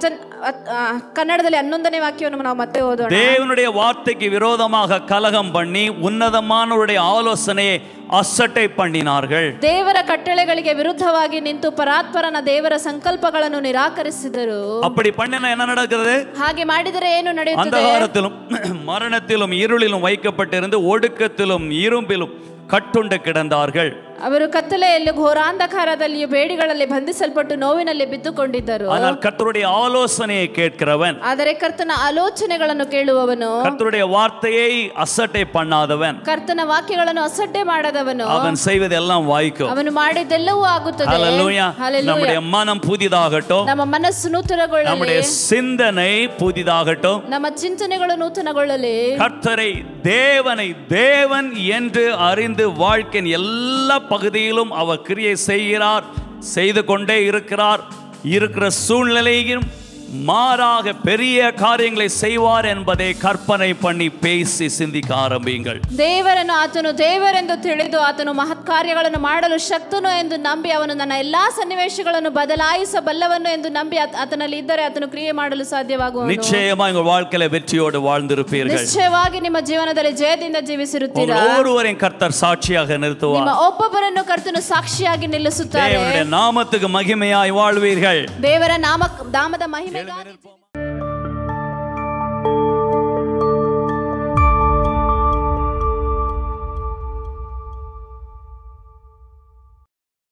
ಕನ್ನಡದಲ್ಲಿ 11ನೇ ವಾಕ್ಯವನ್ನು ನಾವು ಮತ್ತೆ ಓದೋಣ. தேவனுடைய வார்த்தைக்கு விரோதமாக கலகம் பண்ணி உன்னதமானவருடைய ஆலோசனையை ಅಸட்டை பண்ணினார்கள். ದೇವರ ಕಟ್ಟಳೆಗಳಿಗೆ ವಿರುದ್ಧವಾಗಿ ನಿಂತು ಪರಾತ್ಪರನ ದೇವರ ಸಂಕಲ್ಪಗಳನ್ನು ನಿರಾಕರಿಸಿದರು. அப்படி பண்ணினா என்ன நடக்கிறது? ಹಾಗೆ ಮಾಡಿದರೆ ಏನು ನಡೆಯುತ್ತದೆ? ಅಂಧಕಾರத்திலும் மரணத்திலும் இருளிலும் வைக்கப்பட்டிருந்து ஒடுக்கத்திலும் இரும்பிலும் கட்டுண்டு கிடந்தார்கள். ಅವರು ಕತ್ತಲೆಯಲ್ಲಿ ಘೋರಾಂಧಕಾರದಲ್ಲಿಯೂ ಬೇಡಿಗಳಲ್ಲಿ ಬಂಧಿಸಲ್ಪಟ್ಟು ನೋವಿನಲ್ಲಿ ಬಿದ್ದುಕೊಂಡಿದ್ದರು. ஆனால் கர்த்தருடைய ஆலோசனையை கேட்கிறவன், ಆದರೆ ಕರ್ತನ ಆಲೋಚನೆಗಳನ್ನು ಕೇಳುವವನು, கர்த்தருடைய வார்த்தையை அசட்டை பண்ணாதவன், ಕರ್ತನ ವಾಕ್ಯಗಳನ್ನು ಅಸಡ್ಡೆ ಮಾಡದವನು, அவன் செய்வதெல்லாம் வாய்க்கும். ಅವನು ಮಾಡಿದ್ದೆಲ್ಲವೂ ಆಗುತ್ತದೆ. ஹல்லேலூயா. நம்முடைய மனம் புதிதாகட்டும், ನಮ್ಮ ಮನಸ್ಸು ನೂತನಗೊಳ್ಳಲಿ, நம்முடைய சிந்தனை புதிதாகட்டும், ನಮ್ಮ ಚಿಂತನೆಗಳು ನೂತನಗೊಳ್ಳಲಿ. கர்த்தரை தேவனை தேவன் என்று அறிந்து வாழ்க்கையின் எல்லா பகுதியிலும் அவர் கிரியை செய்கிறார், செய்து கொண்டே இருக்கிறார். இருக்கிற சூழ்நிலையும் மாறாக பெரிய காரியங்களை செய்வார் என்பதை கற்பனை பண்ணி பேசி சிந்திக்க ஆரம்பியுங்கள். ದೇವರನ್ನು ಆತನು ದೇವರೆಂದು ತಿಳಿದು ಆತನು ಮಹತ್ ಕಾರ್ಯಗಳನ್ನು ಮಾಡಲು ಶಕ್ತನು ಎಂದು ನಂಬಿ ಅವನು ನನ್ನ ಎಲ್ಲಾ ಸನ್ನಿವೇಶಗಳನ್ನು ಬದಲಾಯಿಸಬಲ್ಲವನು ಎಂದು ನಂಬಿ ಆತನಲ್ಲಿ ಇದ್ದರೆ ಆತನು ಕ್ರಿಯೆ ಮಾಡಲು ಸಾಧ್ಯವಾಗುವುದು. நிச்சயமாக உங்கள் வாழ்க்கையில வெற்றியோடு வாழ்ந்திருப்பீர்கள். ನಿಶ್ಚಯವಾಗಿ ನಿಮ್ಮ ಜೀವನದಲ್ಲಿ ಜಯದಿಂದ ಜೀವಿಸಿರುತ್ತೀರಾ. ஒவ்வொருவரையும் கர்த்தர் சாட்சியாக நிறுத்துவார். ನಿಮ್ಮ ಒಬ್ಬೊಬ್ಬರನ್ನು ಕರ್ತನು ಸಾಕ್ಷಿಯಾಗಿ ನಿಲ್ಲಿಸುತ್ತಾರೆ. தேவனுடைய நாமத்துக்கு மகிமையாய் வாழ்வீர்கள். ದೇವರ ನಾಮದ ಮಹಿಮೆಗಾಗಿ